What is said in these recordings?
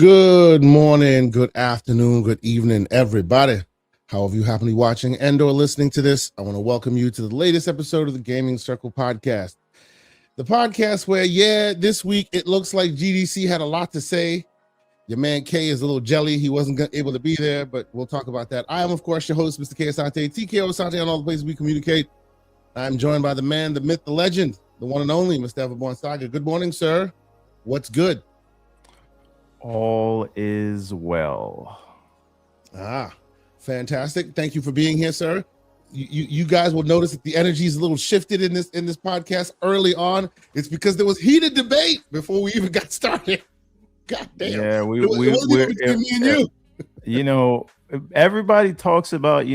Good morning, good afternoon, good evening, everybody. However you happen to be watching and or listening to this, I want to welcome you to the latest episode of the Gaming Circle podcast. The podcast where, this week it looks like GDC had a lot to say. Your man K is a little jelly. He wasn't able to be there, but we'll talk about that. I am, of course, your host, Mr. K Asante, TKO Asante on all the places we communicate. I'm joined by the man, the myth, the legend, the one and only Mr. Everborn Saga. Good morning, sir. What's good? All is well. Fantastic. Thank you for being here, sir. You guys will notice that the energy is a little shifted in this podcast early on. It's because there was heated debate before we even got started. God damn. Yeah, we're between me and you. You know, everybody talks about,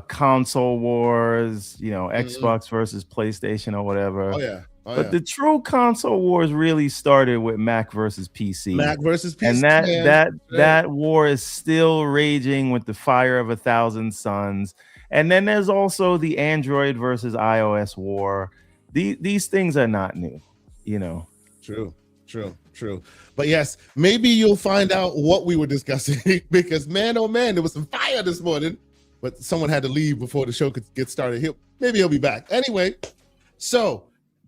console wars, Xbox versus PlayStation or whatever. Oh yeah. But the true console wars really started with Mac versus PC. Mac versus PC. And that war is still raging with the fire of 1,000 suns. And then there's also the Android versus iOS war. These things are not new, True. But yes, maybe you'll find out what we were discussing because man, oh man, there was some fire this morning, but someone had to leave before the show could get started. Maybe he'll be back. Anyway, so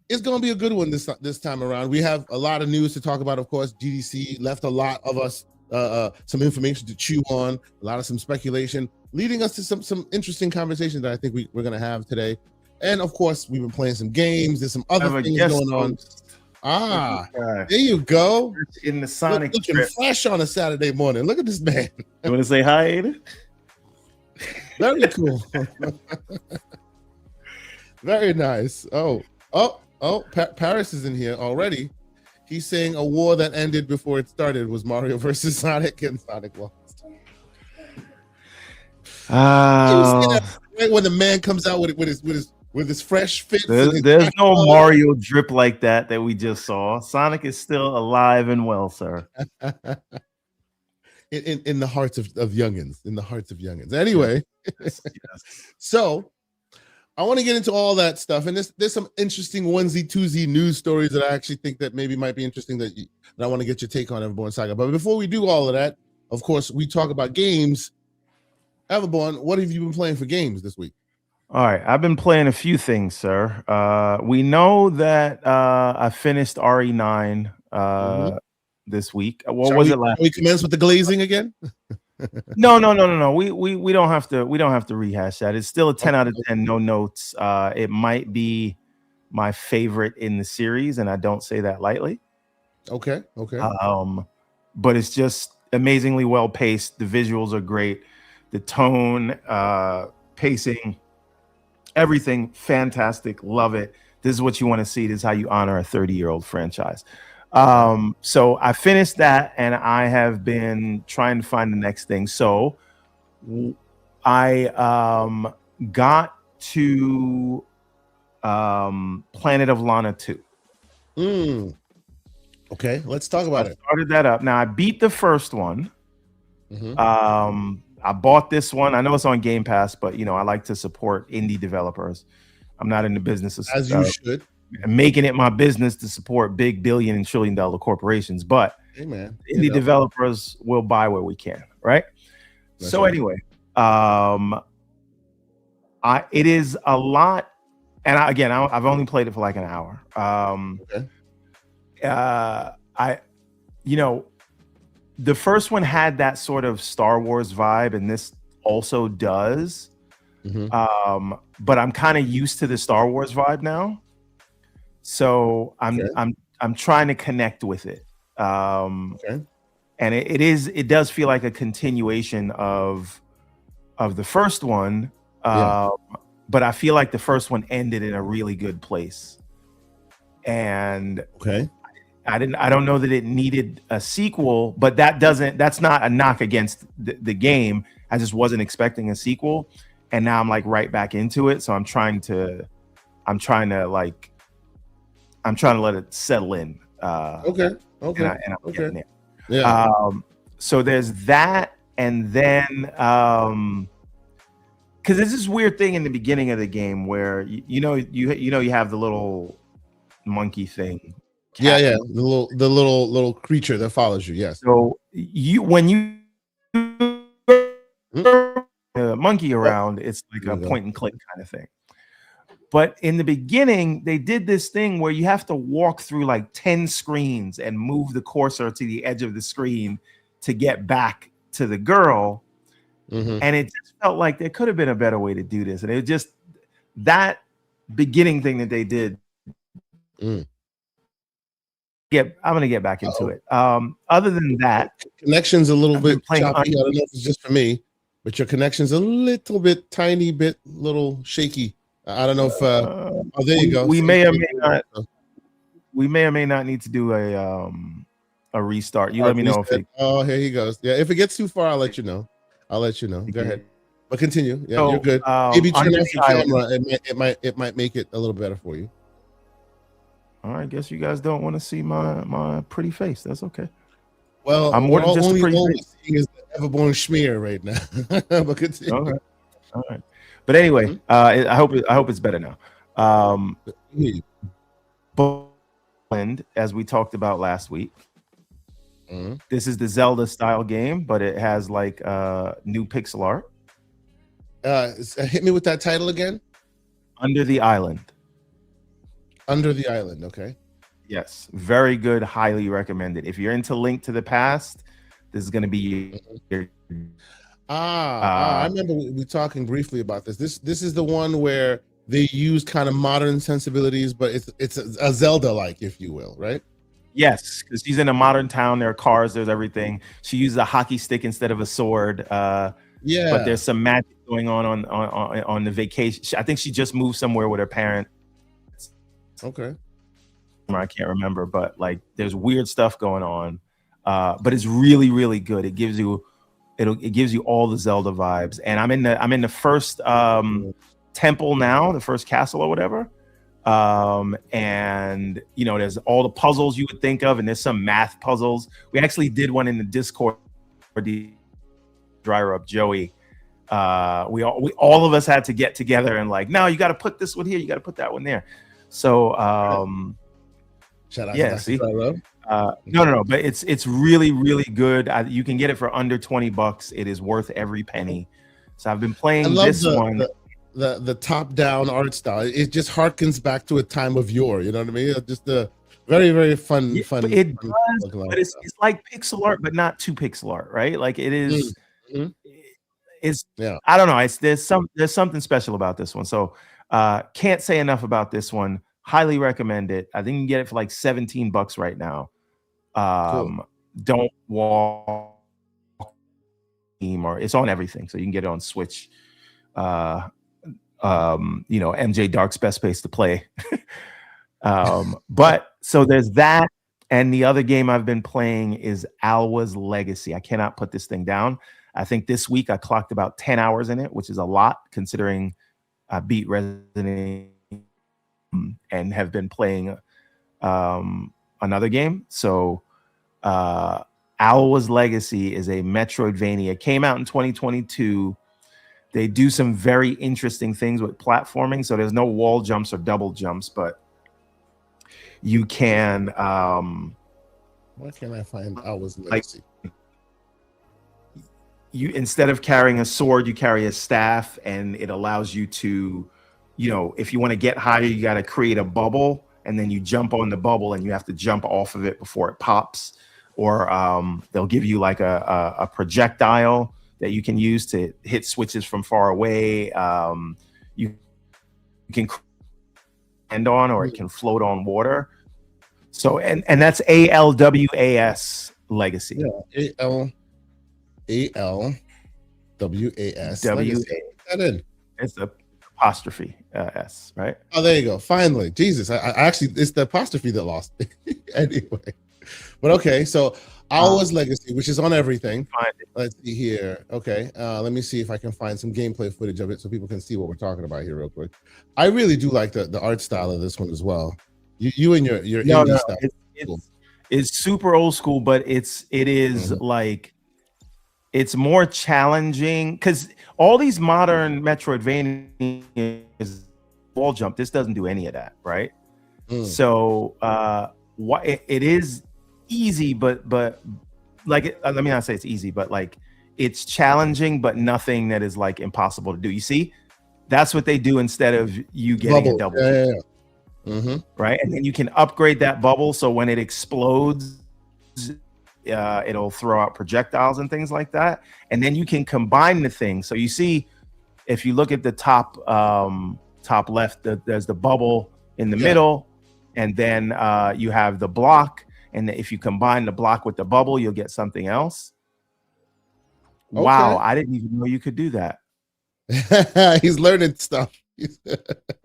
it's going to be a good one this time around. We have a lot of news to talk about. Of course, GDC left a lot of us some information to chew on, a lot of some speculation, leading us to some interesting conversations that I think we're going to have today. And of course, we've been playing some games. There's some other things going on. There you go. In the Sonic looking fresh on a Saturday morning. Look at this man. You want to say hi, Ada? Very cool. Very nice. Paris is in here already. He's saying a war that ended before it started was Mario versus Sonic, and Sonic lost. Right when the man comes out with his fresh fit. There's no Mario drip like that we just saw. Sonic is still alive and well, sir. in the hearts of youngins. In the hearts of youngins. Anyway, yes. So I want to get into all that stuff, and there's some interesting onesie-twosie news stories that I actually think that maybe might be interesting that I want to get your take on, Everborn Saga. But before we do all of that, of course, we talk about games. Everborn, what have you been playing for games this week? All right, I've been playing a few things, sir. We know that I finished RE9 this week. What was it last? We commence with the glazing again? No. We don't have to rehash that. It's still a 10 out of 10, no notes. It might be my favorite in the series, and I don't say that lightly. Okay. But it's just amazingly well paced. The visuals are great. The tone, pacing, everything fantastic. Love it. This is what you want to see. This is how you honor a 30-year-old franchise. So I finished that, and I have been trying to find the next thing. So I got to Planet of Lana 2. Okay, let's talk about it. Started that up. Now I beat the first one. I bought this one. I know it's on Game Pass, but I like to support indie developers. I'm not in the business of as you should. Making it my business to support big billion and trillion dollar corporations, but indie developers will buy where we can, right? That's so right. Anyway, it is a lot, and I've only played it for like an hour. The first one had that sort of Star Wars vibe, and this also does. But I'm kind of used to the Star Wars vibe now. So I'm trying to connect with it. And it does feel like a continuation of the first one. But I feel like the first one ended in a really good place. And I don't know that it needed a sequel, but that's not a knock against the game. I just wasn't expecting a sequel. And now I'm like right back into it. So I'm trying to let it settle in. And I'm getting there. Yeah. So there's that, and then because there's this weird thing in the beginning of the game where you have the little monkey thing Yeah, the little creature that follows you. Yes. So when you Mm. monkey Oh, around, it's like there a we go. point and click kind of thing. But in the beginning, they did this thing where you have to walk through like 10 screens and move the cursor to the edge of the screen to get back to the girl. And it just felt like there could have been a better way to do this. And it just, that beginning thing that they did. I'm going to get back into it. Other than that, connection's a little I've bit been playing choppy. I don't know if it's just for me, but your connection's a tiny bit, little shaky. I don't know if. Oh, there you go. We may or may not. We may or may not need to do a restart. You let me know if it. Oh, here he goes. Yeah, if it gets too far, I'll let you know. Go ahead. But continue. Yeah, So, you're good. Maybe turn off the camera. It might make it a little better for you. All right, I guess you guys don't want to see my pretty face. That's okay. Well, I'm more than just a pretty face. Seeing is the everborn schmear right now. But continue. Okay. All right. But anyway, I hope it's better now. But as we talked about last week, this is the Zelda-style game, but it has like new pixel art. Hit me with that title again. Under the Island. Under the Island. Okay. Yes, very good. Highly recommended. If you're into Link to the Past, this is going to be. I remember we talking briefly about this. This is the one where they use kind of modern sensibilities, but it's a Zelda-like, if you will, right? Yes, because she's in a modern town. There are cars. There's everything. She uses a hockey stick instead of a sword. But there's some magic going on the vacation. I think she just moved somewhere with her parents. Okay. I can't remember, but like there's weird stuff going on. But it's really, really good. It gives you all the Zelda vibes. And I'm in the first temple now, the first castle or whatever. And you know, there's all the puzzles you would think of, and there's some math puzzles. We actually did one in the Discord. Dryer up Joey. We all of us had to get together and like, no, you got to put this one here, you got to put that one there. So shout out yeah, to see, no, but it's really, really good. You can get it for under $20. It is worth every penny. So I've been playing this one. The top-down art style. It just harkens back to a time of yore. You know what I mean? Just a very, very fun. It fun does, but it's like pixel art, but not too pixel art, right? Like it is. It's I don't know. There's something special about this one. So can't say enough about this one. Highly recommend it. I think you can get it for like $17 right now. Cool. Don't walk or it's on everything, so you can get it on Switch. MJ Dark's best place to play. But so there's that, and the other game I've been playing is Alwa's Legacy. I cannot put this thing down. I think this week I clocked about 10 hours in it, which is a lot considering I beat Resident Evil and have been playing another game. So Alwa's Legacy is a Metroidvania. It came out in 2022. They do some very interesting things with platforming. So there's no wall jumps or double jumps, but you can why can't I find Alwa's Legacy? You instead of carrying a sword, you carry a staff, and it allows you to, if you want to get higher, you got to create a bubble, and then you jump on the bubble, and you have to jump off of it before it pops. Or they'll give you like a projectile that you can use to hit switches from far away. You can end on, or it can float on water. So and that's ALWAS Legacy. Yeah, ALWAS. That in. It's the apostrophe S, right? Oh, there you go. Finally, Jesus! I actually, it's the apostrophe that lost me. Anyway, but okay. So Alwa's Legacy, which is on everything. Let's see here. Okay, let me see if I can find some gameplay footage of it so people can see what we're talking about here real quick. I really do like the art style of this one as well. You and your indie style. It's super old school, but it is like. It's more challenging because all these modern Metroidvania is wall jump. This doesn't do any of that, right? So it is easy, but like let me not say it's easy, but like it's challenging, but nothing that is like impossible to do. You see, that's what they do instead of you getting a double kill. Right, and then you can upgrade that bubble so when it explodes, it'll throw out projectiles and things like that, and then you can combine the things. So you see, if you look at the top left, there's the bubble in the middle, and then you have the block, and if you combine the block with the bubble, you'll get something else. Okay. Wow, I didn't even know you could do that. He's learning stuff.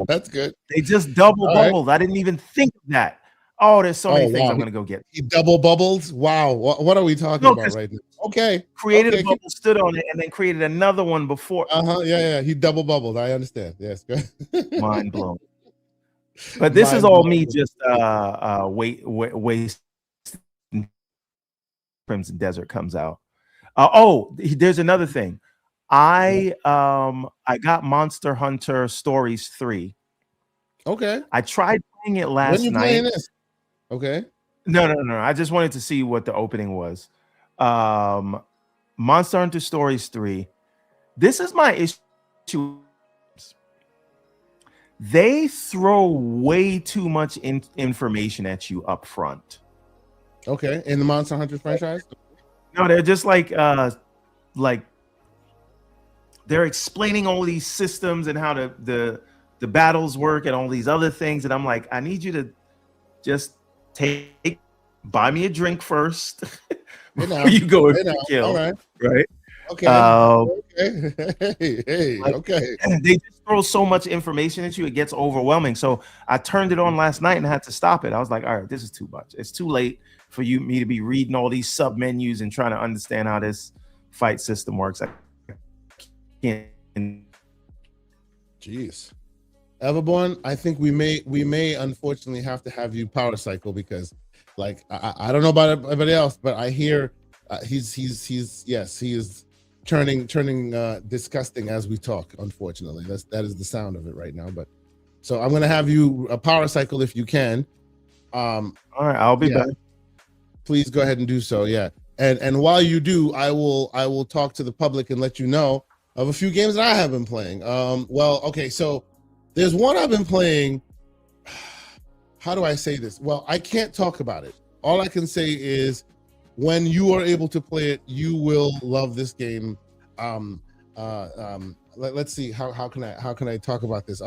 That's good. They just double bubbled. I didn't even think of that. Oh, there's so many things I'm gonna go get. He double bubbles. Wow, what are we talking about right now? Okay, created a bubble, stood on it, and then created another one before. Yeah. He double bubbled. I understand. Yes, good. Mind blown. But this is all me just waste. Crimson Desert comes out. There's another thing. I got Monster Hunter Stories 3. Okay. I tried playing it last night. When you playing this? Okay. No. I just wanted to see what the opening was. Monster Hunter Stories 3. This is my issue. They throw way too much information at you up front. Okay. In the Monster Hunter franchise? No, they're just like they're explaining all these systems and how the battles work and all these other things, and I'm like, I need you to just buy me a drink first before you go and kill. All right. Okay. Okay. They just throw so much information at you, it gets overwhelming. So I turned it on last night and had to stop it. I was like, all right, this is too much. It's too late for me to be reading all these sub menus and trying to understand how this fight system works. I can't. Jeez. Everborn, I think we may unfortunately have to have you power cycle, because like I don't know about everybody else, but I hear he is turning disgusting as we talk. Unfortunately, that is the sound of it right now. But so I'm gonna have you a power cycle if you can. All right, I'll be back. Please go ahead and do so. Yeah, and while you do, I will talk to the public and let you know of a few games that I have been playing. Well, okay, so there's one I've been playing. How do I say this? Well, I can't talk about it. All I can say is, when you are able to play it, you will love this game. Let's see, how can I talk about this?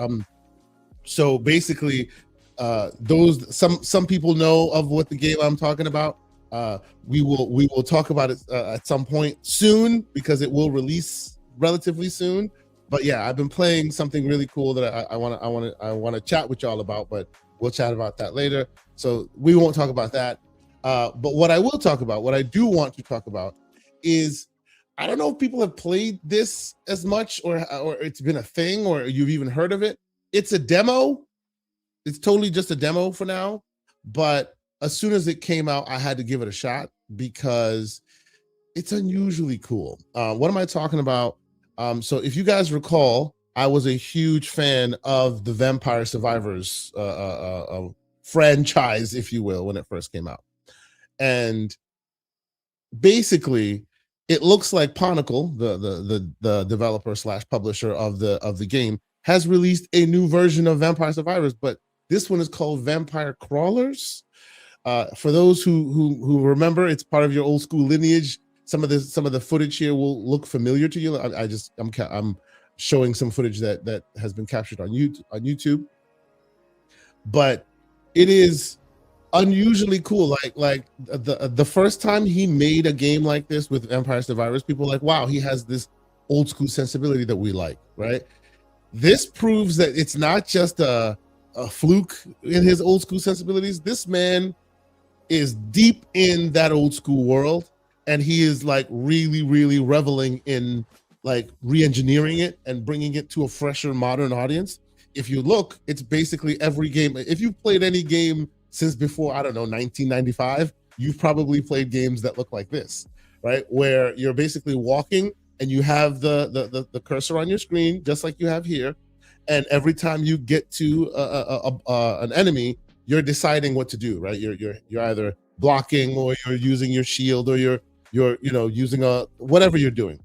So basically, some people know of what the game I'm talking about. We will talk about it at some point soon, because it will release relatively soon. But yeah, I've been playing something really cool that I want to chat with y'all about, but we'll chat about that later. So we won't talk about that. But what I will talk about, what I do want to talk about, is I don't know if people have played this as much, or it's been a thing, or you've even heard of it. It's a demo. It's totally just a demo for now. But as soon as it came out, I had to give it a shot because it's unusually cool. What am I talking about? So if you guys recall, I was a huge fan of the Vampire Survivors franchise, if you will, when it first came out. And basically, it looks like Ponicle, the developer / publisher of the game, has released a new version of Vampire Survivors, but this one is called Vampire Crawlers. For those who remember, it's part of your old school lineage. Some of the footage here will look familiar to you. I'm showing some footage that has been captured on YouTube, but it is unusually cool. Like the first time he made a game like this with Vampire Survivors, people were like, wow, he has this old school sensibility that we like, right? This proves that it's not just a fluke in his old school sensibilities. This man is deep in that old school world, and he is like really, really reveling in like re-engineering it and bringing it to a fresher, modern audience. If you look, it's basically every game. If you played any game since before, I don't know, 1995, you've probably played games that look like this, right? Where you're basically walking and you have the cursor on your screen, just like you have here. And every time you get to an enemy, you're deciding what to do, right? You're either blocking, or you're using your shield, or you're using whatever you're doing.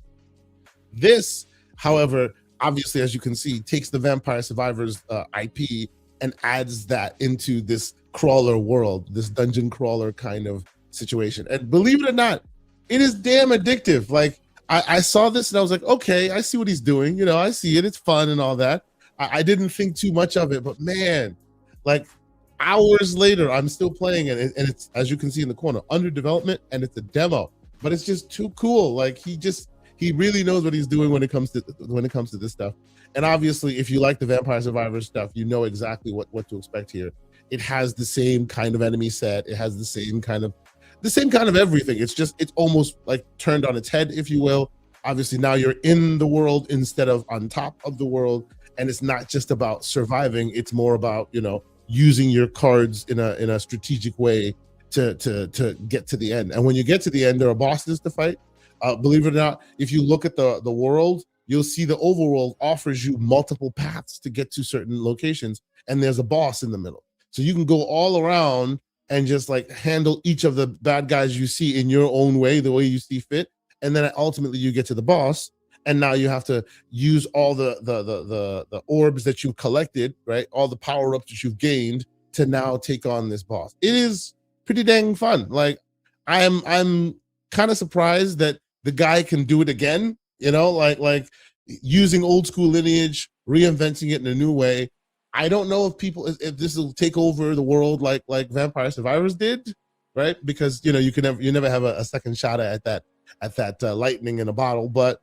This, however, obviously, as you can see, takes the Vampire Survivors IP and adds that into this crawler world, this dungeon crawler kind of situation. And believe it or not, it is damn addictive. Like, I saw this and I was like, okay, I see what he's doing. I see it. It's fun and all that. I didn't think too much of it, but man, like hours later, I'm still playing it. And it's, as you can see in the corner, under development, and it's a demo, but it's just too cool. Like he really knows what he's doing when it comes to this stuff. And obviously, if you like the Vampire Survivors stuff, you know exactly what to expect here. It has the same kind of enemy set. It has the same kind of everything. It's almost like turned on its head, if you will. Obviously, now you're in the world instead of on top of the world, and it's not just about surviving. It's more about using your cards in a strategic way to get to the end. And when you get to the end, there are bosses to fight. Believe it or not, if you look at the world, you'll see the overworld offers you multiple paths to get to certain locations, and there's a boss in the middle. So you can go all around and just like handle each of the bad guys you see in your own way, the way you see fit. And then ultimately you get to the boss, and now you have to use all the orbs that you've collected, right? All the power-ups that you've gained to now take on this boss. It is pretty dang fun. Like, I'm kind of surprised that the guy can do it again, like using old school lineage, reinventing it in a new way. I don't know if this will take over the world like Vampire Survivors did, right? Because you never have a second shot at that lightning in a bottle. But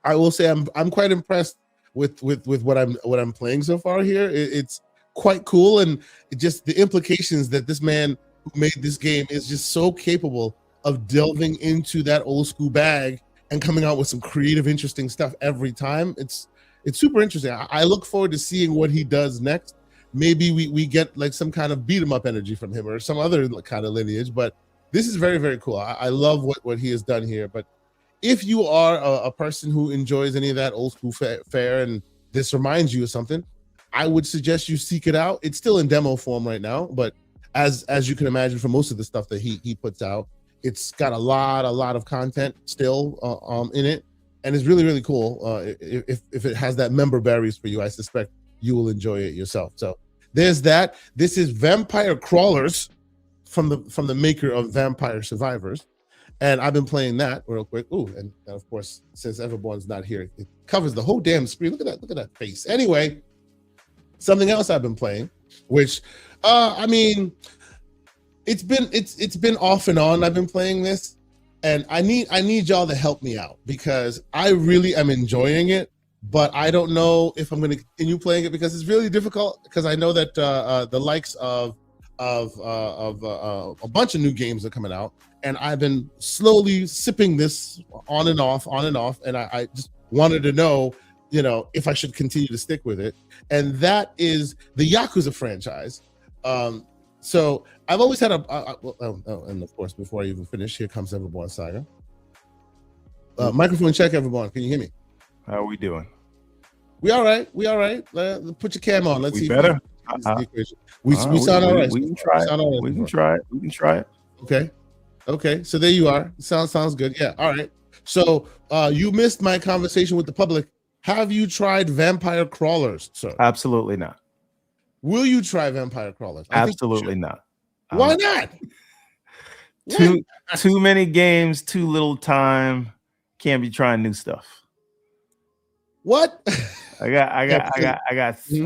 I will say I'm quite impressed with what I'm playing so far here. It's quite cool, and just the implications that this man who made this game is just so capable of delving into that old school bag and coming out with some creative, interesting stuff every time. It's super interesting. I look forward to seeing what he does next. Maybe we get like some kind of beat 'em up energy from him or some other kind of lineage, but this is very, very cool. I love what he has done here. But if you are a person who enjoys any of that old school fare and this reminds you of something, I would suggest you seek it out. It's still in demo form right now, but as you can imagine, for most of the stuff that he puts out, it's got a lot of content still in it, and it's really, really cool. If it has that member berries for you, I suspect you will enjoy it yourself. So there's that. This is Vampire Crawlers from the maker of Vampire Survivors, and I've been playing that real quick. Ooh, and of course, since everyone's not here, it covers the whole damn screen. Look at that face. Anyway, something else I've been playing, which I mean, it's been off and on. I've been playing this, and I need y'all to help me out because I really am enjoying it, but I don't know if I'm going to continue playing it because it's really difficult. Because I know that the likes of a bunch of new games are coming out, and I've been slowly sipping this on and off, and I just wanted to know, if I should continue to stick with it, and that is the Yakuza franchise. So I've always had and of course, before I even finish, here comes Everborn Saga. Microphone check, Everborn. Can you hear me? How are we doing? We all right. Put your cam on. Let's see. Better. We sound all right. We can try it. We can try it. Okay. So there you are. Sounds good. Yeah. All right. So you missed my conversation with the public. Have you tried Vampire Crawlers, sir? Absolutely not. Will you try Vampire Crawlers? Absolutely not. Why not? Too many games, too little time. Can't be trying new stuff. What? I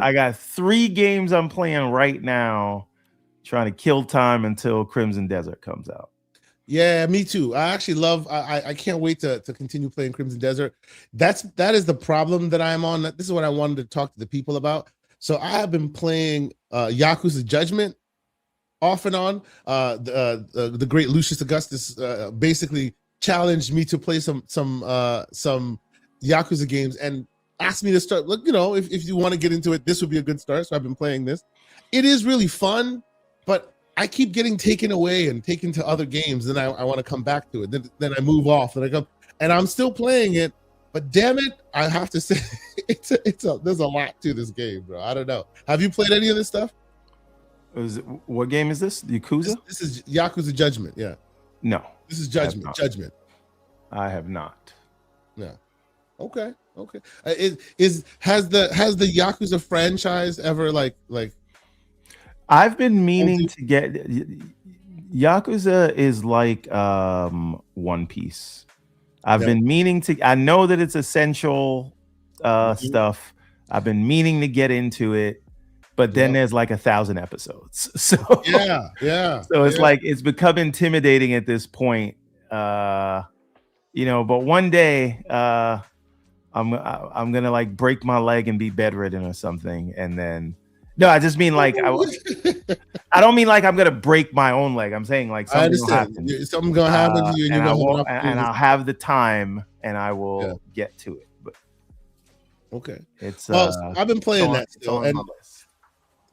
got 3 games I'm playing right now, trying to kill time until Crimson Desert comes out. Yeah, me too. I actually love. I can't wait to continue playing Crimson Desert. That is the problem that I'm on. This is what I wanted to talk to the people about. So I have been playing Yakuza Judgment off and on. The great Lucius Augustus basically challenged me to play some Yakuza games and asked me to start. Look, if you want to get into it, this would be a good start. So I've been playing this. It is really fun, but I keep getting taken away and taken to other games. Then I want to come back to it. Then I move off and I go, and I'm still playing it. But damn it, I have to say, there's a lot to this game, bro. I don't know. Have you played any of this stuff? What game is this? Yakuza? This is Yakuza Judgment. Yeah. No. This is Judgment. Judgment. I have not. Yeah. Okay. Has the Yakuza franchise ever like? I've been meaning to get Yakuza is like One Piece. I've been meaning to. I know that it's essential stuff. I've been meaning to get into it, but then there's like 1,000 episodes. So yeah. So it's like it's become intimidating at this point. But one day I'm gonna like break my leg and be bedridden or something, and then I just mean like I don't mean like I'm gonna break my own leg. I'm saying like something will happen. Something gonna happen to you, and I'll have the time, and I will get to it. But okay, it's I've been playing that still, and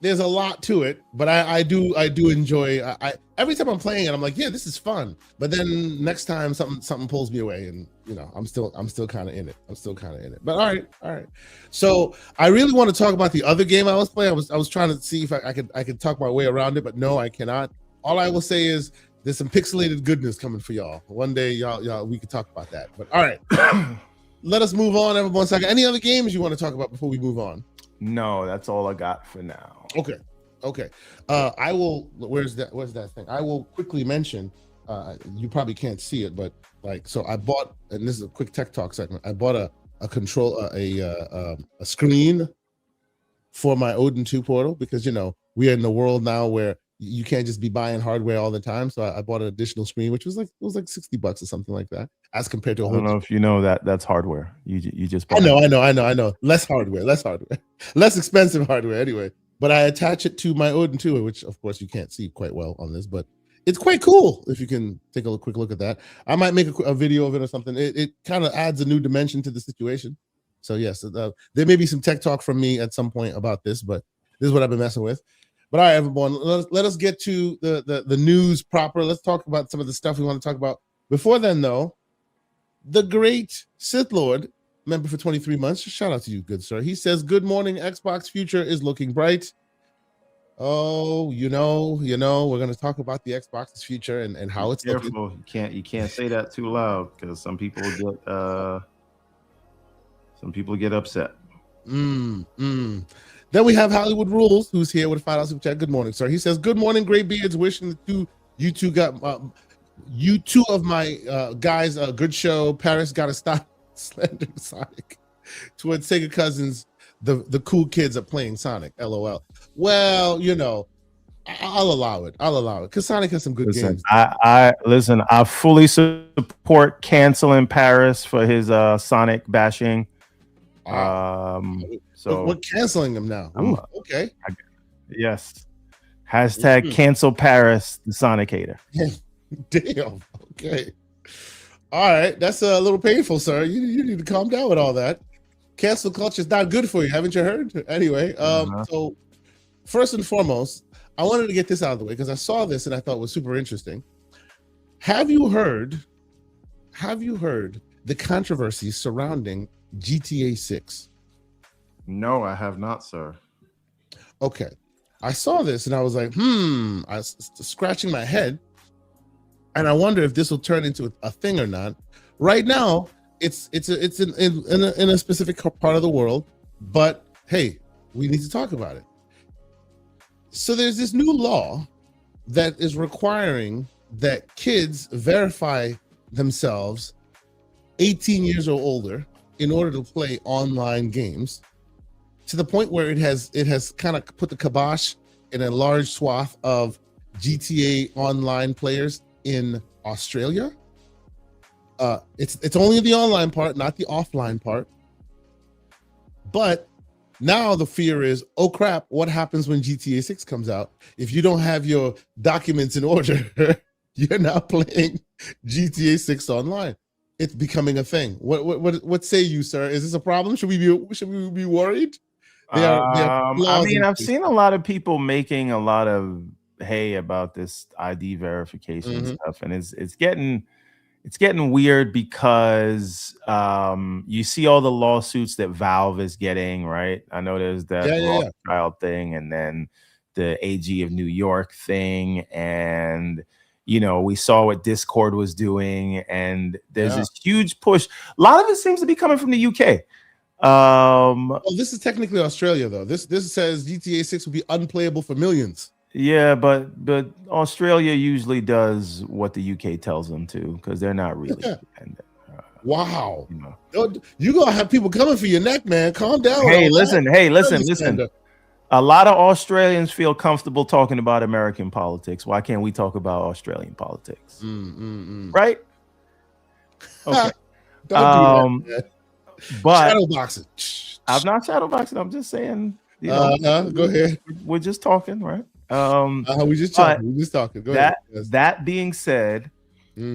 there's a lot to it, but I do enjoy. I every time I'm playing it, I'm like, yeah, this is fun. But then next time something pulls me away, and I'm still kind of in it. But all right. So I really want to talk about the other game I was playing. I was trying to see if I could talk my way around it, but no, I cannot. All I will say is there's some pixelated goodness coming for y'all. One day, y'all, we can talk about that. But all right, let us move on. Everyone, 1 second. Any other games you want to talk about before we move on? No, that's all I got for now. Okay. I will. Where's that thing? I will quickly mention. You probably can't see it, but so I bought, and this is a quick tech talk segment. I bought a control a screen for my Odin 2 portal because we are in the world now where you can't just be buying hardware all the time. So I bought an additional screen, which was like $60 or something like that, as compared to I don't know if you know that's hardware. You just I know. Less hardware, less expensive hardware anyway. But I attach it to my Odin 2, which of course you can't see quite well on this, but it's quite cool if you can take a quick look at that. I might make a video of it or something. It kind of adds a new dimension to the situation. So yes, there may be some tech talk from me at some point about this, but this is what I've been messing with. But all right, everyone, let us get to the news proper. Let's talk about some of the stuff we want to talk about. Before then, though, the great Sith Lord, member for 23 months, shout out to you, good sir. He says, "Good morning, Xbox future is looking bright." Oh, we're going to talk about the Xbox's future and how it's careful. looking. You can't say that too loud because some people get upset. Then we have Hollywood Rules, who's here with a $5 super chat. Good morning, sir. He says, "Good morning, Gray Beards. Wishing you two of my guys a good show. Paris got to stop slandering Sonic towards Sega cousins. The cool kids are playing Sonic. LOL." Well, I'll allow it because Sonic has some good games. I fully support canceling Paris for his Sonic bashing. So we're canceling them now. Ooh, okay. Yes. Hashtag cancel Paris, the Sonic hater. Damn. Okay. All right. That's a little painful, sir. You need to calm down with all that. Cancel culture is not good for you. Haven't you heard? Anyway, so first and foremost, I wanted to get this out of the way because I saw this and I thought it was super interesting. Have you heard the controversy surrounding GTA 6? No, I have not, sir. Okay. I saw this and I was like, I was scratching my head. And I wonder if this will turn into a thing or not. Right now, it's in a specific part of the world, but hey, we need to talk about it. So there's this new law that is requiring that kids verify themselves 18 years or older in order to play online games, to the point where it has kind of put the kibosh in a large swath of GTA online players in Australia. It's only the online part, not the offline part. But now the fear is, oh crap, what happens when GTA 6 comes out? If you don't have your documents in order, you're now playing GTA 6 online. It's becoming a thing. What say you, sir? Is this a problem? Should we be worried? I've seen a lot of people making a lot of hay about this ID verification stuff, and it's getting weird because you see all the lawsuits that Valve is getting, right? I know there's that Rothschild thing, and then the AG of New York thing, and we saw what Discord was doing, and there's this huge push. A lot of it seems to be coming from the UK. Well, this is technically Australia, though. This says GTA 6 will be unplayable for millions. Yeah, but Australia usually does what the UK tells them to, because they're not really independent. Wow. You're going to have people coming for your neck, man. Calm down. Hey, listen. A lot of Australians feel comfortable talking about American politics. Why can't we talk about Australian politics? Right? Okay. Don't do that, but shadowboxing. I'm not shadowboxing. I'm just saying. Go ahead. We're just talking, right? We just talking. Go ahead. Yes. That being said, it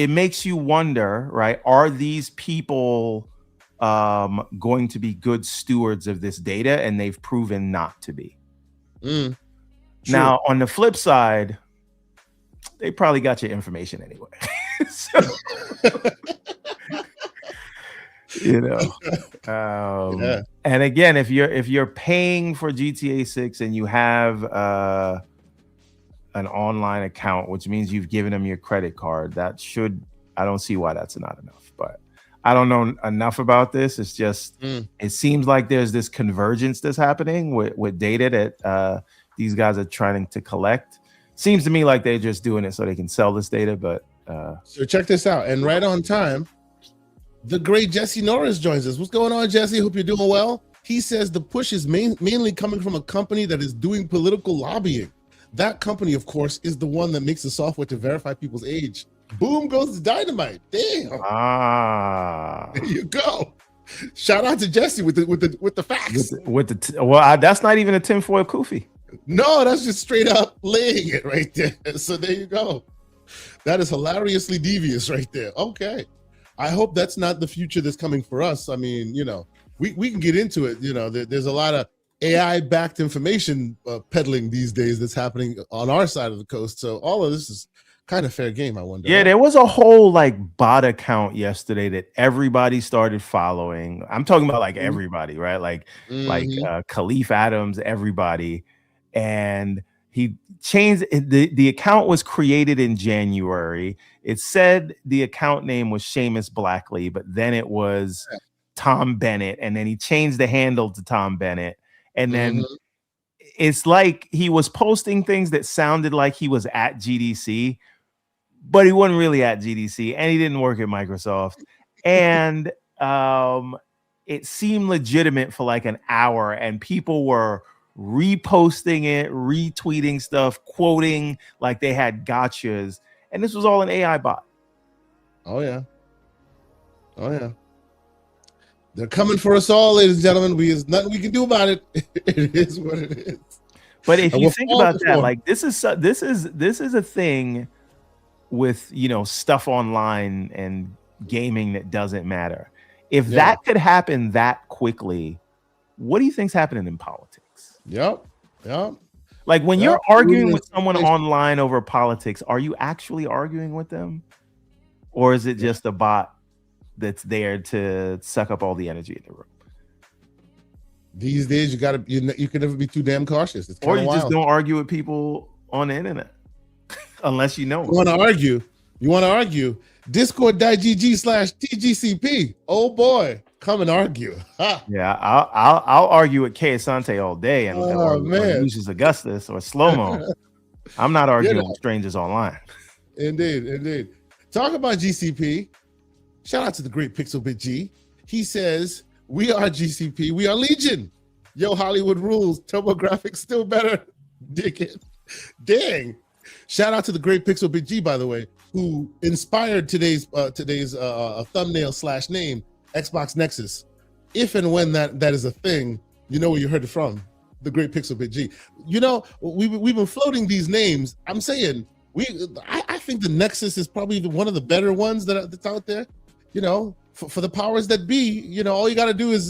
makes you wonder, right? Are these people going to be good stewards of this data? And they've proven not to be. Now, on the flip side, they probably got your information anyway. And again, if you're paying for GTA 6 and you have an online account, which means you've given them your credit card, I don't see why that's not enough. But I don't know enough about this. It's just it seems like there's this convergence that's happening with data that these guys are trying to collect. Seems to me like they're just doing it so they can sell this data. But so check this out, and right on time, the great Jesse Norris joins us. What's going on, Jesse? Hope you're doing well. He says the push is mainly coming from a company that is doing political lobbying. That company, of course, is the one that makes the software to verify people's age. Boom goes the dynamite. Damn. There you go. Shout out to Jesse with the facts. That's not even a tinfoil kufi. No, that's just straight up laying it right there. So there you go. That is hilariously devious right there. Okay. I hope that's not the future that's coming for us. I mean, we can get into it. There's a lot of AI-backed information peddling these days that's happening on our side of the coast. So all of this is kind of fair game, I wonder. Yeah, there was a whole bot account yesterday that everybody started following. I'm talking about everybody, right? Like Khalif Adams, everybody. And he changed the account was created in January. It said the account name was Seamus Blackley, but then it was Tom Bennett, and then he changed the handle to Tom Bennett. And then it's like he was posting things that sounded like he was at GDC, but he wasn't really at GDC, and he didn't work at Microsoft. And it seemed legitimate for an hour, and people were reposting it, retweeting stuff, quoting like they had gotchas, and this was all an AI bot. Oh yeah. They're coming for us all, ladies and gentlemen. There's nothing we can do about it. It is what it is. But if you think about that, this is a thing with stuff online and gaming that doesn't matter. If that could happen that quickly, what do you think's happening in politics? Yep. When you're arguing with someone online over politics, are you actually arguing with them, or is it just a bot that's there to suck up all the energy in the room? These days, you can never be too damn cautious. It's or you just don't argue with people on the internet unless you know. You want to argue? Discord.gg/TGCP. Oh boy, come and argue. Yeah, I'll argue with K Asante all day and Lucius Augustus or Slow-Mo. I'm not arguing with strangers online. Indeed. Talk about GCP. Shout out to the great Pixelbit G. He says, we are GCP. We are Legion. Yo, Hollywood rules. TurboGrafx still better. Dig it. Dang. Shout out to the great Pixelbit G, by the way, who inspired today's thumbnail / name, Xbox Nexus. If and when that is a thing, you know where you heard it from. The great Pixelbit G. We've been floating these names. I'm saying I think the Nexus is probably one of the better ones that's out there. For the powers that be, all you got to do is,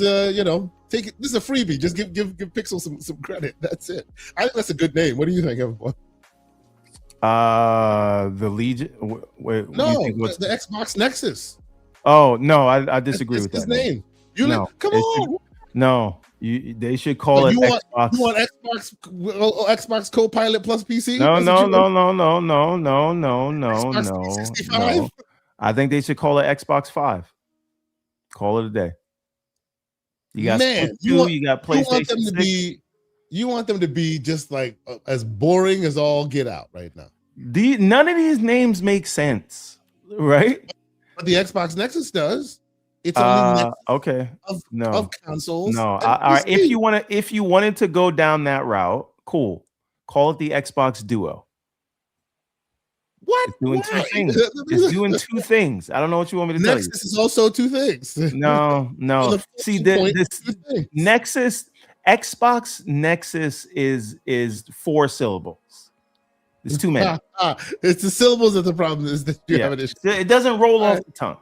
take it. This is a freebie. Just give Pixel some credit. That's it. I think that's a good name. What do you think, everyone? The Legion. The Xbox Nexus. Oh no, I disagree with that. His name. Come on. No, They should call it Xbox. You want Xbox Copilot plus PC? No. Xbox 365? No. I think they should call it Xbox 5. Call it a day. You got you got PlayStation 6. You want them to be just like as boring as all get out right now. None of these names make sense, right? But the Xbox Nexus does. It's only Nexus okay. Of consoles. No, all right. If you wanted to go down that route, cool. Call it the Xbox Duo. What? It's doing two things. It's doing two things. I don't know what you want me to tell you. Nexus is also two things. No. See, this Nexus, Xbox Nexus is 4 syllables. It's too many. It's the syllables that the problem is that you have an issue. It doesn't roll off the tongue.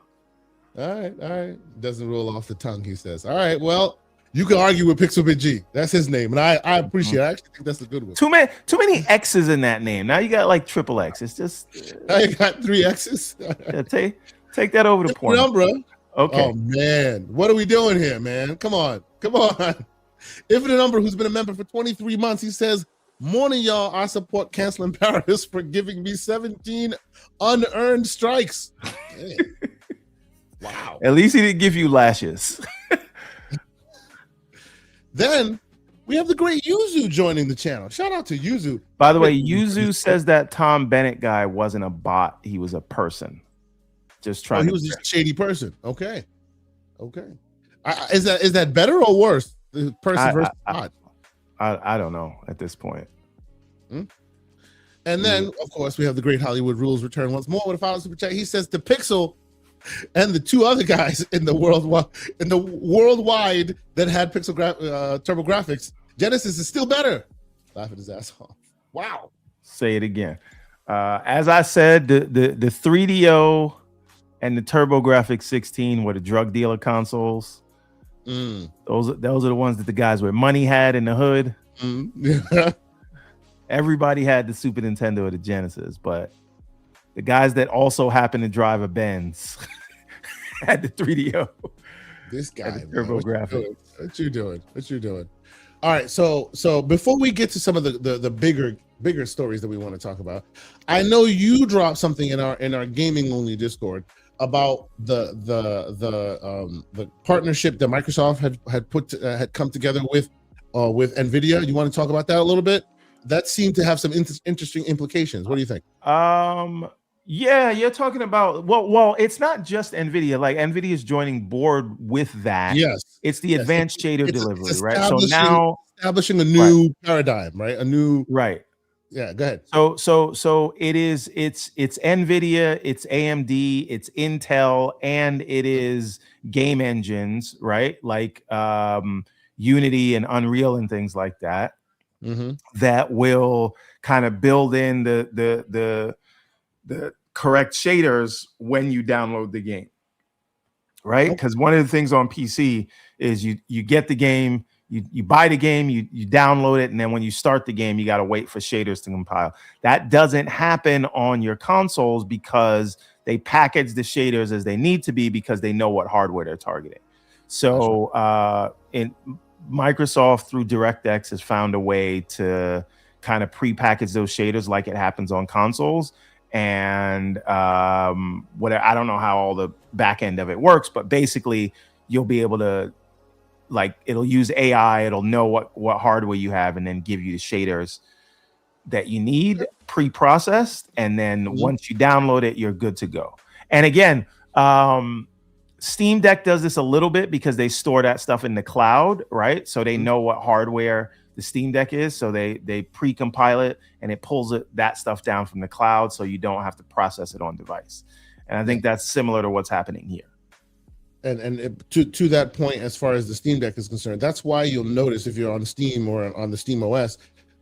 All right. Doesn't roll off the tongue, he says. All right, well, you can argue with Pixelbit G. That's his name, and I appreciate it. I actually think that's a good one. Too many X's in that name. Now you got like triple X. It's just I got 3 X's. Take that over to porn. Number. Okay. Oh man, what are we doing here, man? Come on. Infinite Number, who's been a member for 23 months, he says, "Morning, y'all. I support canceling Paris for giving me 17 unearned strikes." Wow. At least he didn't give you lashes. Then we have the great Yuzu joining the channel. Shout out to Yuzu. By the way, Yuzu says that Tom Bennett guy wasn't a bot. He was a person. Just trying. He was just a shady person. Okay. Is that better or worse? The person versus bot. I don't know at this point. And then, of course, we have the great Hollywood Rules return once more with a final super chat. He says, "To Pixel and the 2 other guys in the worldwide that had Turbo Graphics, Genesis is still better." Laughing his ass off. Wow. Say it again. As I said, the 3DO and the TurboGrafx 16 were the drug dealer consoles. Those are the ones that the guys with money had in the hood. Everybody had the Super Nintendo or the Genesis, but the guys that also happened to drive a Benz had the 3DO. This guy, TurboGrafx. What you doing? All right, so before we get to some of the bigger stories that we want to talk about, I know you dropped something in our gaming only Discord about the partnership that Microsoft had come together with Nvidia. You want to talk about that a little bit? That seemed to have some interesting implications. What do you think? Yeah, you're talking about well, it's not just Nvidia. Like Nvidia is joining board with that. Yes, it's the advanced shader delivery, right? So now establishing a new paradigm, right? A new Yeah, go ahead. So it's Nvidia, it's AMD, it's Intel, and it is game engines, right? Like Unity and Unreal and things like that. That will kind of build in the correct shaders when you download the game, right? Because one of the things on PC is you get the game, you buy the game, you download it, and then when you start the game, you got to wait for shaders to compile. That doesn't happen on your consoles because they package the shaders as they need to be because they know what hardware they're targeting. So in Microsoft through DirectX has found a way to kind of pre-package those shaders like it happens on consoles. And I don't know how all the back end of it works, but basically you'll be able to, like, it'll use AI, it'll know what hardware you have and then give you the shaders that you need pre-processed. And then once you download it, you're good to go. And again, Steam Deck does this a little bit because they store that stuff in the cloud, right? So they know what hardware the Steam Deck is. So they pre-compile it and it pulls that stuff down from the cloud so you don't have to process it on device. And I think that's similar to what's happening here. And to that point, as far as the Steam Deck is concerned, that's why you'll notice if you're on Steam or on the Steam OS,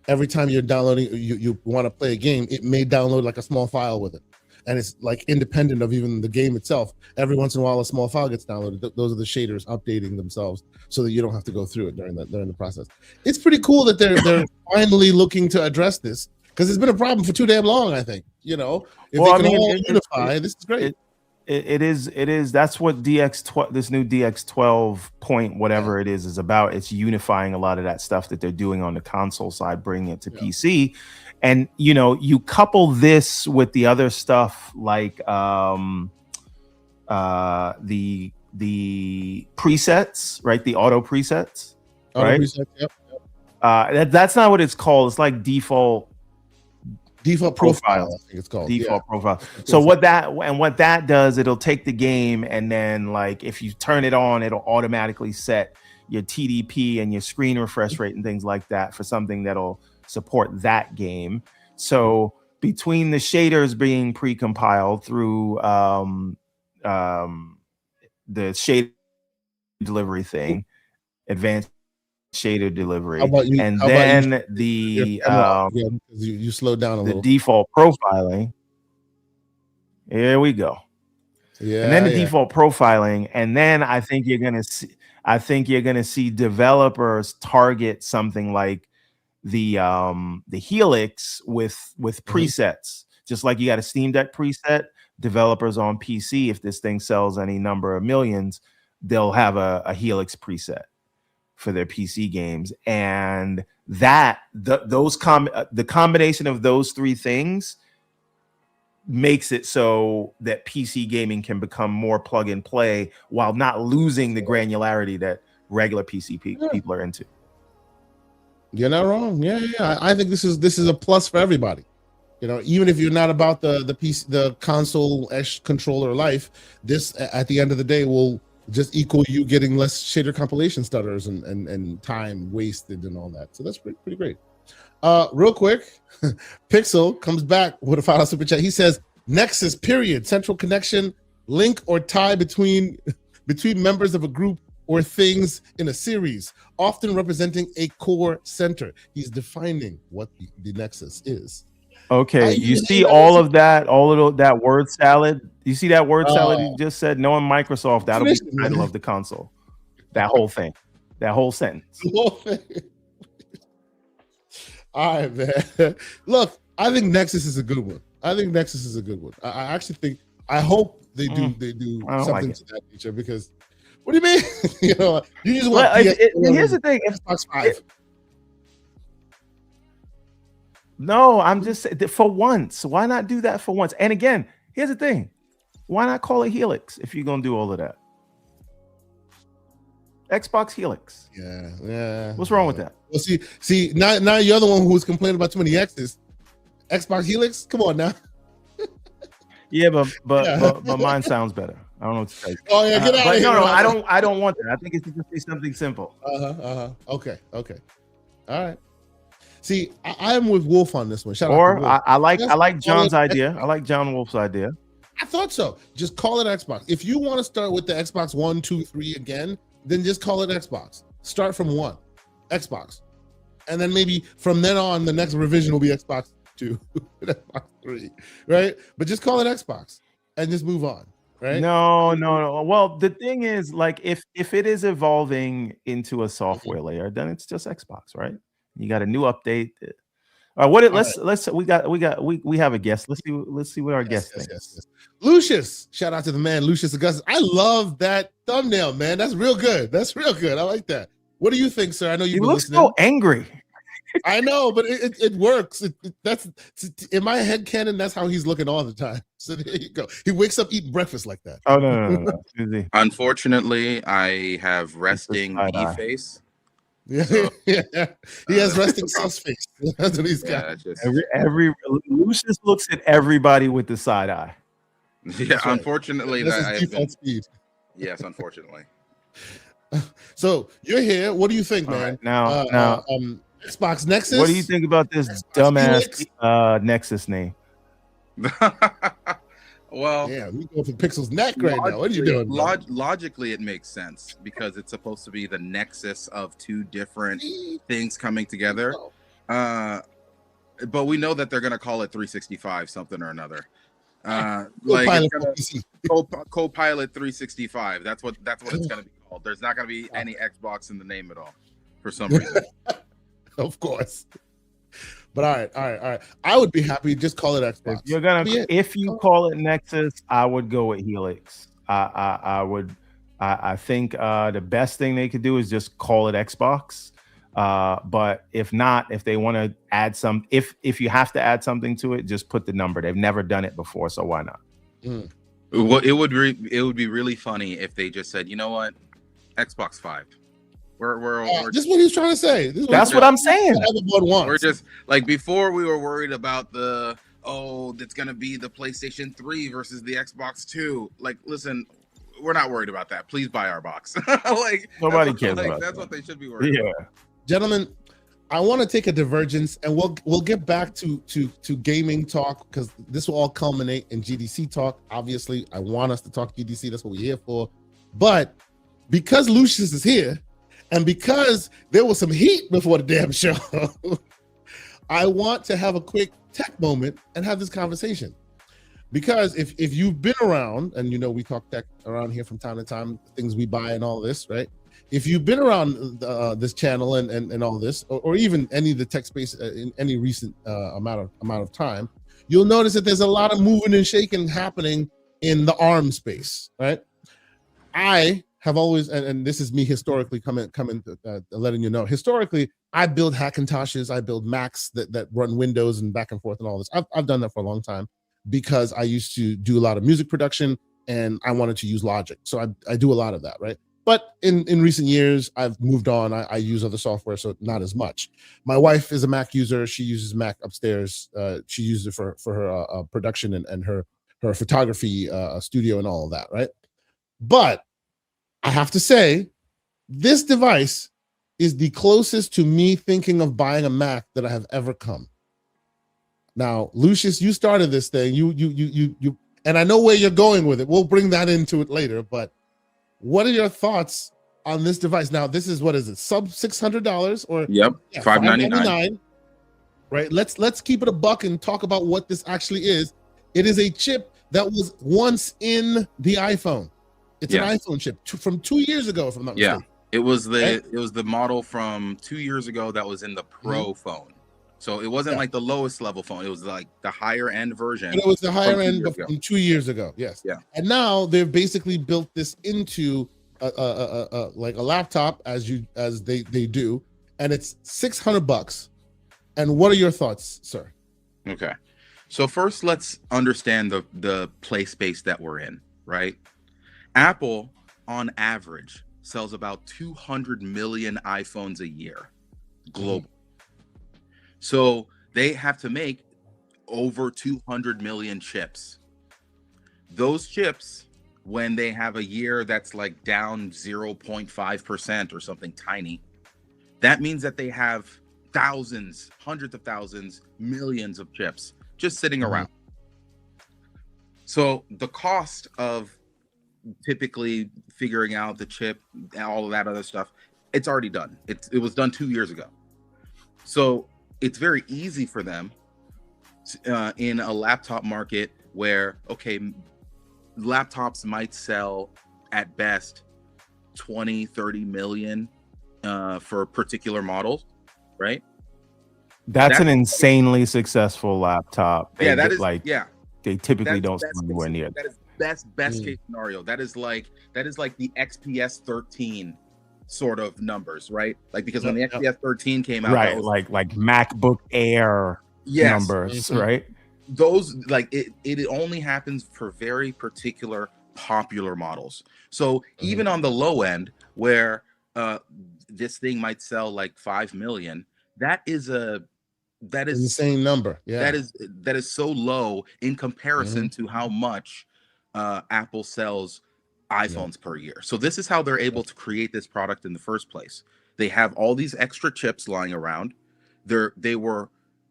every time you're downloading, you want to play a game, it may download like a small file with it. And it's like independent of even the game itself. Every once in a while, a small file gets downloaded. Those are the shaders updating themselves so that you don't have to go through it during the process. It's pretty cool that they're finally looking to address this because it's been a problem for too damn long. I think if they can all unify, this is great. It is. That's what this new DX12 point, whatever it is about. It's unifying a lot of that stuff that they're doing on the console side, bringing it to PC. And, you know, you couple this with the other stuff like the presets, right? The auto presets, right? Presets, yep. That's not what it's called. It's like default profile. I think it's called default profile. So what that does, it'll take the game, and then like if you turn it on, it'll automatically set your TDP and your screen refresh rate and things like that for something that'll support that game. So between the shaders being pre-compiled through the shade delivery thing, advanced shader delivery, and then the you slowed down a little. Default profiling. Here we go. Yeah, and then the default profiling, and then I think you're gonna see developers target something like the Helix with presets, just like you got a Steam Deck preset. Developers on PC, if this thing sells any number of millions, they'll have a Helix preset for their PC games, and that the combination of those three things makes it so that PC gaming can become more plug and play while not losing the granularity that regular PC people are into. You're not wrong. Yeah. I think this is a plus for everybody. You know, even if you're not about the PC, the console-esh controller life, this at the end of the day will just equal you getting less shader compilation stutters and time wasted and all that. So that's pretty great. Real quick, Pixel comes back with a $5 super chat. He says, Nexus, period, central connection, link or tie between members of a group or things in a series, often representing a core center. He's defining what the Nexus is. Okay, you see all of that word salad. You see that word salad you just said? Knowing Microsoft, that'll be the title of the console. That whole thing, that whole sentence. All right, man. Look, I think Nexus is a good one. I actually think. I hope they do something to that nature, because what do you mean? You know, you just want. Here's the thing. Xbox 5. No, I'm just saying for once. Why not do that for once? And again, here's the thing. Why not call it Helix if you're gonna do all of that? Xbox Helix. Yeah. What's wrong with that? Well, see, now you're the one who's complaining about too many X's. Xbox Helix? Come on now. Yeah, but mine sounds better. I don't know what to say. Oh yeah, get out of here. No, I don't want that. I think it's just be something simple. Okay. All right. See, I am with Wolf on this one. I like John's idea. I like John Wolf's idea. I thought so. Just call it Xbox. If you want to start with the Xbox 1, 2, 3 again, then just call it Xbox. Start from 1, Xbox. And then maybe from then on, the next revision will be Xbox 2, Xbox 3, right? But just call it Xbox and just move on, right? No. Well, the thing is, like, if it is evolving into a software layer, then it's just Xbox, right? You got a new update. We have a guest. Let's see what our guest thinks. Yes. Lucius, shout out to the man, Lucius Augustus. I love that thumbnail, man. That's real good. I like that. What do you think, sir? I know you look so angry. I know, but it works. That's in my head canon. That's how he's looking all the time. So there you go. He wakes up eating breakfast like that. Oh no. Unfortunately, I have resting face. Yeah, so, he has resting sus face. That's what he's got. Every Lucius looks at everybody with the side eye. Yeah, right. Unfortunately, that is default speed. Yes, unfortunately. So you're here. What do you think, man? Right, now, Xbox Nexus. What do you think about this dumbass Nexus name? Well, yeah, we go for Pixel's neck right now. What are you doing? Logically, it makes sense because it's supposed to be the nexus of two different things coming together. But we know that they're going to call it 365 something or another. Like Copilot 365. That's what it's going to be called. There's not going to be any Xbox in the name at all for some reason. Of course. But all right. I would be happy. Just call it Xbox. If you're gonna, if you call it Nexus, I would go with Helix. I would. I think the best thing they could do is just call it Xbox. But if not, if they want to add some, if you have to add something to it, just put the number. They've never done it before, so why not? Well, it would be really funny if they just said, you know what, Xbox 5. We're this is what he's trying to say. That's what I'm saying. We're just like, before we were worried about that's gonna be the PlayStation 3 versus the Xbox 2. Like, listen, we're not worried about that. Please buy our box. Like, nobody cares about that's what they should be worried about. Gentlemen, I want to take a divergence, and we'll get back to gaming talk, because this will all culminate in GDC talk. Obviously, I want us to talk GDC. That's what we're here for. But because Lucius is here, and because there was some heat before the damn show, I want to have a quick tech moment and have this conversation. Because if you've been around, and we talk tech around here from time to time, things we buy and all this, right? If you've been around this channel and all this, or even any of the tech space in any recent amount of time, you'll notice that there's a lot of moving and shaking happening in the ARM space, right? I have always, and this is me historically coming letting you know, historically, I build Hackintoshes, I build Macs that run Windows and back and forth and all this. I've done that for a long time, because I used to do a lot of music production and I wanted to use Logic. So I do a lot of that, right? But in recent years, I've moved on. I use other software, so not as much. My wife is a Mac user. She uses Mac upstairs. She uses it for her production and her photography studio and all of that, right? But I have to say, this device is the closest to me thinking of buying a Mac that I have ever come. Now, Lucius, you started this thing. You, and I know where you're going with it. We'll bring that into it later. But what are your thoughts on this device? Now, this is, what is it? Sub $600 or? Yep, $599. Right. Let's keep it a buck and talk about what this actually is. It is a chip that was once in the iPhone. It's an iPhone chip from 2 years ago, if I'm not mistaken. It was the model from 2 years ago that was in the Pro phone. So it wasn't like the lowest level phone. It was like the higher end version. And it was the higher end from 2 years ago. Yes. Yeah. And now they've basically built this into like a laptop, as they do, and it's $600. And what are your thoughts, sir? Okay. So first, let's understand the play space that we're in, right? Apple, on average, sells about 200 million iPhones a year, global. So they have to make over 200 million chips. Those chips, when they have a year that's like down 0.5% or something tiny, that means that they have thousands, hundreds of thousands, millions of chips just sitting around. So the cost of typically figuring out the chip and all of that other stuff, it's already done. It was done 2 years ago. So it's very easy for them in a laptop market where, okay, laptops might sell at best 20, 30 million for particular models, right? That's an insanely successful laptop. They typically don't sell anywhere near that. Is best case scenario. That is like the XPS 13 sort of numbers, right? Like, because when the XPS 13 came out, right, like MacBook Air numbers, right? Those, like, it only happens for very particular popular models. So even on the low end, where this thing might sell like 5 million, that is insane number. Yeah, that is so low in comparison to how much Apple sells iPhones per year. So this is how they're able to create this product in the first place. They have all these extra chips lying around. They were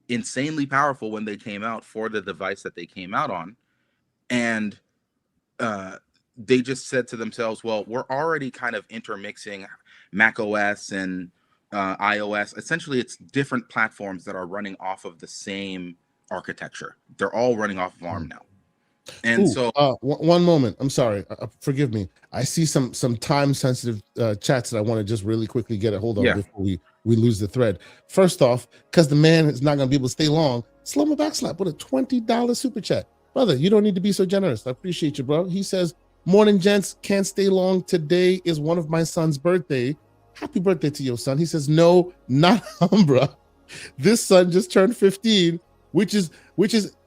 insanely powerful when they came out for the device that they came out on, and they just said to themselves, well, we're already kind of intermixing Mac OS and iOS. Essentially, it's different platforms that are running off of the same architecture. They're all running off of ARM now. And one moment, I'm sorry, forgive me. I see some time sensitive chats that I want to just really quickly get a hold of we lose the thread. First off, because the man is not going to be able to stay long, Slow-mo backslap with a $20 super chat. Brother, you don't need to be so generous. I appreciate you, bro. He says, morning, gents. Can't stay long. Today is one of my son's birthday. Happy birthday to your son. He says, no, not Umbra. This son just turned 15, which is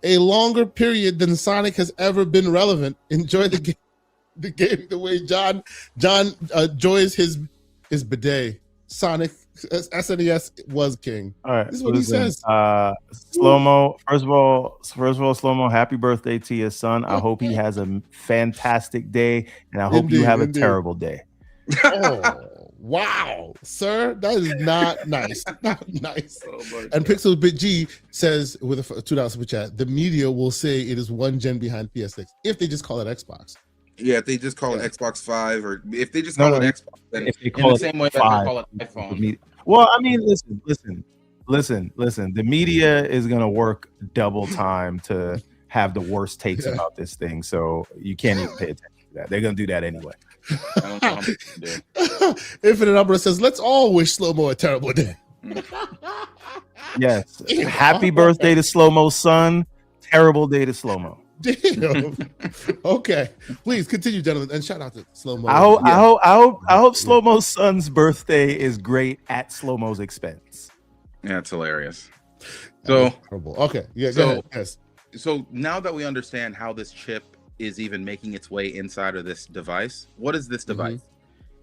a longer period than Sonic has ever been relevant. Enjoy the game the way John enjoys his bidet. Sonic SNES was king. All right, this is what he says. Slow-mo. First of all, Slow-mo, happy birthday to your son. I hope he has a fantastic day, and I hope you have a terrible day. Oh, wow, sir, that is not nice. Not nice. And Pixel Bit G says with a $2 super chat, the media will say it is one gen behind PS6 if they just call it Xbox. Yeah, if they just call it Xbox 5, or if they just call it Xbox, then if they call in it the same way that they call it iPhone. Well, I mean, listen. The media is gonna work double time to have the worst takes about this thing, so you can't even pay attention to that. They're gonna do that anyway. I don't know how much to do. Infinite Umbrella says, let's all wish Slow-mo a terrible day. Yes. Happy birthday to Slow-mo's son. Terrible day to Slow-mo. Damn. Okay, please continue, gentlemen, and shout out to Slow-mo. I hope Slow-mo's son's birthday is great at Slow-mo's expense. Yeah, it's hilarious. So okay, yeah. Go ahead. Yes. So now that we understand how this chip is even making its way inside of this device, what is this device?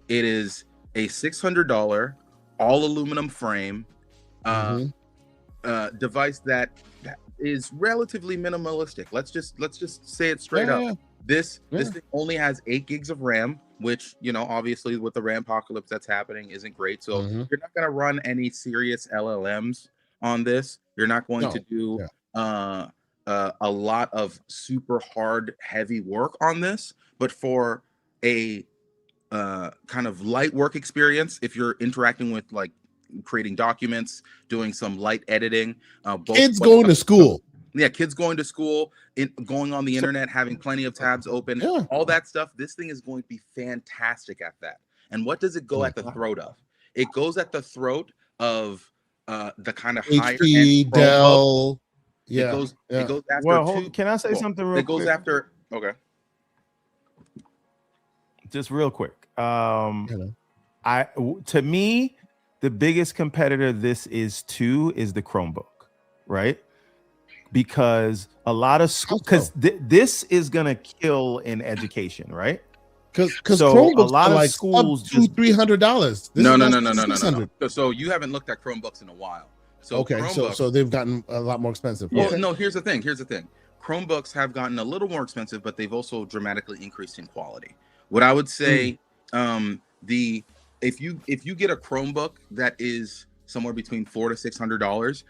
It is a $600 all aluminum frame device that is relatively minimalistic. Let's just say it straight up. This thing only has 8 gigs of RAM, which, you know, obviously with the RAM apocalypse that's happening isn't great. So you're not going to run any serious LLMs on this. You're not going to do a lot of super hard, heavy work on this. But for a kind of light work experience, if you're interacting with like creating documents, doing some light editing, kids going to school. Yeah, kids going to school, going on the internet, having plenty of tabs open, all that stuff. This thing is going to be fantastic at that. And what does it go at the throat of? It goes at the throat of the kind of higher end Dell. It goes after can I say something real quick? It goes after just real quick. To me, the biggest competitor this is the Chromebook, right? Because a lot of schools, this is gonna kill in education, right? Because Chromebooks a lot of schools $200-$300. No. So you haven't looked at Chromebooks in a while. So so they've gotten a lot more expensive. Well, no. Here's the thing. Chromebooks have gotten a little more expensive, but they've also dramatically increased in quality. What I would say, if you get a Chromebook that is somewhere between $400 to $600,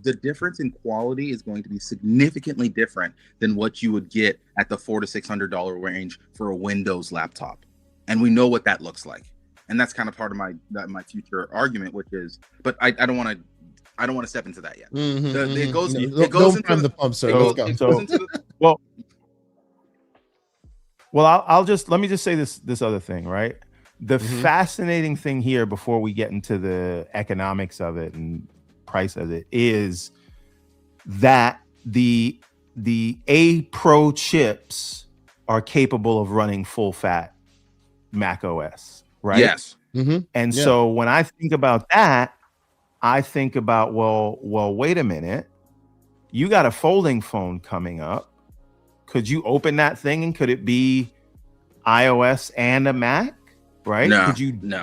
the difference in quality is going to be significantly different than what you would get at the $400 to $600 range for a Windows laptop, and we know what that looks like. And that's kind of part of my future argument, which is, but I don't want to step into that yet. It goes into the pump, sir. Let me just say this other thing, right? The fascinating thing here, before we get into the economics of it and price of it, is that the A Pro chips are capable of running full fat Mac OS, right? Yes. And so when I think about that, I think about, well, wait a minute. You got a folding phone coming up. Could you open that thing and could it be iOS and a Mac? Right? No,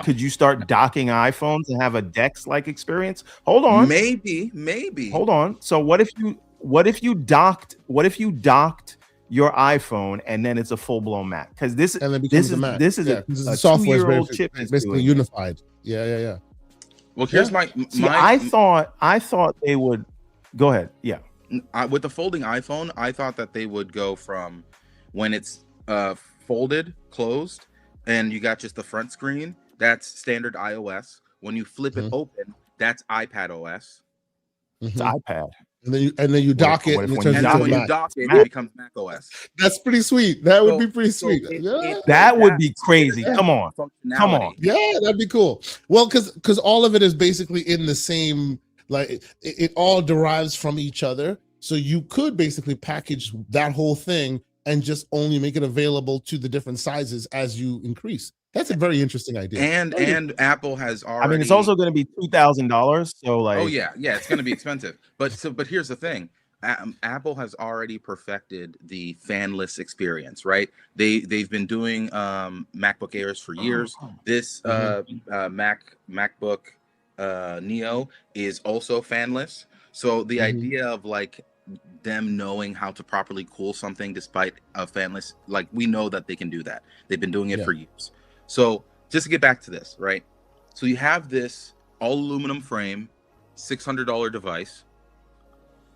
could you start docking iPhones and have a DeX-like experience? Hold on. Maybe. Hold on. So what if you docked your iPhone and then it's a full-blown Mac? Because this is a software chip. It's basically unified. Yeah. Well, here's my I thought they would go ahead. Yeah. With the folding iPhone, I thought that they would go from when it's folded, closed, and you got just the front screen, that's standard iOS. When you flip it open, that's iPad OS. It's iPad. and then you dock it, what if and it when turns you And into then a when you Mac. dock it, Mac. it becomes Mac OS. That's pretty sweet. That would So- be pretty so sweet. it- Yeah. That would be It crazy. has Come on. functionality. Yeah, that'd be cool. Well, because all of it is basically in the same, like it all derives from each other. So you could basically package that whole thing and just only make it available to the different sizes as you increase. That's a very interesting idea. And Apple has already. I mean, it's also going to be $2,000. So like, Oh yeah, it's going to be expensive. But here's the thing: Apple has already perfected the fanless experience, right? They've been doing MacBook Airs for years. This MacBook Neo is also fanless. So the idea of like them knowing how to properly cool something despite a fanless, like we know that they can do that. They've been doing it for years. So just to get back to this, right? So you have this all aluminum frame, $600 device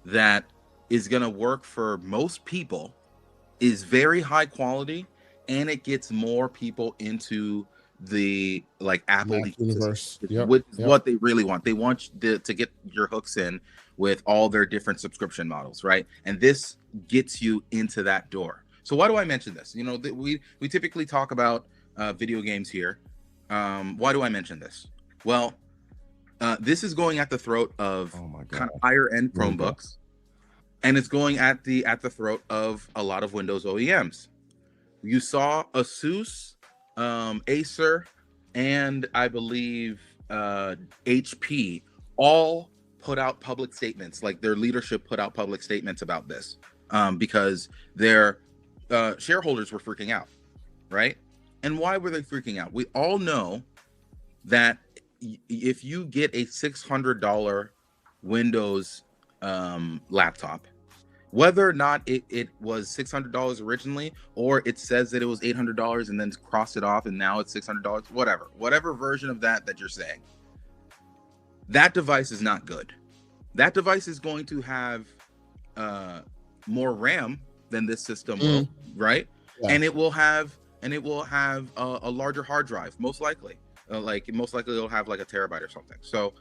that is going to work for most people, is very high quality, and it gets more people into the like Apple universe. Which is what they really want. They want to get your hooks in with all their different subscription models, right? And this gets you into that door. So why do I mention this? You know, we typically talk about video games here. Why do I mention this? Well, this is going at the throat of kind of higher end Chromebooks, and it's going at the throat of a lot of Windows OEMs. You saw Asus, Acer, and I believe HP all put out public statements. Like their leadership put out public statements about this because their shareholders were freaking out, right? And why were they freaking out? We all know that if you get a $600 Windows laptop, whether or not it was $600 originally, or it says that it was $800 and then crossed it off and now it's $600, whatever version of that you're saying, that device is not good. That device is going to have more RAM than this system will, right? Yeah. And it will have a larger hard drive, most likely. Most likely it'll have like a terabyte or something. So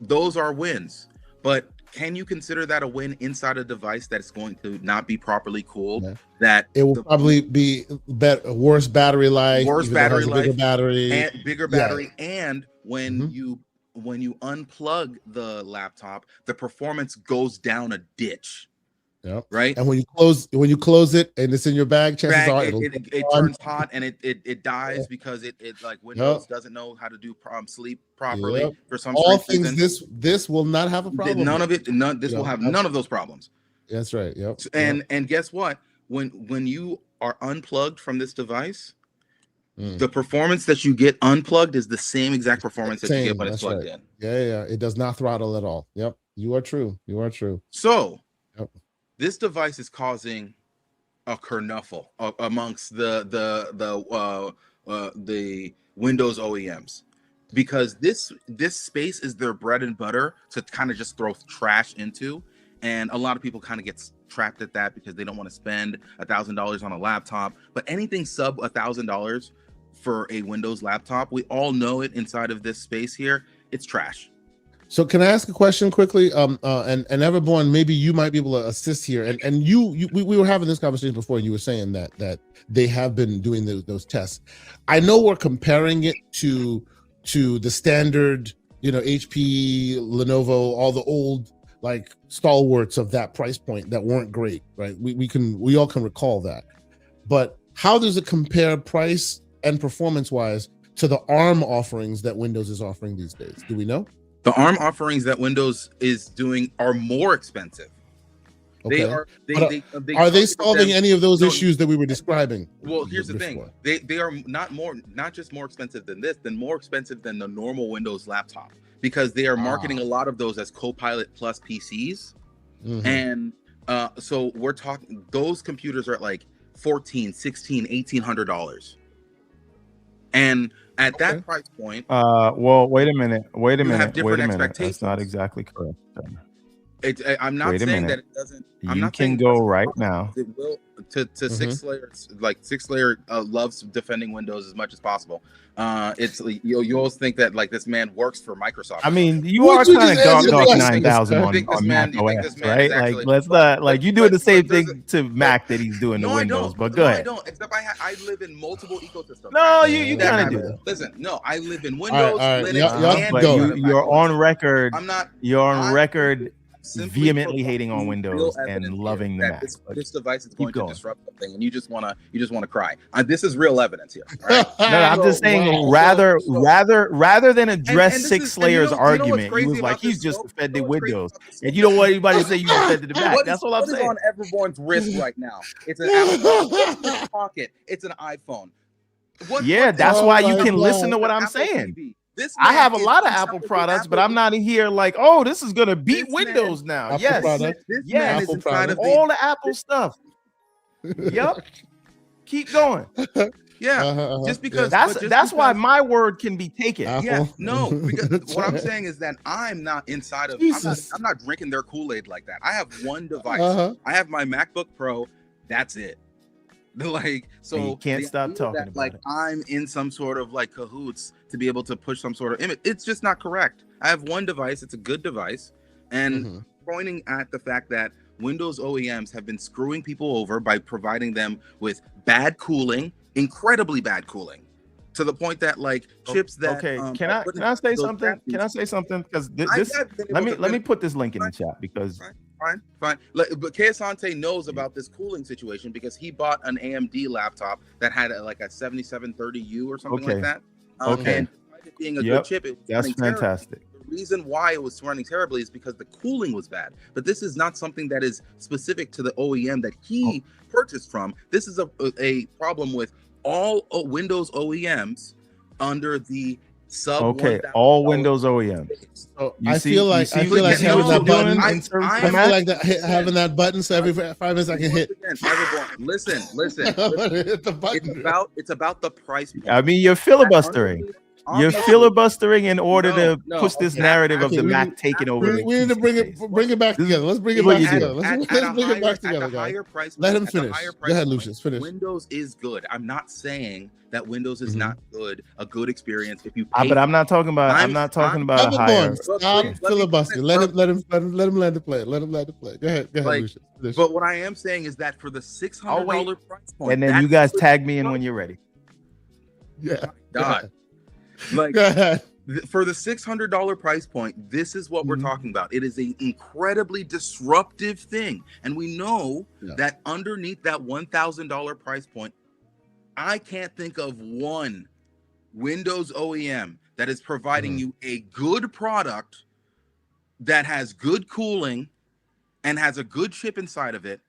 those are wins. But can you consider that a win inside a device that's going to not be properly cooled? Yeah. That it will probably be worse battery life, bigger battery, and when you unplug the laptop, the performance goes down a ditch. Yep. Right. And when you close it and it's in your bag, chances are it turns hot and it dies because it like Windows doesn't know how to do sleep properly for some reason. This will not have a problem. This will have none of those problems. That's right. Yep. And guess what? When you are unplugged from this device, the performance that you get unplugged is the same exact performance that you get when it's plugged in. Yeah. It does not throttle at all. Yep. You are true. So this device is causing a kerfuffle amongst the Windows OEMs because this space is their bread and butter to kind of just throw trash into, and a lot of people kind of get trapped at that because they don't want to spend $1,000 on a laptop. But anything sub $1,000 for a Windows laptop, we all know it inside of this space here, it's trash. So can I ask a question quickly? And Everborn, maybe you might be able to assist here. And we were having this conversation before, and you were saying that they have been doing those tests. I know we're comparing it to the standard, HP, Lenovo, all the old like stalwarts of that price point that weren't great, right? We all can recall that. But how does it compare price and performance wise to the ARM offerings that Windows is offering these days? Do we know? The ARM offerings that Windows is doing are more expensive. Okay. Are they solving any of those issues that we were describing? Well, here's the thing. They are not just more expensive than this, then more expensive than the normal Windows laptop, because they are marketing a lot of those as Copilot Plus PCs. And so we're talking, those computers are at like $1,400, $1,600, $1,800. And at that price point, well, wait a minute. Have different expectations. That's not exactly correct. I'm not Wait a saying minute. that it doesn't. I'm You not can saying go right now. It will to six layers, like 6-layer loves defending Windows as much as possible. It's you always think that like this man works for Microsoft. I mean, you Would are you kind just of Dark answer the Dog question, 9000 sir? You on, think this on man- Mac you think OS, this man right? is actually- Like, like you doing the same there's thing to Mac that he's doing to No, I Windows. don't. But go No, ahead. I don't. Except I live in multiple ecosystems. No, Yeah, you That kind of have- do. Listen, no, I live in All Windows, right. Linux, Y'all and But go. you're on record. I'm not. You're on I'm record simply vehemently hating on providing Windows real and evidence loving the that Mac. This device is going to going. disrupt something, and you just wanna cry. This is real evidence here. All right? No, I'm just saying, Wow. rather than address and this six is- and layers you know what's argument, he crazy was like, about he's this just smoke? defending You know what's crazy Windows, about this and smoke? you don't want anybody to say you defended the Mac. What That's is- all I'm what is saying. on everyone's wrist right now? It's an Apple in your pocket. It's an iPhone. Yeah, that's Oh why you my can God. listen to what I'm Apple saying. TV. This I man have a is lot of inside Apple the products, but Apple I'm not in here like, oh, this is gonna beat This man- Windows now. Apple Yes, product. This Yes. man is Apple inside product. of the all the Apple stuff. Yep. Keep going. yeah. Just because That's why my word can be taken. Apple. Yeah, no, because what I'm saying is that I'm not inside of. Jesus. I'm not drinking their Kool-Aid like that. I have one device. I have my MacBook Pro. That's it. Like, so And you can't the stop idea talking that, about like, it. I'm in some sort of like cahoots to be able to push some sort of image. It's just not correct. I have one device. It's a good device, and pointing at the fact that Windows OEMs have been screwing people over by providing them with bad cooling, incredibly bad cooling, to the point that like chips that. Okay, can I say something? Can I say something? Because this let me put this link in the chat because. Fine. But Keasante knows about this cooling situation because he bought an AMD laptop that had like a 7730U or something like that. Okay. And despite it being a good chip, it was That's running terribly. fantastic. The reason why it was running terribly is because the cooling was bad. But this is not something that is specific to the OEM that he purchased from. This is a problem with all Windows OEMs under the sub. Okay, all Windows OEM. So I feel like having that button. Having that button, so every 5 minutes I can hit. Listen. Hit the button. It's about the price point. I mean, you're filibustering. You're filibustering in order to push this narrative of the Mac taking over. We need to bring it back together. Let's bring it back together. Let's bring it back together, guys. Let him finish. Go ahead, Lucius. Finish. Windows is good. I'm not saying that Windows is not good. A good experience if you. Pay But I'm not talking about. I'm not talking about a higher. Stop filibustering. Let him land the plane. Let him land the plane. Go ahead, Lucius. But what I am saying is that for the $600 price point, and then you guys tag me in when you're ready. Yeah. God. Like for the $600 price point, this is what we're talking about. It is an incredibly disruptive thing, and we know that underneath that $1,000 price point, I can't think of one Windows OEM that is providing you a good product that has good cooling and has a good chip inside of it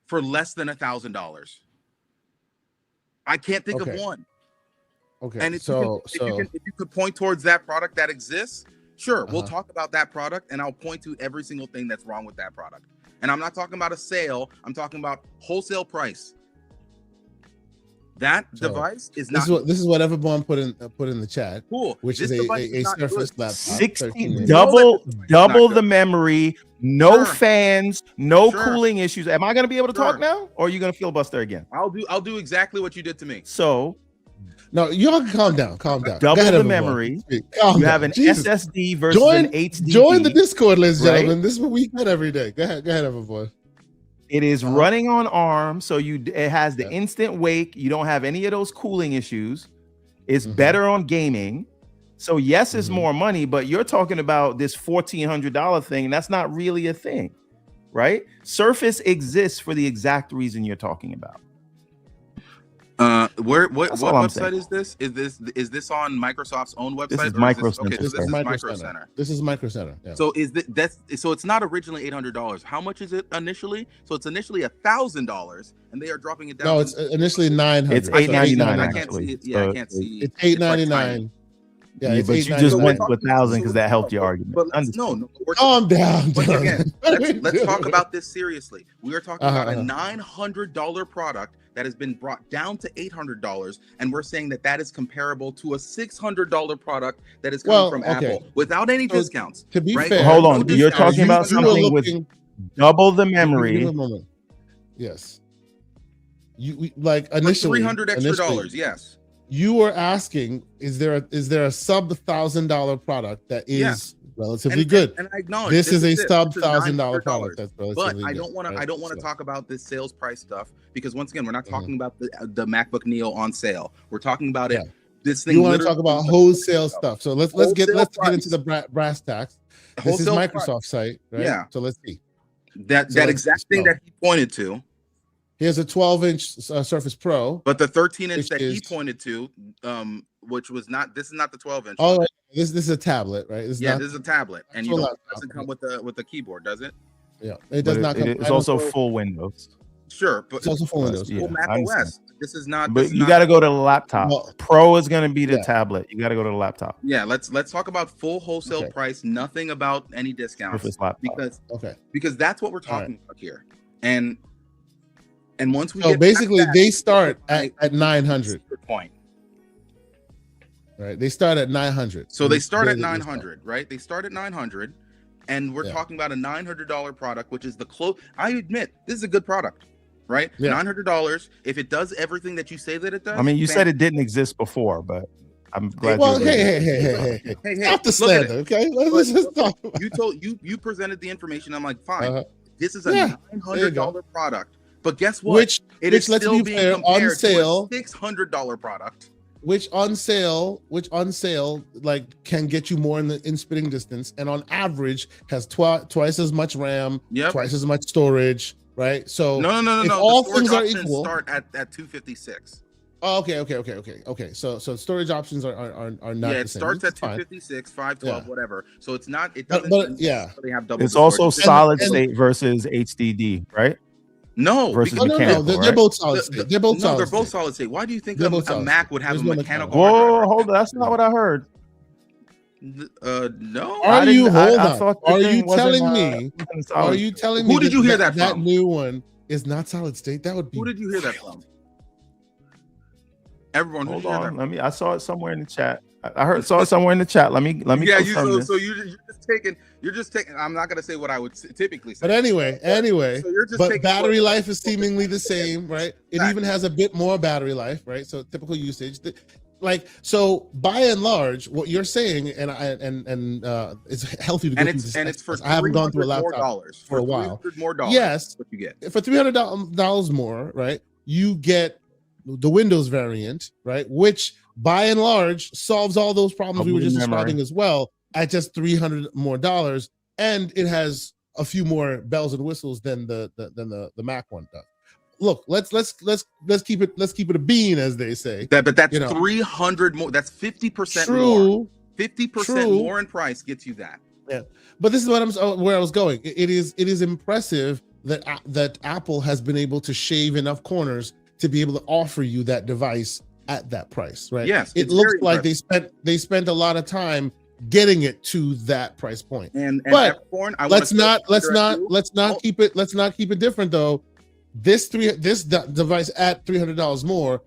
for less than $1,000. I can't think of one. Okay, and if you could point towards that product that exists, sure, we'll talk about that product, and I'll point to every single thing that's wrong with that product. And I'm not talking about a sale; I'm talking about wholesale price. That device is not. This is what everborn put in the chat. Cool. Which is a Surface laptop. 60 double the memory, no fans, no cooling issues. Am I going to be able to talk now, or are you going to filibuster again? I'll do exactly what you did to me. So. No, y'all calm down. Double the memory. You have an SSD versus an HDD. Join the Discord, ladies and gentlemen. This is what we get every day. Go ahead, everyone. It is running on ARM, so it has the instant wake. You don't have any of those cooling issues. It's better on gaming. So yes, it's more money, but you're talking about this $1,400 thing, and that's not really a thing, right? Surface exists for the exact reason you're talking about. What website is this? Is this on Microsoft's own website? This is Micro Center. Okay, so this is Micro Center. This is Micro Center. Yeah. So so it's not originally $800. How much is it initially? So it's initially $1,000, and they are dropping it down. No, it's initially $900. It's $899. I can't see it. Yeah, I can't see. It's $899. Yeah, but you just went to 1,000 because that helped your argument. But no. Calm down. Once again, let's talk about this seriously. We are talking about a $900 product that has been brought down to $800, and we're saying that that is comparable to a $600 product that is coming from Apple without any discounts. To be right? fair, Hold on, No you're discounts. talking about something with double the Give memory. a moment. Yes. Like initially, $300 extra. Yes. You were asking, is there a sub $1,000 product that is relatively good? And I acknowledge this is a sub $1,000 product that's relatively but I good, don't want to. right? I don't want to talk about this sales price stuff because once again, we're not talking about the MacBook Neo on sale. We're talking about it. This thing. You want to talk about wholesale stuff? So let's get into the brass tacks. This is Microsoft site, right? Yeah. So let's see that exact thing that he pointed to. Here's a 12-inch Surface Pro, but the 13-inch that he pointed to, which was not. This is not the 12-inch. Oh, this is a tablet, right? This is a tablet, and you don't, it doesn't come with the keyboard, does it? Yeah, it does not. It's also full Windows. Sure, but it's also full Windows. Full Mac OS. This is not. But you got to go to the laptop. Well, Pro is going to be the tablet. You got to go to the laptop. Yeah, let's talk about full wholesale price. Nothing about any discounts. Because that's what we're talking about here. And once we basically they start at 900. Point. Right, they start at 900. So they start at 900, right? They start at 900, and we're talking about a $900 product, which is the close. I admit this is a good product, right? $900. If it does everything that you say that it does. I mean, you said it didn't exist before, but I'm glad. Well, hey, stop the slander, okay? Let's just talk. You presented the information. I'm like, fine. This is a $900 product. But guess what? Which is let's still be being fair, on sale, to a $600 product. Which on sale, like can get you more in spitting distance, and on average has twice as much RAM, twice as much storage, right? So no. If all things are equal, start at 256. Oh, okay. So storage options are not. Yeah, it the same. Starts at 256, 512, whatever. So it's not. It doesn't. Really have double. It's also solid state versus HDD, right? No, no. They're both solid state. They're both solid state. Why do you think a Mac would have a mechanical? Whoa, hold on. That's not what I heard. No. Are you telling me? Are you telling me? Who did you hear that from? That new one is not solid state. That would be. Who did you hear that from? Everyone. Hold on. I saw it somewhere in the chat. Saw it somewhere in the chat. Let me. Yeah, you're just taking. I'm not gonna say what I would typically say. But anyway. But battery life is seemingly the same, right? It even has a bit more battery life, right? So typical usage. So by and large, what you're saying, and it's healthy to go through this. And it's for I haven't gone through a laptop for a while. More dollars. Yes, what you get for $300 more, right? You get the Windows variant, right? Which by and large solves all those problems we were just describing as well at just $300 more, and it has a few more bells and whistles than the Mac one does. Look, let's keep it a bean, as they say. But that's 300 more. That's 50% more. 50% more in price gets you that. Yeah, but this is where I was going. It is impressive that Apple has been able to shave enough corners to be able to offer you that device at that price, right? Yes, it looks like they spent a lot of time getting it to that price point. But let's not keep it different though. This device at $300 more,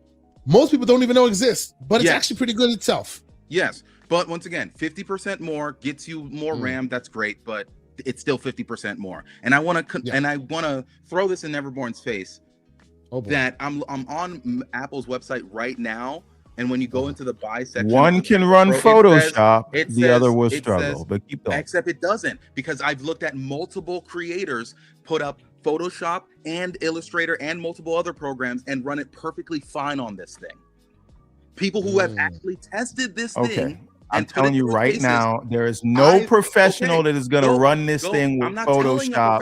most people don't even know exists, but it's actually pretty good itself. Yes, but once again, 50% more gets you more RAM. That's great, but it's still 50% more. And I want to throw this in Everborn's face. That I'm on Apple's website right now, and when you go into the buy section, one can run Photoshop, the other will struggle. But keep going. Except it doesn't, because I've looked at multiple creators put up Photoshop and Illustrator and multiple other programs and run it perfectly fine on this thing. People who have actually tested this thing. I'm telling you right now, there is no professional that is going to run this thing with Photoshop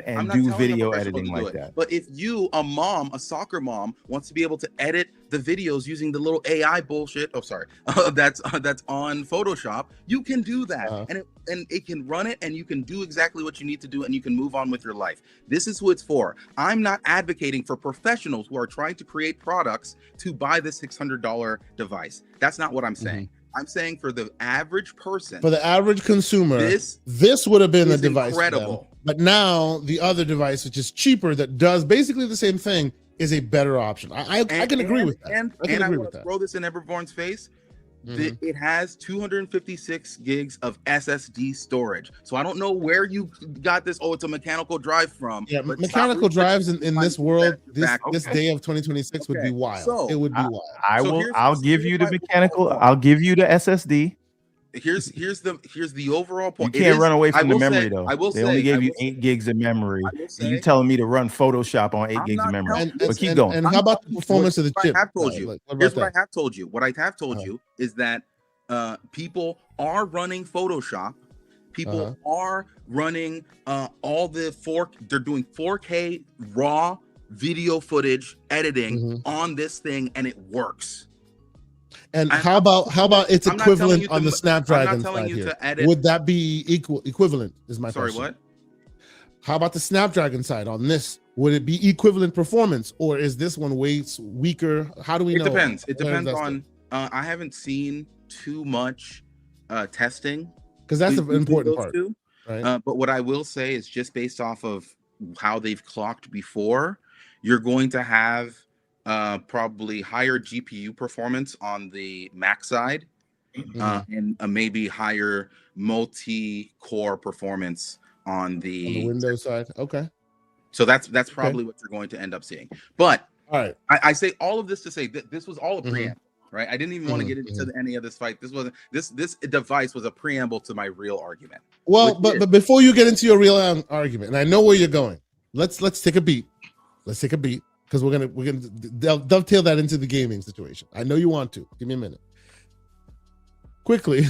and do video editing like that. But if you, a soccer mom, wants to be able to edit the videos using the little AI bullshit, that's on Photoshop, you can do that, and it can run it, and you can do exactly what you need to do, and you can move on with your life. This is who it's for. I'm not advocating for professionals who are trying to create products to buy this $600 device. That's not what I'm saying. I'm saying for the average person, for the average consumer, this would have been a device. Incredible. But now the other device, which is cheaper, that does basically the same thing, is a better option. I can agree with that. And I want to throw this in everborn's face. It has 256 gigs of SSD storage. So I don't know where you got this. Oh, it's a mechanical drive from. Yeah, mechanical drives in this world, this day of 2026 would be wild. So, it would be wild. I'll give you the mechanical. I'll give you the SSD. Here's the overall point. You can't run away from the memory though. I will they only gave you 8 gigs of memory. And you telling me to run Photoshop on 8 gigs of memory. But keep going. And how about the performance of the chip? I have told you. Here's what I have told you. What I have told you is that people are running Photoshop. People are running all the they're doing 4K raw video footage editing on this thing, and it works. And how about its equivalent on the Snapdragon side here? Would that be equivalent? Is my question. Sorry, what? How about the Snapdragon side on this? Would it be equivalent performance, or is this one way weaker? How do we know? It depends. It depends on. I haven't seen too much testing because that's an important part. Right? But what I will say is just based off of how they've clocked before, you're going to have probably higher GPU performance on the Mac side, and maybe higher multi-core performance on the Windows side. Okay. So that's probably what you're going to end up seeing. But all right, I say all of this to say that this was all a preamble, right? I didn't even want to get into any of this fight. This device was a preamble to my real argument. Well, but before you get into your real argument, and I know where you're going, let's take a beat. Let's take a beat. Because we're gonna dovetail that into the gaming situation. I know you want to. Give me a minute. Quickly.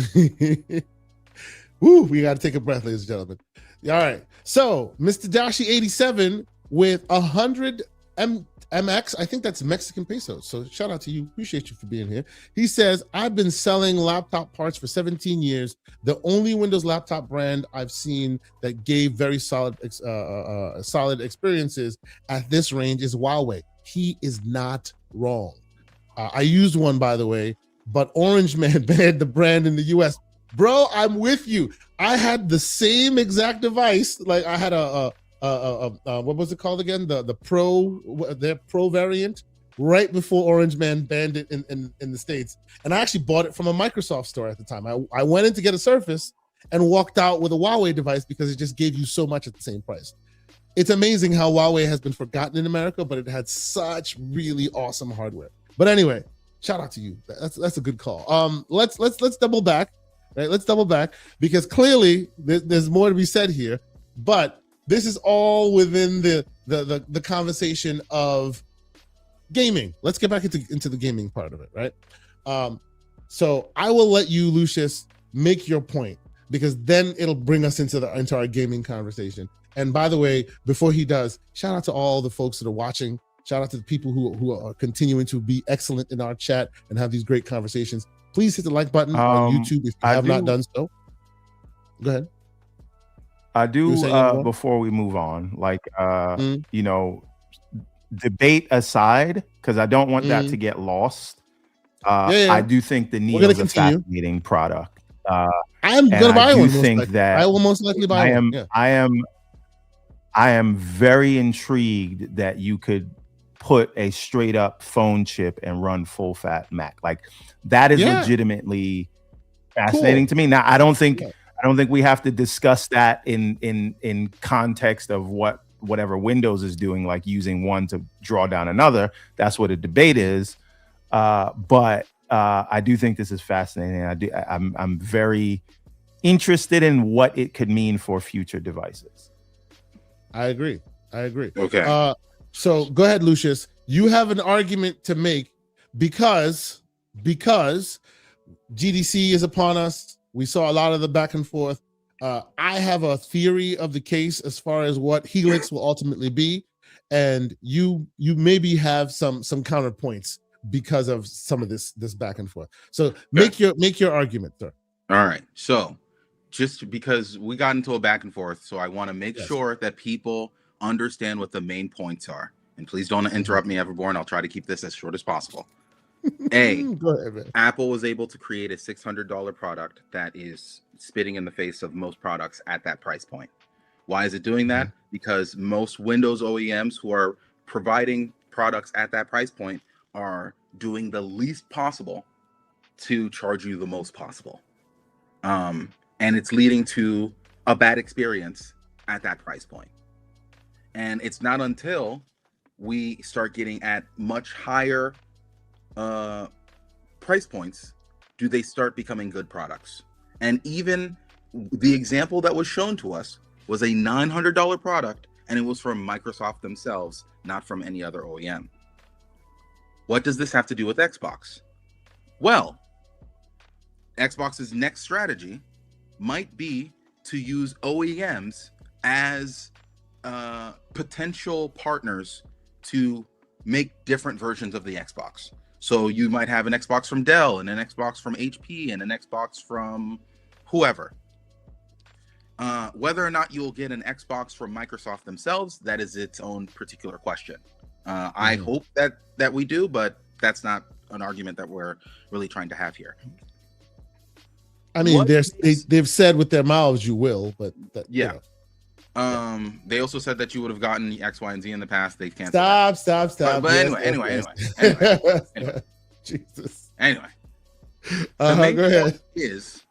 Woo, we got to take a breath, ladies and gentlemen. All right. So, Mr. Dashi87 with 100 MX, I think that's Mexican pesos. So shout out to you. Appreciate you for being here. He says, I've been selling laptop parts for 17 years. The only Windows laptop brand I've seen that gave very solid experiences at this range is Huawei. He is not wrong. I used one, by the way, but Orange Man banned the brand in the US. Bro, I'm with you. I had the same exact device. Like I had what was it called again? The Pro variant right before Orange Man banned it in the States. And I actually bought it from a Microsoft store at the time. I went in to get a Surface and walked out with a Huawei device because it just gave you so much at the same price. It's amazing how Huawei has been forgotten in America, but it had such really awesome hardware. But anyway, shout out to you. That's a good call. Let's double back, right? Let's double back because clearly there's more to be said here, but this is all within the conversation of gaming. Let's get back into the gaming part of it, right? So I will let you, Lucius, make your point because then it'll bring us into our gaming conversation. And by the way, before he does, shout out to all the folks that are watching. Shout out to the people who are continuing to be excellent in our chat and have these great conversations. Please hit the like button on YouTube if you have not done so. Go ahead. I do before we move on, debate aside, because I don't want that to get lost. I do think the Neo is a fascinating product. I'm gonna buy one. I will most likely buy one. Yeah. I am very intrigued that you could put a straight up phone chip and run full fat Mac. Like that is legitimately fascinating to me. Now I don't think we have to discuss that in context of whatever Windows is doing, like using one to draw down another. That's what a debate is. But I do think this is fascinating. I'm very interested in what it could mean for future devices. I agree. Okay. So go ahead, Lucius. You have an argument to make because GDC is upon us. We saw a lot of the back and forth. I have a theory of the case as far as what Helix will ultimately be, and you maybe have some counterpoints because of some of this back and forth. So make your argument, sir. All right. So just because we got into a back and forth, so I want to make sure that people understand what the main points are. And please don't interrupt me, Everborn. I'll try to keep this as short as possible. Go ahead, man. Apple was able to create a $600 product that is spitting in the face of most products at that price point. Why is it doing that? Because most Windows OEMs who are providing products at that price point are doing the least possible to charge you the most possible. And it's leading to a bad experience at that price point. And it's not until we start getting at much higher price points do they start becoming good products. And even the example that was shown to us was a $900 product, and it was from Microsoft themselves, not from any other OEM. What does this have to do with Xbox? Well, Xbox's next strategy might be to use OEMs as potential partners to make different versions of the Xbox. So you might have an Xbox from Dell and an Xbox from HP and an Xbox from whoever. Whether or not you'll get an Xbox from Microsoft themselves, that is its own particular question. I hope that we do, but that's not an argument that we're really trying to have here. I mean, they've said with their mouths you will, but yeah. They also said that you would have gotten X, Y, and Z in the past. They've canceled. Stop. But anyway. Jesus. Anyway, the main go ahead. point is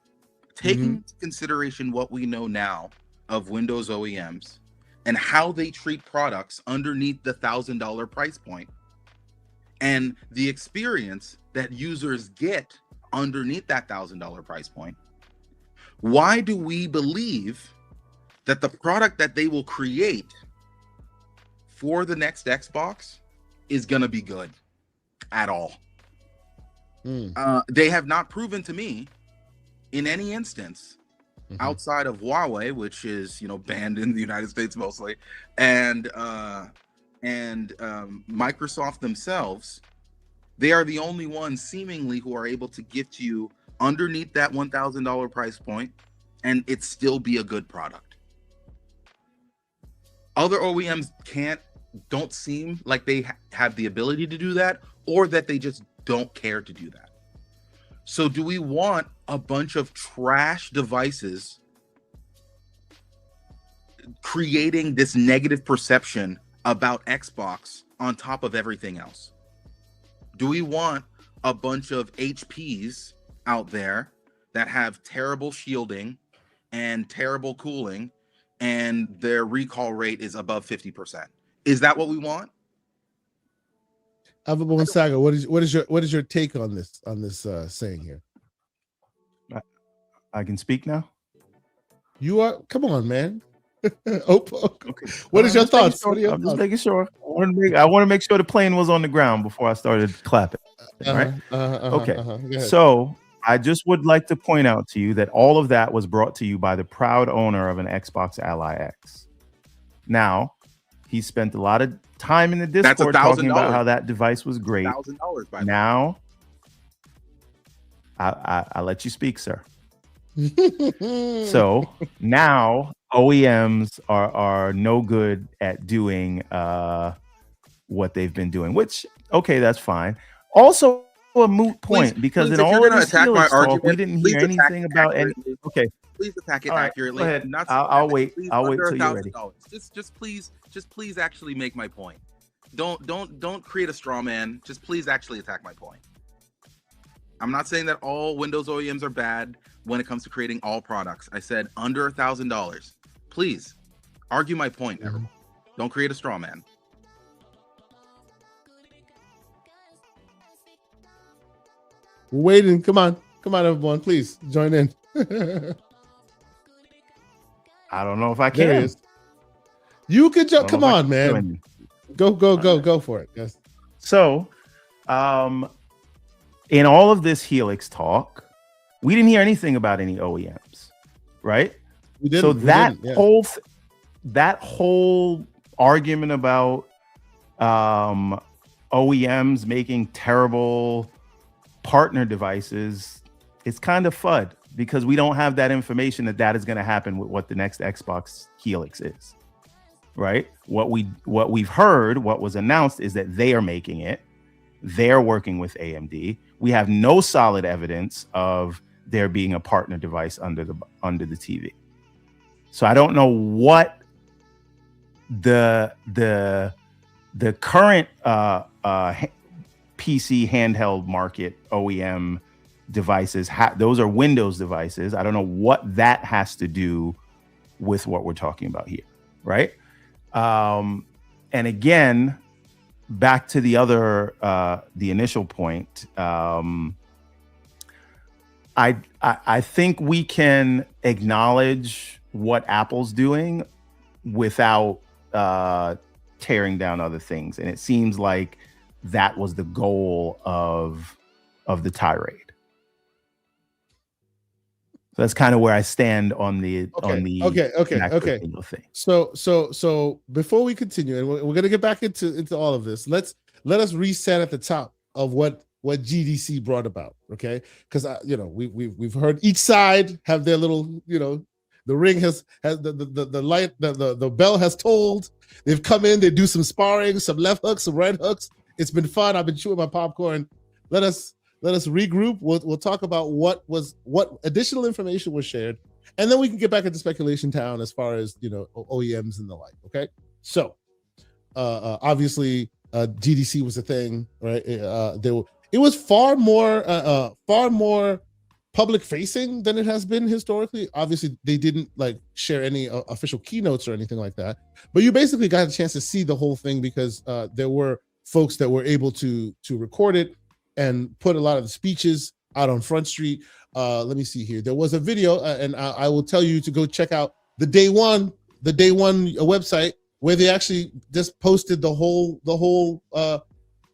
taking into consideration what we know now of Windows OEMs and how they treat products underneath the $1,000 price point, and the experience that users get underneath that $1,000 price point. Why do we believe that the product that they will create for the next Xbox is going to be good at all? They have not proven to me in any instance outside of Huawei, which is, banned in the United States mostly, and Microsoft themselves. They are the only ones seemingly who are able to gift you underneath that $1,000 price point and it still be a good product. Other OEMs don't seem like they have the ability to do that, or that they just don't care to do that. So do we want a bunch of trash devices creating this negative perception about Xbox on top of everything else? Do we want a bunch of HPs out there that have terrible shielding and terrible cooling and their recall rate is above 50%? Is that what we want? Everborn Saga, what is your take on this saying here? I can speak now. You are, come on, man. Okay. What is your thoughts? I'm just making sure. I want to make sure the plane was on the ground before I started clapping. Right? Okay. So I just would like to point out to you that all of that was brought to you by the proud owner of an Xbox Ally X. Now, he spent a lot of time in the Discord talking about how that device was great. $1,000 now, I'll let you speak, sir. So now OEMs are no good at doing what they've been doing, which, okay, that's fine. Also a moot point, because in all of this Helix talk, we didn't hear anything about any. Okay, please attack it accurately. Go ahead. I'll wait. I'll wait till you're ready. Just please actually make my point. Don't create a straw man. Just please actually attack my point. I'm not saying that all Windows OEMs are bad when it comes to creating all products. I said under $1,000. Please argue my point. Don't create a straw man. We're waiting. Come on, everyone. Please join in. I don't know if I can. You could just come on, man. Go for it. Yes. So, in all of this Helix talk, we didn't hear anything about any OEMs, right? So that whole argument about OEMs making terrible partner devices, it's kind of FUD, because we don't have that information that is going to happen with what the next Xbox Helix is, right? What we've heard, what was announced, is that they are making it. They're working with AMD. We have no solid evidence of there being a partner device under the TV. So I don't know what the current PC handheld market OEM devices, those are Windows devices. I don't know what that has to do with what we're talking about here, right? And again, back to the other the initial point, I think we can acknowledge what Apple's doing without tearing down other things, and it seems like that was the goal of the tirade. So that's kind of where I stand on the okay. thing. So before we continue, and we're gonna get back into all of this, let us reset at the top of what GDC brought about, okay? Because we've heard each side have their little, the ring has the light, the bell has tolled. They've come in, they do some sparring, some left hooks, some right hooks. It's been fun. I've been chewing my popcorn. Let us regroup. We'll talk about what additional information was shared, and then we can get back into speculation town as far as OEMs and the like. Okay, so obviously GDC was a thing, right? It was far more public facing than it has been historically. Obviously, they didn't share any official keynotes or anything like that, but you basically got a chance to see the whole thing because there were folks that were able to record it and put a lot of the speeches out on Front Street. Let me see here. There was a video, and I will tell you to go check out the day one website where they actually just posted the whole.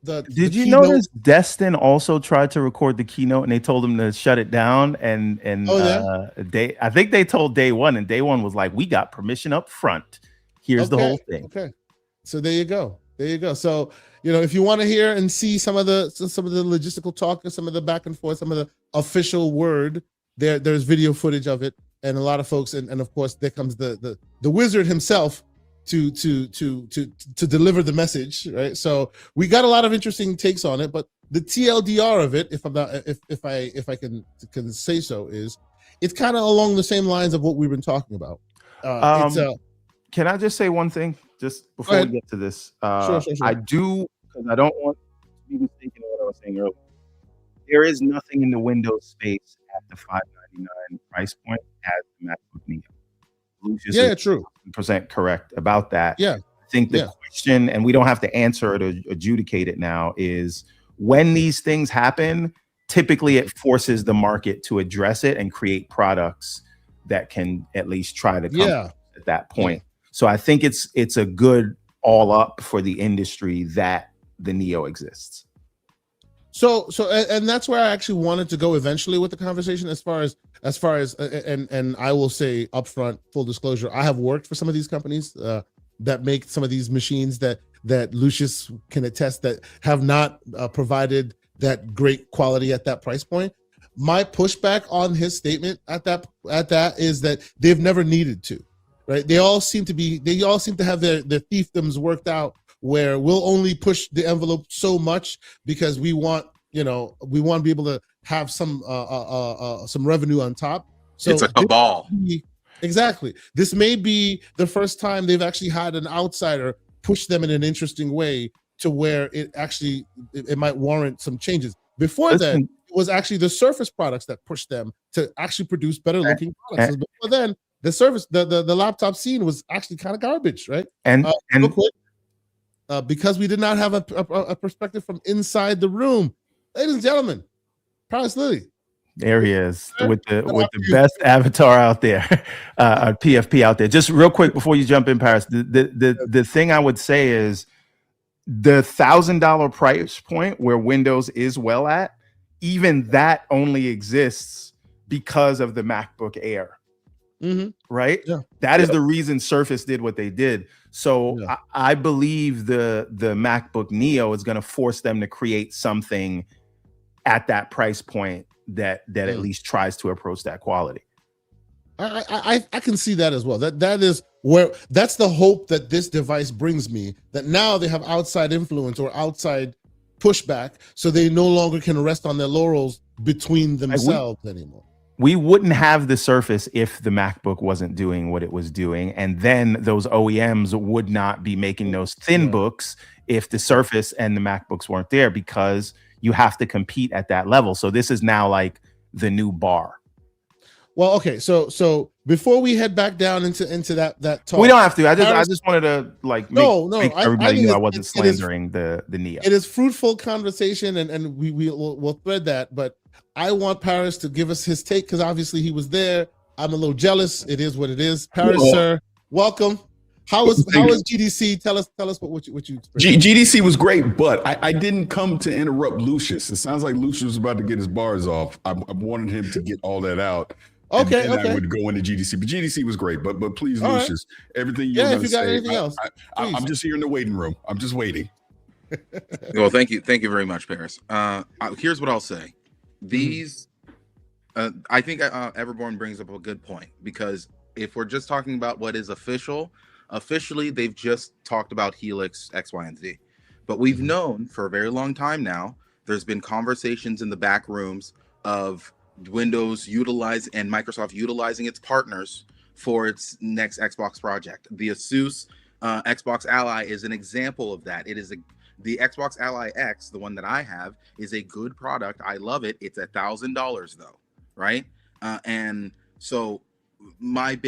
Did you notice Destin also tried to record the keynote and they told him to shut it down? And I think they told day one, and day one was like, "We got permission up front. Here's the whole thing." Okay, so there you go. So if you want to hear and see some of the logistical talk and some of the back and forth, some of the official word, there's video footage of it, and a lot of folks, and of course there comes the wizard himself to deliver the message, right? So we got a lot of interesting takes on it, but the TLDR of it, if I can say so, is it's kind of along the same lines of what we've been talking about. Can I just say one thing just before we get to this? Sure. I do, because I don't want to be mistaken in what I was saying earlier. There is nothing in the Windows space at the $599 price point as the MacBook Neo. Lucius is true. % correct about that. Yeah. I think the question, and we don't have to answer it or adjudicate it now, is when these things happen, typically it forces the market to address it and create products that can at least try to come at that point. So I think it's a good all up for the industry that the Neo exists. So and that's where I actually wanted to go eventually with the conversation as far as and I will say upfront, full disclosure, I have worked for some of these companies that make some of these machines that Lucius can attest that have not provided that great quality at that price point. My pushback on his statement at that is that they've never needed to, right? They all seem to have their fiefdoms worked out, where we'll only push the envelope so much because we want to be able to have some revenue on top. So it's a cabal. Exactly. This may be the first time they've actually had an outsider push them in an interesting way to where it might warrant some changes. Before then, it was actually the Surface products that pushed them to actually produce better looking products. Before then, the Surface, the laptop scene was actually kind of garbage, right? And real quick, because we did not have a perspective from inside the room. Ladies and gentlemen, Paris Lilly. There he is with the best avatar out there, PFP out there. Just real quick before you jump in, Paris, the thing I would say is the $1,000 price point where Windows is well at, even that only exists because of the MacBook Air. Mm-hmm. Right? Yeah. That is the reason Surface did what they did. So I believe the MacBook Neo is going to force them to create something at that price point that at least tries to approach that quality. I can see that as well. That's the hope that this device brings me, that now they have outside influence or outside pushback, so they no longer can rest on their laurels between themselves anymore. we wouldn't have the Surface if the MacBook wasn't doing what it was doing. And then those OEMs would not be making those thin books if the Surface and the MacBooks weren't there, because you have to compete at that level. So this is now like the new bar. Well, okay, so before we head back down into that talk, we don't have to. I just wanted to like make everybody knew I wasn't slandering the Neo. It is fruitful conversation, and we'll thread that. But I want Paris to give us his take, because obviously he was there. I'm a little jealous. It is what it is. Paris, sir, welcome. How was GDC? Tell us what you experienced. GDC was great, but I didn't come to interrupt Lucius. It sounds like Lucius was about to get his bars off. I wanted him to get all that out. Okay, I would go into GDC, but GDC was great. But please, all Lucius, everything you're going to say. Anything else, I'm just here in the waiting room. I'm just waiting. Well, thank you very much, Paris. Here's what I'll say. These, I think Everborn brings up a good point, because if we're just talking about what is officially they've just talked about Helix X, Y, and Z, but we've known for a very long time now. There's been conversations in the back rooms of Windows and Microsoft utilizing its partners for its next Xbox project. The Asus Xbox Ally is an example of that. It is the Xbox Ally X, the one that I have, is a good product. I love it. It's $1,000 though, right? And so my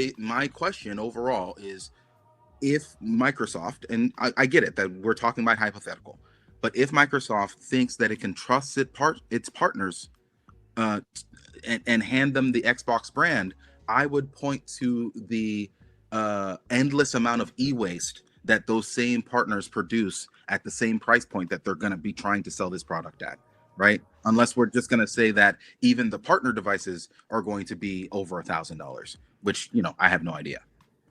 question overall is, if Microsoft, and I get it that we're talking about hypothetical, but if Microsoft thinks that it can trust its partners and hand them the Xbox brand, I would point to the endless amount of e-waste that those same partners produce at the same price point that they're going to be trying to sell this product at, right? Unless we're just going to say that even the partner devices are going to be over $1,000, which, I have no idea.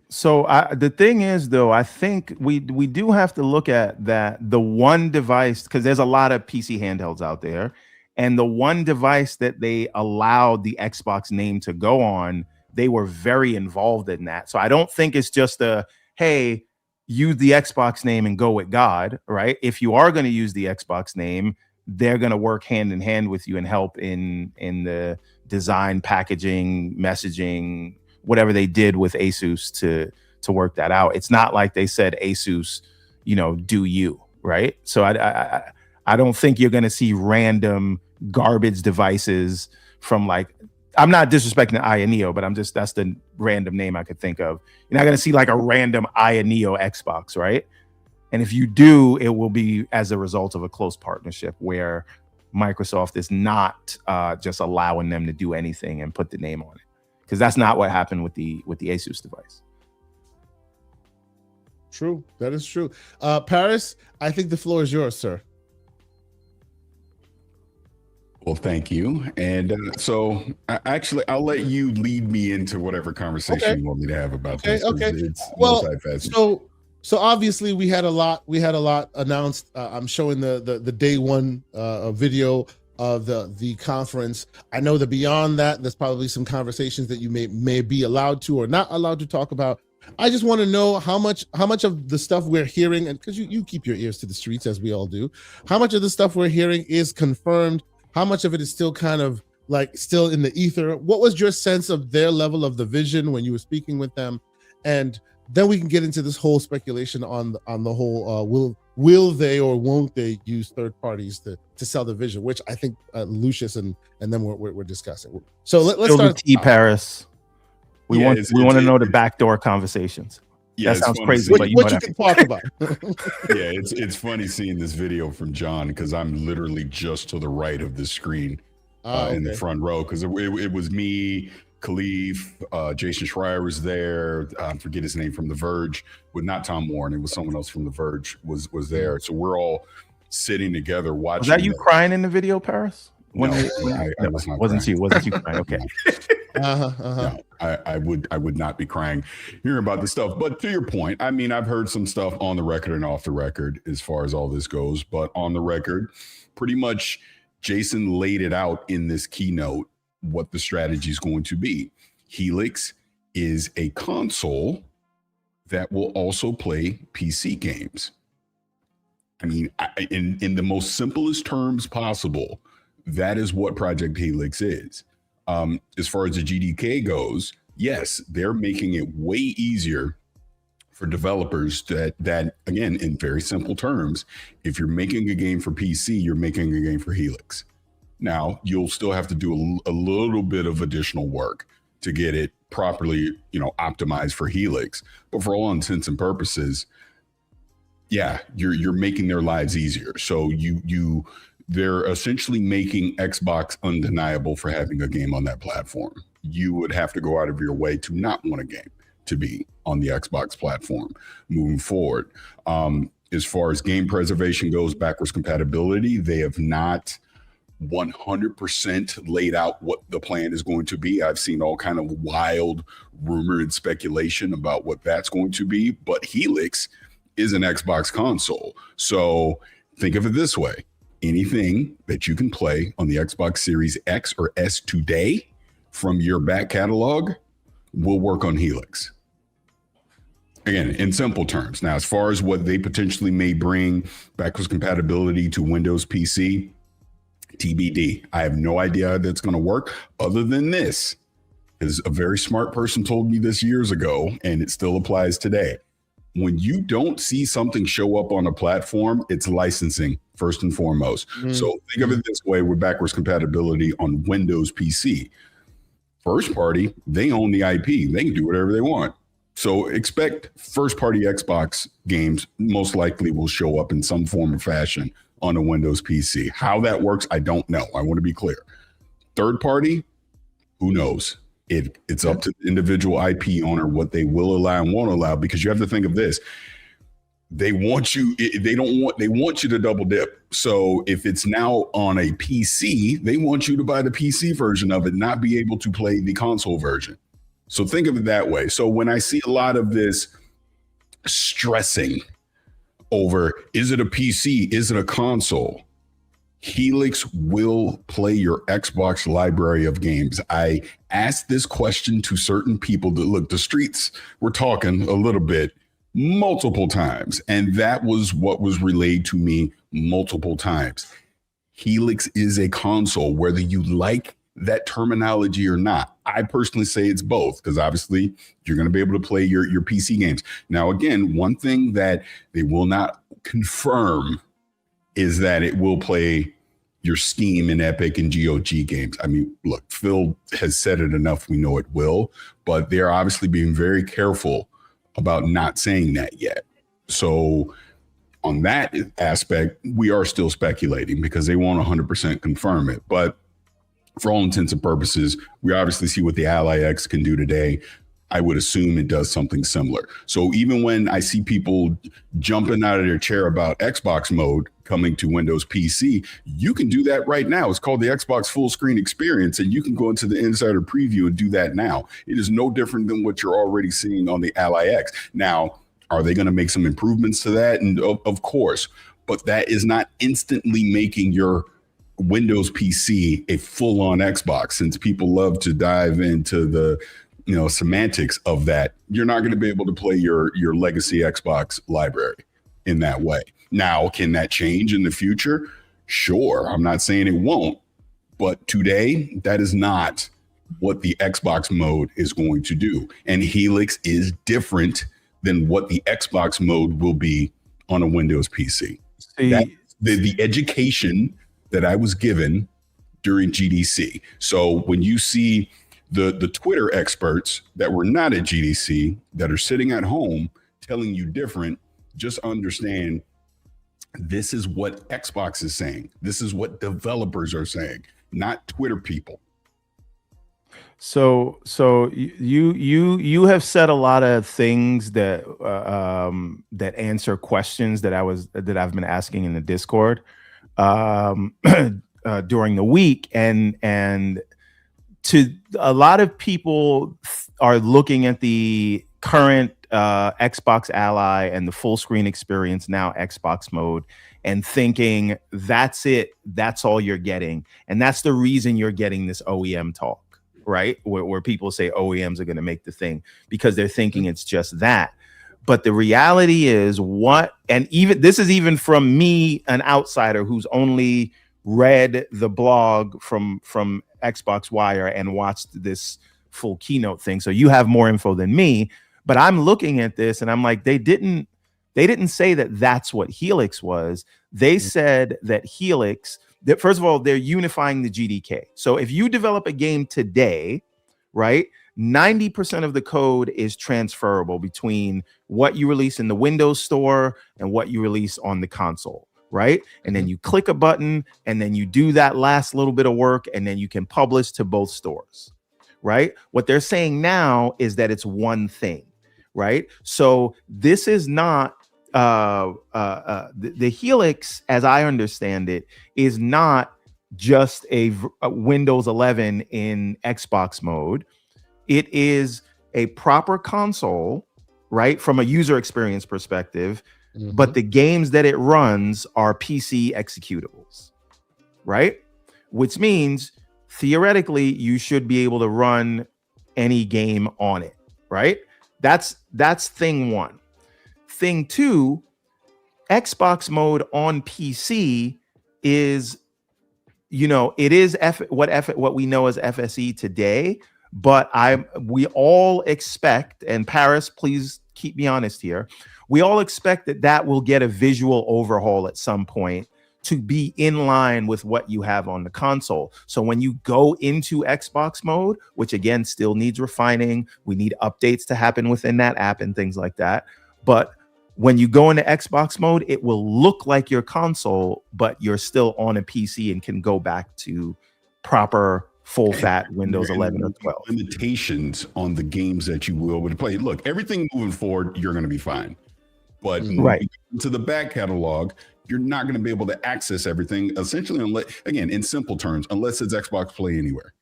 So the thing is, though, I think we do have to look at that the one device, because there's a lot of PC handhelds out there, and the one device that they allowed the Xbox name to go on, they were very involved in that. So I don't think it's just hey, use the Xbox name and go with God, right? If you are going to use the Xbox name, they're going to work hand in hand with you and help in the design, packaging, messaging, whatever they did with Asus to work that out. It's not like they said, Asus, do you, right? So I don't think you're going to see random garbage devices from, like, I'm not disrespecting Aya Neo, but that's the random name I could think of. You're not going to see like a random Aya Neo Xbox, right? And if you do, it will be as a result of a close partnership where Microsoft is not just allowing them to do anything and put the name on it, because that's not what happened with the Asus device. True, that is true. Paris, I think the floor is yours, sir. Well, thank you. And so I'll let you lead me into whatever conversation you want me to have about this. Okay. It's multifaceted. So obviously we had a lot announced. I'm showing the day one video of the conference. I know that beyond that, there's probably some conversations that you may be allowed to or not allowed to talk about. I just want to know how much of the stuff we're hearing, and because you keep your ears to the streets as we all do, how much of the stuff we're hearing is confirmed? How much of it is still kind of like still in the ether? What was your sense of their level of the vision when you were speaking with them? And then we can get into this whole speculation on the whole will they or won't they use third parties to sell the vision, which I think Lucius and then we're discussing. So let's start. Paris. We want to know the backdoor conversations. Yeah, that sounds crazy, but you can talk about. Yeah, it's funny seeing this video from John, because I'm literally just to the right of the screen in the front row, because it was me, Khalif, Jason Schreier was there. I forget his name, from The Verge, with not Tom Warren. It was someone else from The Verge was there. So we're all sitting together watching. Was that you crying in the video, Paris? No, I was not. Wasn't you crying? Okay. No, I would not be crying hearing about this stuff. But to your point, I mean, I've heard some stuff on the record and off the record as far as all this goes. But on the record, pretty much Jason laid it out in this keynote what the strategy is going to be. Helix is a console that will also play PC games. I mean, in the most simplest terms possible, that is what Project Helix is. As far as the GDK goes, yes, they're making it way easier for developers that again, in very simple terms, if you're making a game for PC, you're making a game for Helix. Now, you'll still have to do a little bit of additional work to get it properly, optimized for Helix. But for all intents and purposes, yeah, you're making their lives easier. So they're essentially making Xbox undeniable for having a game on that platform. You would have to go out of your way to not want a game to be on the Xbox platform moving forward. As far as game preservation goes, backwards compatibility, they have not 100% laid out what the plan is going to be. I've seen all kind of wild rumor and speculation about what that's going to be, but Helix is an Xbox console. So think of it this way. Anything that you can play on the Xbox Series X or S today from your back catalog will work on Helix. Again, in simple terms. Now, as far as what they potentially may bring backwards compatibility to Windows PC, TBD. I have no idea how that's going to work other than this. Because a very smart person told me this years ago, and it still applies today. When you don't see something show up on a platform, it's licensing first and foremost. So think of it this way with backwards compatibility on Windows PC. First party, they own the IP. They can do whatever they want. So expect first party Xbox games most likely will show up in some form or fashion on a Windows PC. How that works, I don't know. I want to be clear. Third party, who knows? It's up to the individual IP owner what they will allow and won't allow, because you have to think of this. They want you to double dip. So if it's now on a PC, they want you to buy the PC version of it, not be able to play the console version. So think of it that way. So when I see a lot of this stressing over, is it a PC? Is it a console? Helix will play your Xbox library of games. I asked this question to certain people that look, the streets were talking a little bit multiple times, and that was what was relayed to me multiple times. Helix is a console, whether you like that terminology or not. I personally say it's both, because obviously you're going to be able to play your PC games. Now, again, one thing that they will not confirm is that it will play your Steam and Epic and GOG games. I mean, look, Phil has said it enough. We know it will, but they're obviously being very careful about not saying that yet. So on that aspect, we are still speculating because they won't 100% confirm it. But for all intents and purposes, we obviously see what the Ally X can do today. I would assume it does something similar. So even when I see people jumping out of their chair about Xbox mode coming to Windows PC, you can do that right now. It's called the Xbox full screen experience, and you can go into the insider preview and do that now. It is no different than what you're already seeing on the Ally X. Now, are they going to make some improvements to that? And of course, but that is not instantly making your Windows PC a full-on Xbox. Since people love to dive into the semantics of that, you're not going to be able to play your legacy Xbox library in that way. Now, can that change in the future? Sure. I'm not saying it won't, but today that is not what the Xbox mode is going to do. And Helix is different than what the Xbox mode will be on a Windows PC. The education that I was given during GDC. So when you see the Twitter experts that were not at GDC that are sitting at home telling you different, just understand this is what Xbox is saying. This is what developers are saying, not Twitter people. So you have said a lot of things that that answer questions that I've been asking in the Discord during the week, and to a lot of people are looking at the current Xbox Ally and the full screen experience, now Xbox mode, and thinking that's it, that's all you're getting, and that's the reason you're getting this OEM talk, right? Where people say OEMs are going to make the thing because they're thinking it's just that. But the reality is and even this is even from me, an outsider who's only read the blog from Xbox Wire and watched this full keynote thing, so you have more info than me. But I'm looking at this and I'm like, they didn't say that that's what Helix was. They said that Helix, that first of all, they're unifying the GDK. So if you develop a game today, right, 90% of the code is transferable between what you release in the Windows Store and what you release on the console, right? And then you click a button and then you do that last little bit of work and then you can publish to both stores, right? What they're saying now is that it's one thing, right? So this is not the Helix, as I understand it, is not just a Windows 11 in Xbox mode. It is a proper console, right, from a user experience perspective, but the games that it runs are PC executables, right? Which means theoretically you should be able to run any game on it, right? That's thing one. Thing two, Xbox mode on PC is, it is what we know as FSE today, but we all expect, and Paris, please keep me honest here, we all expect that will get a visual overhaul at some point to be in line with what you have on the console. So when you go into Xbox mode, which again still needs refining, we need updates to happen within that app and things like that. But when you go into Xbox mode, it will look like your console, but you're still on a PC and can go back to proper full fat Windows 11 or 12. Limitations on the games that you will be able to play. Look, everything moving forward, you're going to be fine. But to the back catalog, you're not going to be able to access everything, essentially, unless, again, in simple terms, unless it's Xbox Play Anywhere.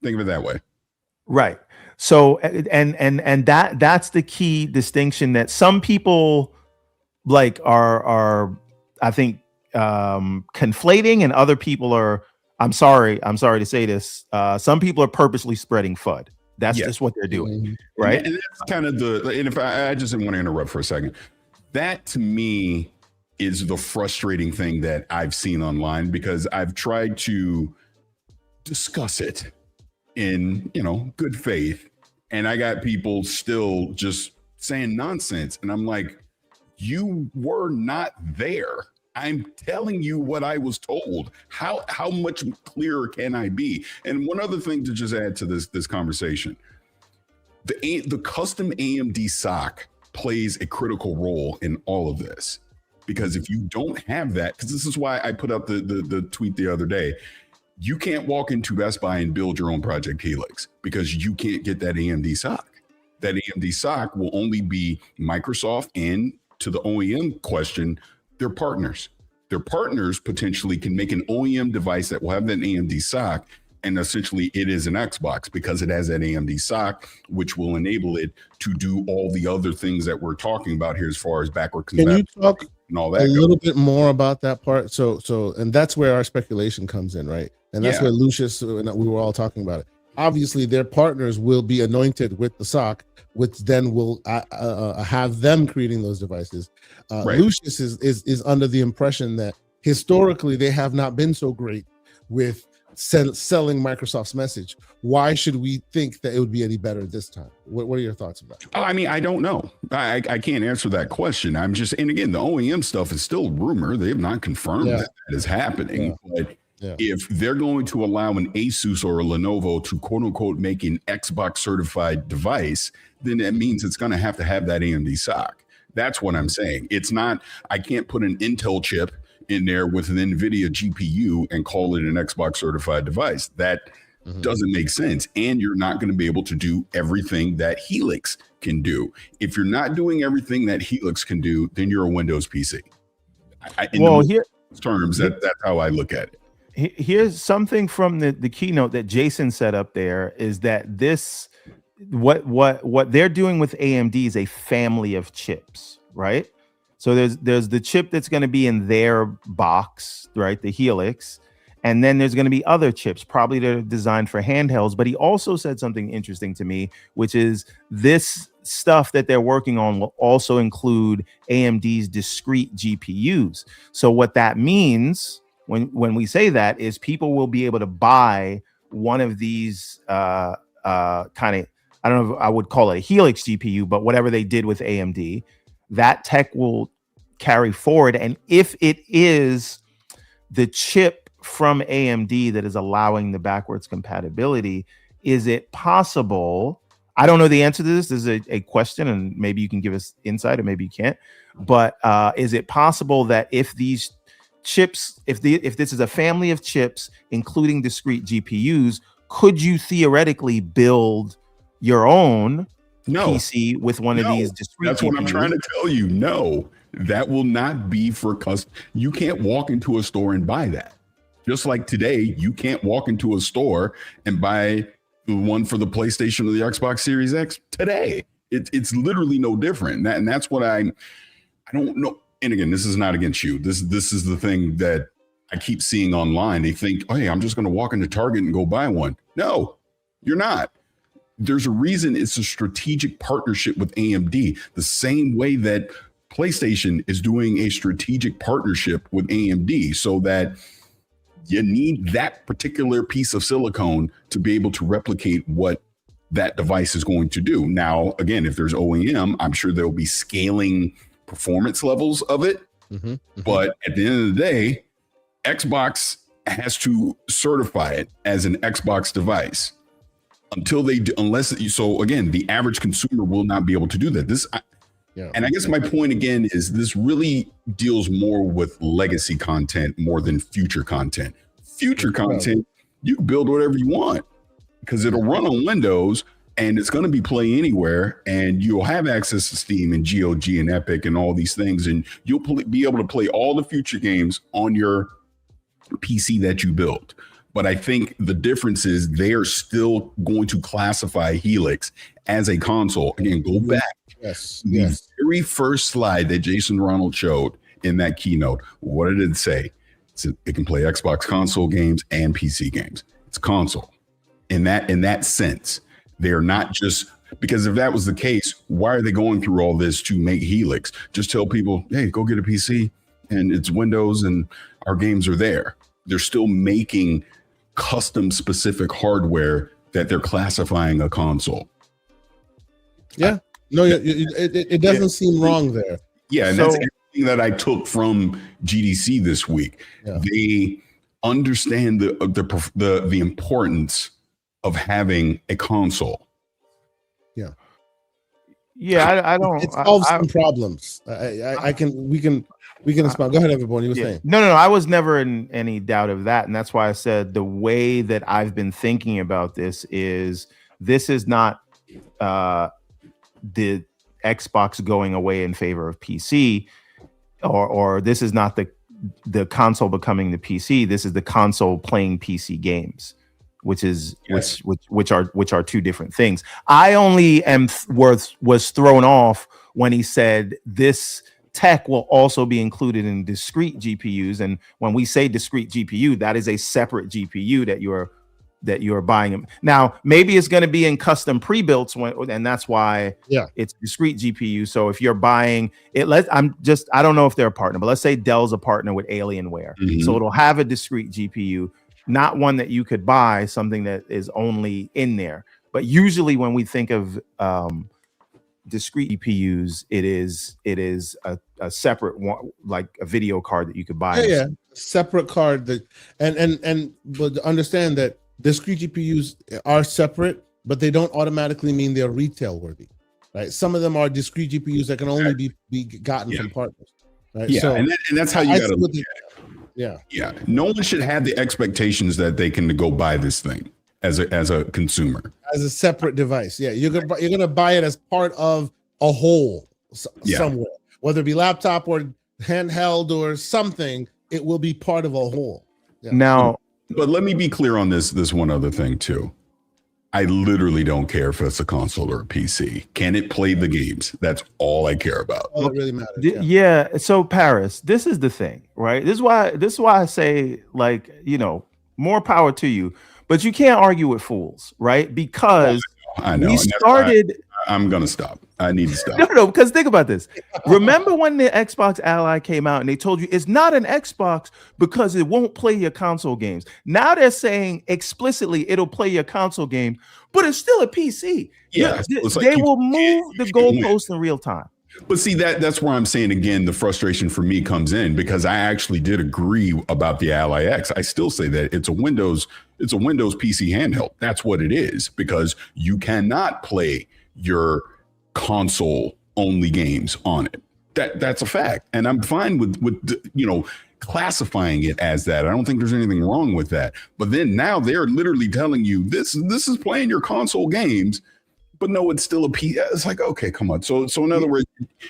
Think of it that way. Right. So, and that's the key distinction that some people like are I think conflating, and other people are, I'm sorry to say this, some people are purposely spreading FUD. That's just what they're doing, right? And that's kind of and if I just didn't want to interrupt for a second. That to me is the frustrating thing that I've seen online, because I've tried to discuss it in, good faith, and I got people still just saying nonsense. And I'm like, you were not there. I'm telling you what I was told. How much clearer can I be? And one other thing to just add to this conversation, the custom AMD SoC plays a critical role in all of this, because if you don't have that, because this is why I put up the tweet the other day, you can't walk into Best Buy and build your own Project Helix because you can't get that AMD SoC. That AMD SoC will only be Microsoft, and to the OEM question, their partners. Their partners potentially can make an OEM device that will have that AMD SoC, and essentially it is an Xbox because it has that AMD SoC, which will enable it to do all the other things that we're talking about here as far as backward compatibility. Can you talk and all that a little bit more about that part? So, and that's where our speculation comes in, right? And that's where Lucius and we were all talking about it. Obviously, their partners will be anointed with the SoC, which then will have them creating those devices. Lucius is under the impression that historically they have not been so great with selling Microsoft's message. Why should we think that it would be any better this time? What are your thoughts about it? I mean, I don't know. I can't answer that question. I'm just, and again, the OEM stuff is still rumor. They have not confirmed that is happening. But if they're going to allow an Asus or a Lenovo to quote unquote make an Xbox certified device, then that means it's going to have that AMD SoC. That's what I'm saying. It's not, I can't put an Intel chip in there with an Nvidia GPU and call it an Xbox certified device. That doesn't make sense. And you're not going to be able to do everything that Helix can do. If you're not doing everything that Helix can do, then you're a Windows PC. That's how I look at it. Here's something from the keynote that Jason set up there, is that what they're doing with AMD is a family of chips, right? So there's the chip that's going to be in their box, right? The Helix. And then there's going to be other chips, probably that are designed for handhelds. But he also said something interesting to me, which is this stuff that they're working on will also include AMD's discrete GPUs. So what that means when we say that is people will be able to buy one of these kind of, I don't know if I would call it a Helix GPU, but whatever they did with AMD, that tech will carry forward. And if it is the chip from AMD that is allowing the backwards compatibility, is it possible? I don't know the answer to this. This is a question, and maybe you can give us insight, or maybe you can't. But is it possible that if these chips, if this is a family of chips, including discrete GPUs, could you theoretically build your own PC with one of these discrete That's GPUs? what I'm trying to tell you. No, that will not be for custom. You can't walk into a store and buy that. Just like today, you can't walk into a store and buy the one for the PlayStation or the Xbox Series X today. It's literally no different. And that's what I don't know. And again, this is not against you. This is the thing that I keep seeing online. They think, oh, hey, I'm just going to walk into Target and go buy one. No, you're not. There's a reason it's a strategic partnership with AMD, the same way that PlayStation is doing a strategic partnership with AMD, so that you need that particular piece of silicone to be able to replicate what that device is going to do. Now, again, if there's OEM, I'm sure there'll be scaling performance levels of it. But at the end of the day, Xbox has to certify it as an Xbox device until they do, so again, the average consumer will not be able to do that. And I guess my point again is this really deals more with legacy content more than future content. Future content, you can build whatever you want because it'll run on Windows and it's going to be play anywhere, and you'll have access to Steam and GOG and Epic and all these things, and you'll be able to play all the future games on your PC that you built. But I think the difference is they are still going to classify Helix as a console. Again, go back. The very first slide that Jason Ronald showed in that keynote, what did it say? It can play Xbox console games and PC games. It's console. In that sense, they're not just, because if that was the case, why are they going through all this to make Helix? Just tell people, hey, go get a PC and it's Windows and our games are there. They're still making custom specific hardware that they're classifying a console. No, it doesn't seem wrong there. And that's everything that I took from GDC this week. They understand the importance of having a console. I don't. It solves some problems. We can respond. Go ahead, everyone. You were saying. No. I was never in any doubt of that, and that's why I said the way that I've been thinking about this is not the Xbox going away in favor of PC, or this is not the console becoming the PC. This is the console playing PC games, which are two different things. I only was thrown off when he said this tech will also be included in discrete GPUs, and when we say discrete GPU, that is a separate GPU that you're buying. Now, maybe it's going to be in custom pre-built, and that's why it's discrete GPU. So if you're buying it, I don't know if they're a partner, but let's say Dell's a partner with Alienware. So it'll have a discrete GPU, not one that you could buy, something that is only in there. But usually when we think of discrete GPUs, it is a separate one, like a video card that you could buy. Separate card but understand that discrete GPUs are separate, but they don't automatically mean they're retail worthy, right? Some of them are discrete GPUs that can only be gotten from partners, right? So, and that's how you got to look at it. No one should have the expectations that they can go buy this thing as a consumer, as a separate device. You're gonna buy it as part of a whole somewhere, whether it be laptop or handheld or something. It will be part of a whole. Now, but let me be clear on this one other thing too. I literally don't care if it's a console or a PC. Can it play the games? That's all I care about. All that really matters. So Paris, this is the thing, right? This is why I say, like, more power to you, but you can't argue with fools, right? Because I know. We started. I'm gonna stop. I need to stop. No, because think about this. Remember when the Xbox Ally came out and they told you it's not an Xbox because it won't play your console games. Now they're saying explicitly it'll play your console game, but it's still a PC. Yeah, they will move the goalpost in real time. But see, that's where I'm saying again, the frustration for me comes in, because I actually did agree about the Ally X. I still say that it's a Windows PC handheld. That's what it is, because you cannot play your console only games on it. That's a fact. And I'm fine with classifying it as that. I don't think there's anything wrong with that. But then now they're literally telling you this is playing your console games. But no, it's still a P. It's like, okay, come on. So in other words,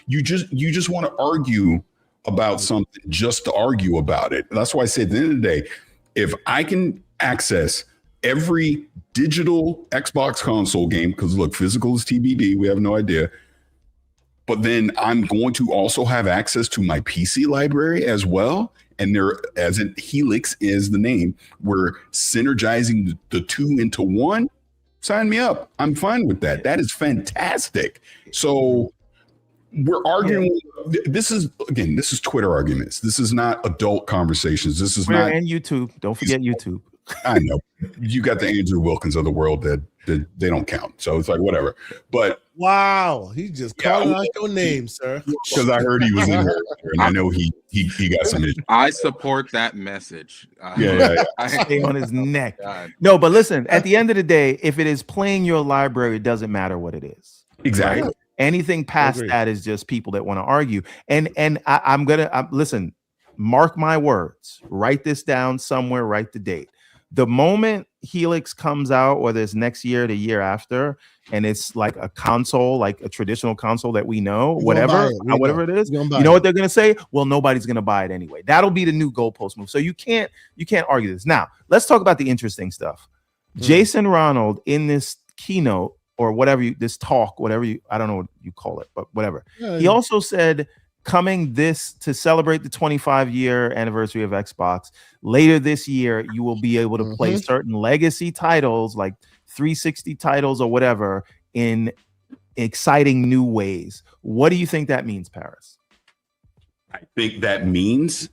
you just want to argue about something just to argue about it. That's why I said at the end of the day, if I can access every digital Xbox console game, because look, physical is TBD, we have no idea. But then I'm going to also have access to my PC library as well. And there, as in Helix is the name, we're synergizing the two into one. Sign me up. I'm fine with that. That is fantastic. So we're arguing. This is Twitter arguments. This is not adult conversations. This is Twitter not. And YouTube. Don't forget YouTube. I know. You got the Andrew Wilkins of the world that they don't count. So it's like, whatever. But wow, he just called out your name, sir. Because I heard he was in here, and I know he got some issues. I support that message. Yeah. Stay on his neck. No, but listen, at the end of the day, if it is playing your library, it doesn't matter what it is. Exactly. Right? Anything past that is just people that want to argue. And I'm gonna listen. Mark my words. Write this down somewhere. Write the date. The moment Helix comes out, whether it's next year, the year after, and it's like a console, like a traditional console that we know, whatever it is, you know what they're gonna say? Well, nobody's gonna buy it anyway. That'll be the new goalpost move. So you can't argue this. Now, let's talk about the interesting stuff. Jason Ronald in this keynote or whatever this talk, I don't know what you call it, but whatever. He also said, coming this to celebrate the 25-year anniversary of Xbox later this year, you will be able to play certain legacy titles like 360 titles or whatever in exciting new ways. What do you think that means, Paris? I think that means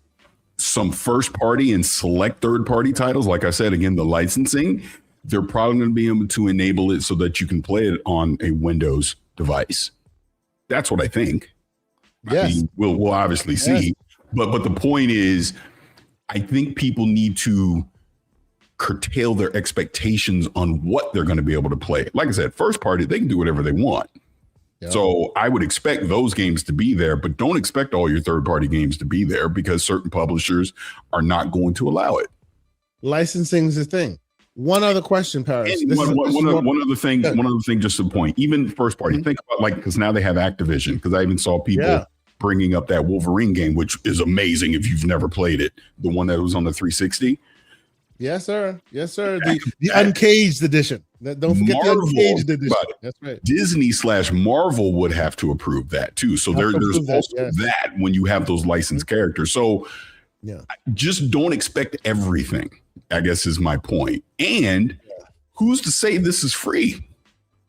some first party and select third party titles. Like I said, again, the licensing, they're probably going to be able to enable it so that you can play it on a Windows device. That's what I think. Yes. I mean, we'll obviously see, but the point is, I think people need to curtail their expectations on what they're going to be able to play. Like I said, first party, they can do whatever they want. Yep. So I would expect those games to be there, but don't expect all your third party games to be there because certain publishers are not going to allow it. Licensing is the thing. One other question, Paris. One other thing, just a point. Even first party, think about because now they have Activision. Because I even saw people bringing up that Wolverine game, which is amazing if you've never played it. The one that was on the 360. Yes, sir. The Uncaged edition. Don't forget the Uncaged edition. That's right. Disney/Marvel would have to approve that too. So there's also that when you have those licensed characters. So just don't expect everything, I guess is my point. And who's to say this is free?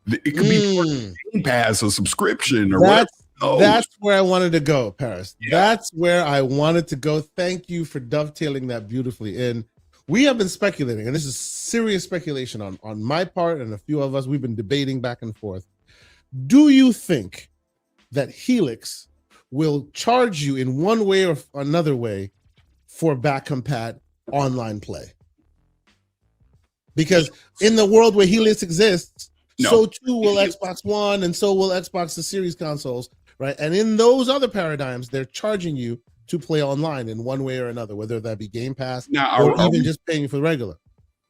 It could be Game Pass, a subscription, or whatever. That's where I wanted to go, Paris. That's where I wanted to go. Thank you for dovetailing that beautifully. And we have been speculating, and this is serious speculation on my part and a few of us. We've been debating back and forth. Do you think that Helix will charge you in one way or another way for back compat online play? Because in the world where Helix exists, so too will Xbox One, and so will Xbox the Series consoles, right? And in those other paradigms, they're charging you to play online in one way or another, whether that be Game Pass or even just paying for the regular.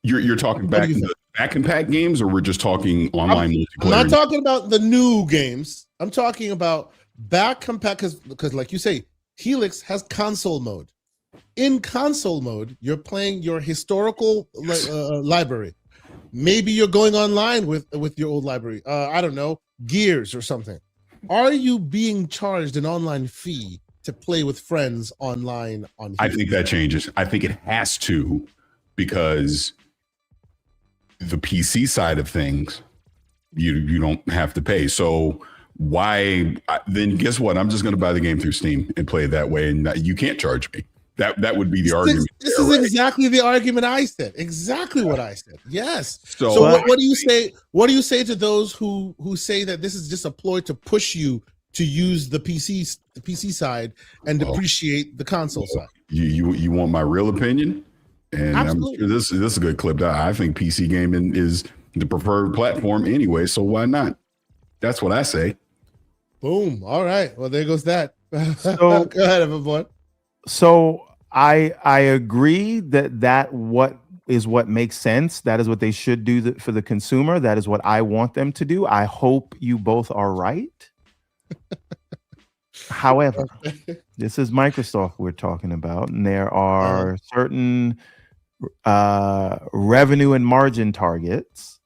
You're talking back compat games, or we're just talking online multiplayer? I'm not talking about the new games. I'm talking about back compat because, like you say, Helix has console mode. In console mode, you're playing your historical library. Maybe you're going online with your old library. I don't know, Gears or something. Are you being charged an online fee to play with friends online on Helix? I think that changes. I think it has to, because the PC side of things, You don't have to pay. So why then? Guess what? I'm just going to buy the game through Steam and play it that way, and you can't charge me. That would be the argument. This is exactly the argument I said. Exactly what I said. Yes. So what do you say? What do you say to those who say that this is just a ploy to push you to use the PC side and depreciate the console side? You want my real opinion? And Absolutely. I'm sure this is a good clip. I think PC gaming is the preferred platform anyway, so why not? That's what I say. Boom. All right. Well, there goes that. So, go ahead, everyone. So I agree that what makes sense. That is what they should do for the consumer. That is what I want them to do. I hope you both are right. However, this is Microsoft we're talking about, and there are certain revenue and margin targets.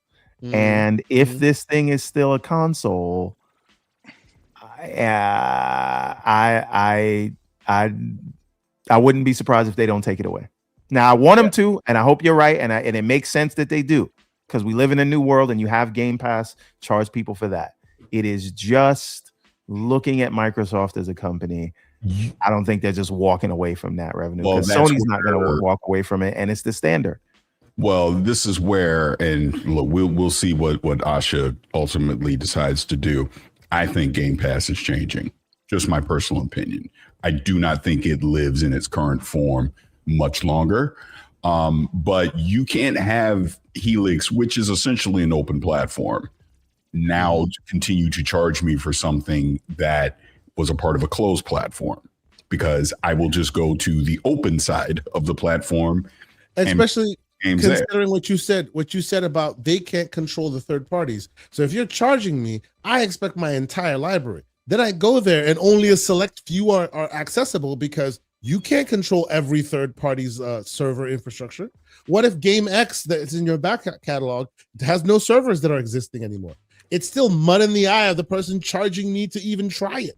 And if this thing is still a console, I wouldn't be surprised if they don't take it away. Now, I want them to, and I hope you're right, and it makes sense that they do, because we live in a new world, and you have Game Pass, charge people for that. It is just looking at Microsoft as a company. I don't think they're just walking away from that revenue, because Sony's not going to walk away from it, and it's the standard. Well, this is where, and look, we'll see what Asha ultimately decides to do. I think Game Pass is changing. Just my personal opinion. I do not think it lives in its current form much longer. But you can't have Helix, which is essentially an open platform, now to continue to charge me for something that was a part of a closed platform, because I will just go to the open side of the platform. Especially considering what you said about they can't control the third parties. So if you're charging me, I expect my entire library. Then I go there and only a select few are accessible, because you can't control every third party's server infrastructure. What if Game X that's in your back catalog has no servers that are existing anymore? It's still mud in the eye of the person charging me to even try it.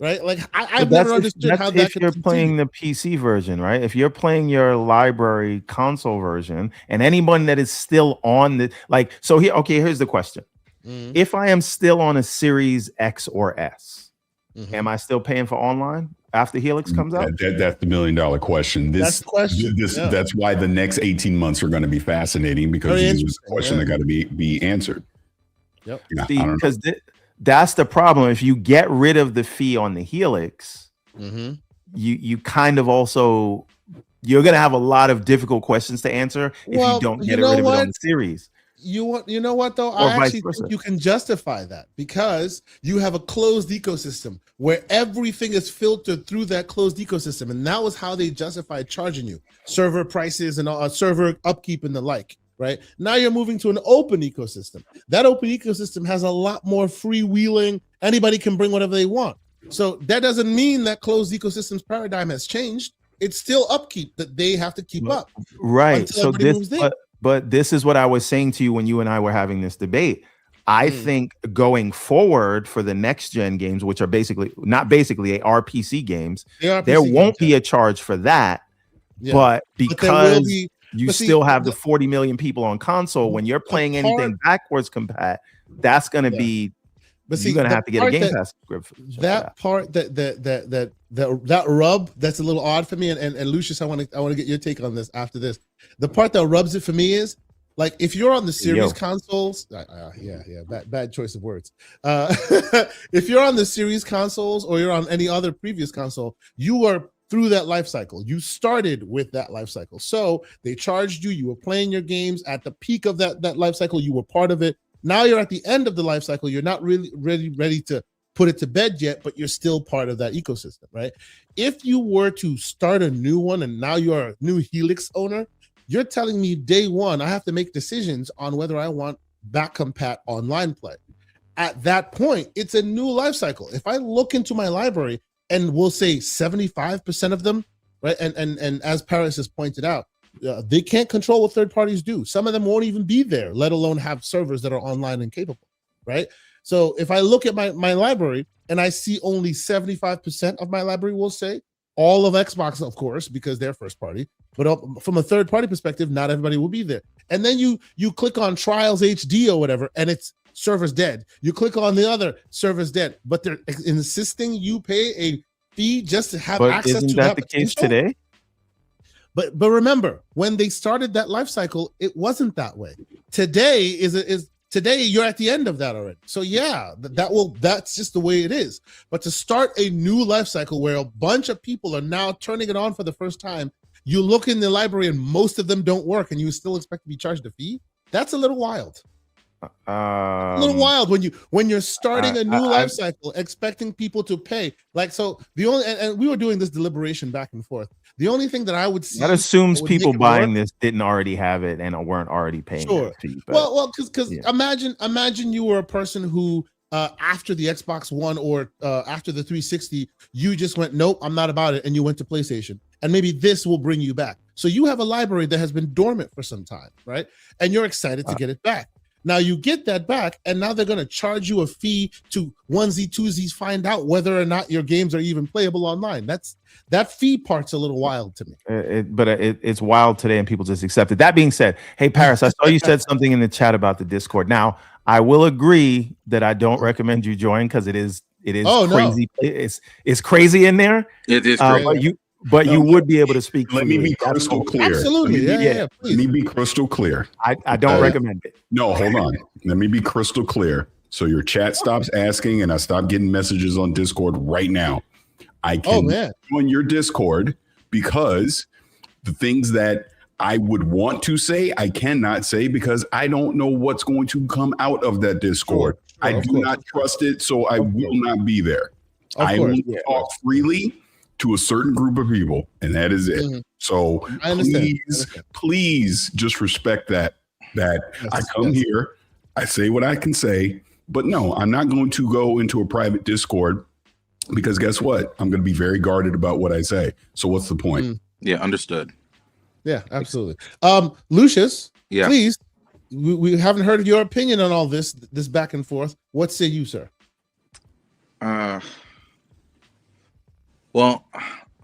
Right? Like I've never understood how that. If you're playing the PC version, right? If you're playing your library console version, and anyone that is still on the here's the question. If I am still on a Series X or S, am I still paying for online after Helix comes out? That's the $1 million question. That's why the next 18 months are going to be fascinating, because this is a question that got to be answered. Yep. Yeah, because that's the problem. If you get rid of the fee on the Helix, you kind of also, you're going to have a lot of difficult questions to answer if you don't get rid of it on the series. You know what though? I actually think you can justify that, because you have a closed ecosystem where everything is filtered through that closed ecosystem, and that was how they justified charging you server prices and server upkeep and the like. Right now, you're moving to an open ecosystem. That open ecosystem has a lot more freewheeling. Anybody can bring whatever they want. So that doesn't mean that closed ecosystems paradigm has changed. It's still upkeep that they have to keep up. Right. So but this is what I was saying to you when you and I were having this debate. I think going forward for the next gen games, which are not basically RPC games, there won't be a charge for that. Yeah. But because you still have the 40 million people on console, when you're playing anything backwards compat, that's going to be. But you're gonna have to get a Game Pass subscription. That part that rub that's a little odd for me, and Lucius, I want to get your take on this after this. The part that rubs it for me is, like, if you're on the series consoles, bad choice of words. If you're on the series consoles or you're on any other previous console, you are through that life cycle. You started with that life cycle, so they charged you. You were playing your games at the peak of that life cycle. You were part of it. Now you're at the end of the life cycle. You're not really ready to put it to bed yet, but you're still part of that ecosystem, right? If you were to start a new one and now you're a new Helix owner, you're telling me day one, I have to make decisions on whether I want back compat online play. At that point, it's a new life cycle. If I look into my library and we'll say 75% of them, right? And as Paris has pointed out, they can't control what third parties do. Some of them won't even be there, let alone have servers that are online and capable, right? So if I look at my library and I see only 75% of my library, will say all of Xbox, of course, because they're first party, but from a third party perspective, not everybody will be there. And then you click on Trials HD or whatever, and it's server's dead. You click on the other, server's dead. But they're insisting you pay a fee just to have access isn't to that the potential? case today? But remember, when they started that life cycle, it wasn't that way. Today today you're at the end of that already. So yeah, that's just the way it is. But to start a new life cycle where a bunch of people are now turning it on for the first time, you look in the library and most of them don't work, and you still expect to be charged a fee. That's a little wild. A little wild when you're starting a new life cycle, expecting people to pay. Like, so the only and we were doing this deliberation back and forth. The only thing that I would see that assumes people buying this didn't already have it and weren't already paying. Sure. Fee, well, because imagine you were a person who after the Xbox One or after the 360, you just went, nope, I'm not about it, and you went to PlayStation, and maybe this will bring you back. So you have a library that has been dormant for some time, right? And you're excited to get it back. Now you get that back, and now they're going to charge you a fee to onesie twosies find out whether or not your games are even playable online. That fee part's a little wild to me. It's wild today, and people just accept it. That being said, hey Paris, I saw you said something in the chat about the Discord. Now I will agree that I don't recommend you join because it is crazy. No. It's crazy in there. It is crazy. But you would be able to speak. Let me be crystal clear. Absolutely. Let me be crystal clear. I don't recommend it. No, hold on. Let me be crystal clear. So your chat stops asking and I stop getting messages on Discord right now. I can join your Discord because the things that I would want to say, I cannot say because I don't know what's going to come out of that Discord. Sure, I do not trust it, so I will not be there. I only talk freely to a certain group of people, and that is it. Mm-hmm. So please just respect that I come here, I say what I can say, but no, I'm not going to go into a private Discord because guess what? I'm going to be very guarded about what I say. So what's the point? Yeah, understood. Yeah, absolutely. Lucius, please, we haven't heard your opinion on all this back and forth. What say you, sir? Well,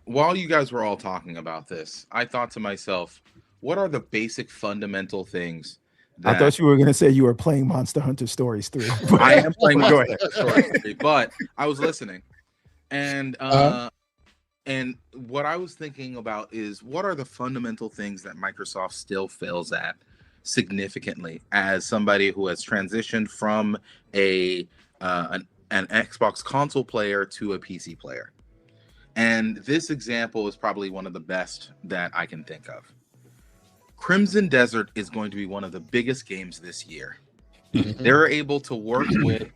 while you guys were all talking about this, I thought to myself, what are the basic fundamental things I thought you were going to say you were playing Monster Hunter Stories 3. I am playing Monster Hunter Stories 3, but I was listening. And what I was thinking about is what are the fundamental things that Microsoft still fails at significantly as somebody who has transitioned from an Xbox console player to a PC player. And this example is probably one of the best that I can think of. Crimson Desert is going to be one of the biggest games this year. They're able to work with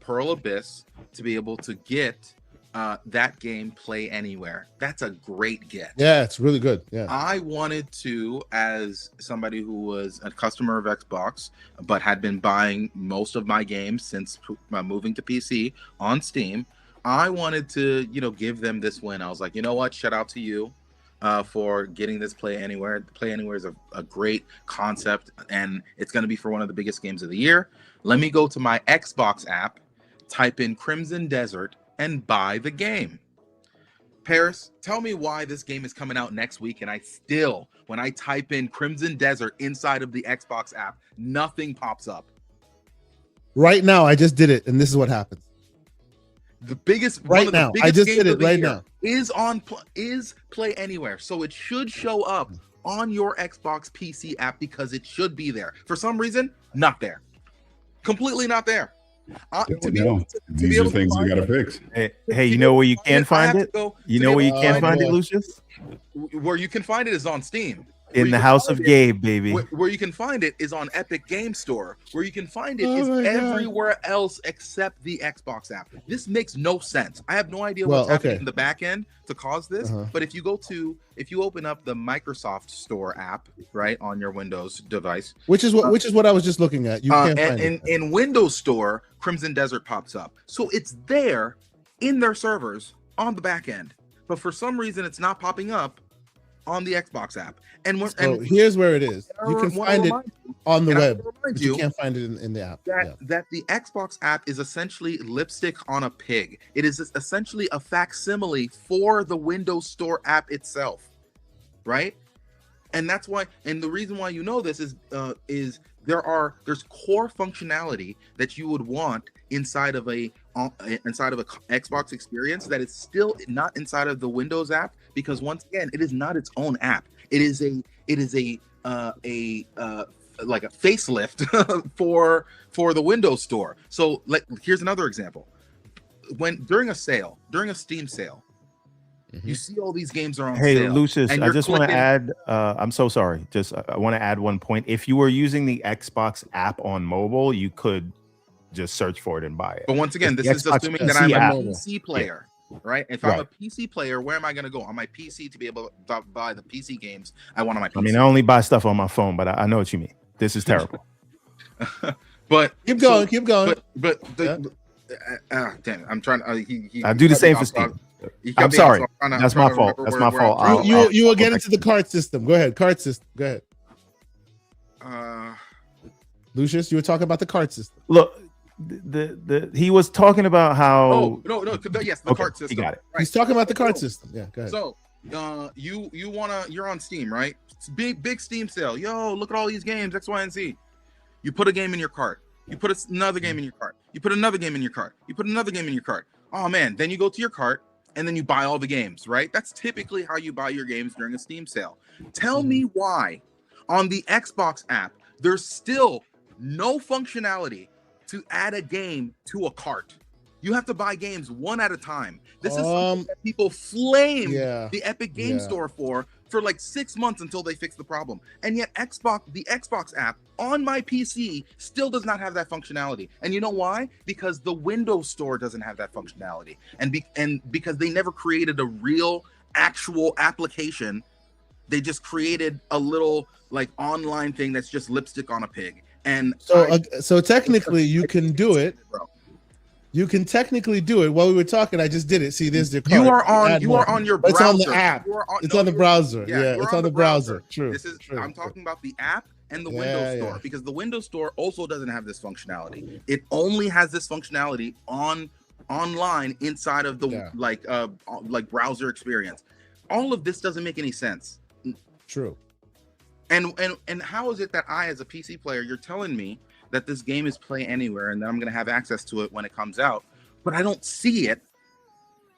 Pearl Abyss to be able to get that game play anywhere. That's a great get. Yeah, it's really good. Yeah, I wanted to, as somebody who was a customer of Xbox, but had been buying most of my games since moving to PC on Steam, I wanted to, give them this win. I was like, you know what? Shout out to you for getting this Play Anywhere. Play Anywhere is a great concept, and it's going to be for one of the biggest games of the year. Let me go to my Xbox app, type in Crimson Desert, and buy the game. Paris, tell me why this game is coming out next week, and when I type in Crimson Desert inside of the Xbox app, nothing pops up. Right now, I just did it, and this is what happens. The biggest right now. I just did it right now. Is Play Anywhere, so it should show up on your Xbox PC app because it should be there. For some reason, not there. Completely not there. These are things we gotta fix. Hey, you know where you can find it? You know where you can find it, Lucius? Where you can find it is on Steam. In the house of Gabe, baby. Where you can find it is on Epic Game Store. Where you can find it is everywhere else except the Xbox app. This makes no sense. I have no idea what's happening in the back end to cause this. But if you open up the Microsoft Store app, right, on your Windows device, which is what I was just looking at. You can't find it. In Windows Store, Crimson Desert pops up. So it's there in their servers on the back end. But for some reason it's not popping up on the Xbox app. And here's where it is. You can find it on the web, but you can't find it in the app. That the Xbox app is essentially lipstick on a pig. It is essentially a facsimile for the Windows Store app itself, right? And that's why, and the reason why you know this is there's core functionality that you would want inside of a Xbox experience that is still not inside of the Windows app, because once again, it is not its own app. It is a like a facelift for the Windows Store. So like, here's another example. When during a Steam sale, you see all these games are on sale. Hey, Lucius, and I you're just want to clicking- add, I'm so sorry. I want to add one point. If you were using the Xbox app on mobile, you could just search for it and buy it. But once again, this The is Xbox assuming that PC I'm a app. PC player, right? If I'm a PC player, where am I going to go? On my PC to be able to buy the PC games I want on my PC. I mean, I only buy stuff on my phone, but I know what you mean. This is terrible. But keep going. But damn it, I'm trying to. I do the same for Steam. I'm sorry. That's my fault. That's my fault. You will get into the card system. Go ahead. Card system. Go ahead. Lucius, you were talking about the card system. Look, he was talking about how. Yes, the card system. He got it. Right. He's talking about the card system. Yeah, go ahead. So, you're on Steam, right? It's big Steam sale. Yo, look at all these games, X, Y, and Z. You put a game in your cart. You put another game in your cart. You put another game in your cart. You put another game in your cart. Oh man, then you go to your cart and then you buy all the games, right? That's typically how you buy your games during a Steam sale. Tell me why on the Xbox app there's still no functionality to add a game to a cart. You have to buy games one at a time. This is something that people flame the Epic Game Store for like 6 months until they fix the problem. And yet the Xbox app on my PC still does not have that functionality. And you know why? Because the Windows Store doesn't have that functionality. And because they never created a real actual application. They just created a little like online thing that's just lipstick on a pig. And so technically you can do it. You can technically do it. While we were talking, I just did it. See, there's the card. You are on your browser. It's on the app. It's on the browser. Yeah, it's on the browser. True. I'm talking about the app and the Windows Store, because the Windows Store also doesn't have this functionality. It only has this functionality online inside of the like browser experience. All of this doesn't make any sense. True. And how is it that I, as a PC player, you're telling me that this game is play anywhere and that I'm going to have access to it when it comes out, but I don't see it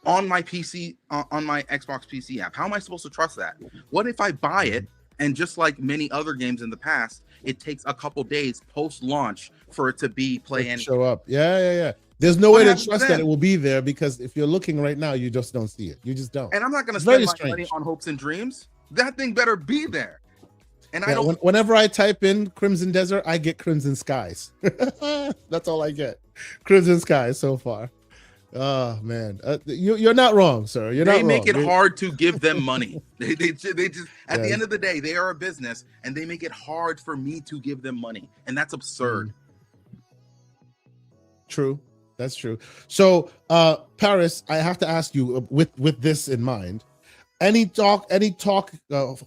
on my PC, on my Xbox PC app? How am I supposed to trust that? What if I buy it and, just like many other games in the past, it takes a couple days post-launch for it to be play anywhere? Show up. Yeah. There's no way to trust that it will be there, because if you're looking right now, you just don't see it. You just don't. And I'm not going to spend my money on hopes and dreams. That thing better be there. And I don't. Whenever I type in Crimson Desert, I get Crimson Skies. That's all I get. Crimson Skies so far. Oh man, you're not wrong, sir. They make it hard to give them money. They just at the end of the day, they are a business, and they make it hard for me to give them money, and that's absurd. True, that's true. So, Paris, I have to ask you, with this in mind, any talk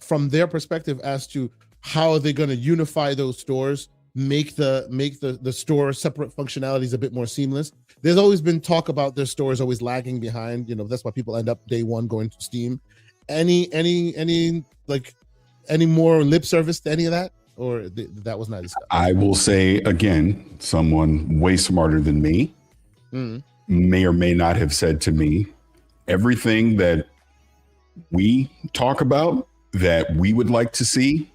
from their perspective as to how they're going to unify those stores, make the store separate functionalities a bit more seamless? There's always been talk about their stores always lagging behind. That's why people end up day one going to Steam. Any more lip service to any of that, or that was not discussed? I will say again, someone way smarter than me may or may not have said to me, everything that we talk about that we would like to see,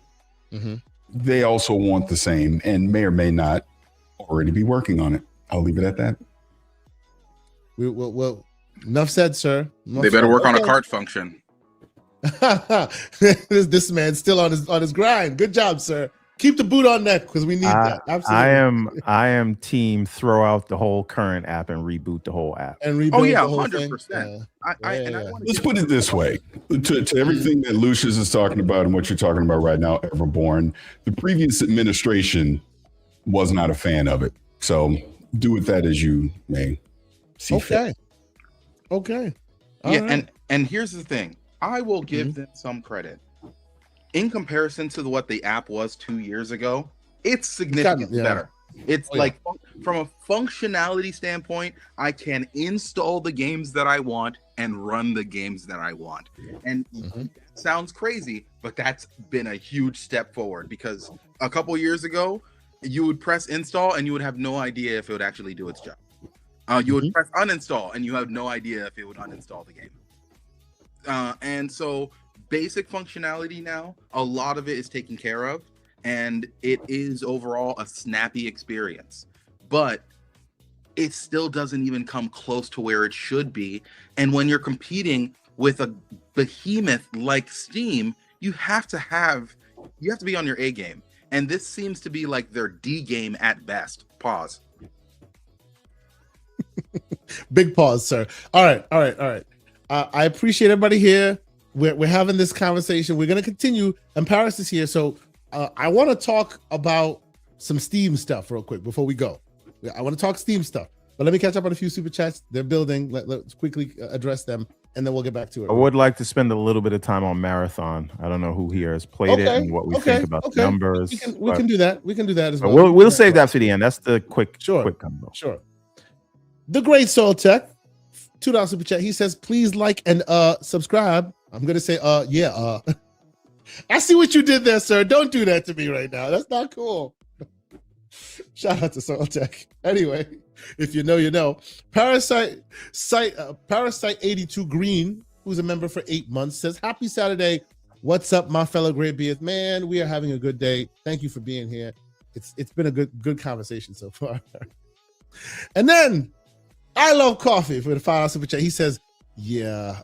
they also want the same, and may or may not already be working on it. I'll leave it at that. Well, enough said, sir. They better work on a cart function. This man's still on his grind. Good job, sir. Keep the boot on neck, because we need that. Absolutely. I am team throw out the whole current app and reboot the whole app. And rebuild the whole 100%. Let's put it this way: to everything that Lucius is talking about and what you're talking about right now, Everborn, the previous administration was not a fan of it. So do with that as you may see fit. Okay. Right. And here's the thing: I will give them some credit. In comparison to what the app was 2 years ago, it's significantly better. It's Oh, yeah. like from a functionality standpoint, I can install the games that I want and run the games that I want. And sounds crazy, but that's been a huge step forward, because a couple years ago, you would press install and you would have no idea if it would actually do its job. You would press uninstall and you have no idea if it would uninstall the game. And so basic functionality now, a lot of it is taken care of, and it is overall a snappy experience, but it still doesn't even come close to where it should be. And when you're competing with a behemoth like Steam, you have to be on your A game. And this seems to be like their D game at best. Pause. Big pause, sir. All right. I appreciate everybody here. We're having this conversation. We're going to continue, and Paris is here. So I want to talk about some Steam stuff real quick before we go. I want to talk Steam stuff, but let me catch up on a few super chats. They're building. Let's quickly address them, and then we'll get back to it. I would like to spend a little bit of time on Marathon. I don't know who here has played it and what we think about the numbers. We can do that. We can do that as well. We'll save that for the end. That's the quick combo. Sure. The Great Soul Tech, $2 super chat. He says, please like and subscribe. I'm gonna say yeah. I see what you did there, sir. Don't do that to me right now. That's not cool. Shout out to Soul Tech. Anyway, if you know, you know. Parasite 82 Green, who's a member for 8 months, says, happy Saturday. What's up, my fellow graybeards? Man, we are having a good day. Thank you for being here. It's been a good conversation so far. And then I love coffee for the $5 super chat. He says, yeah.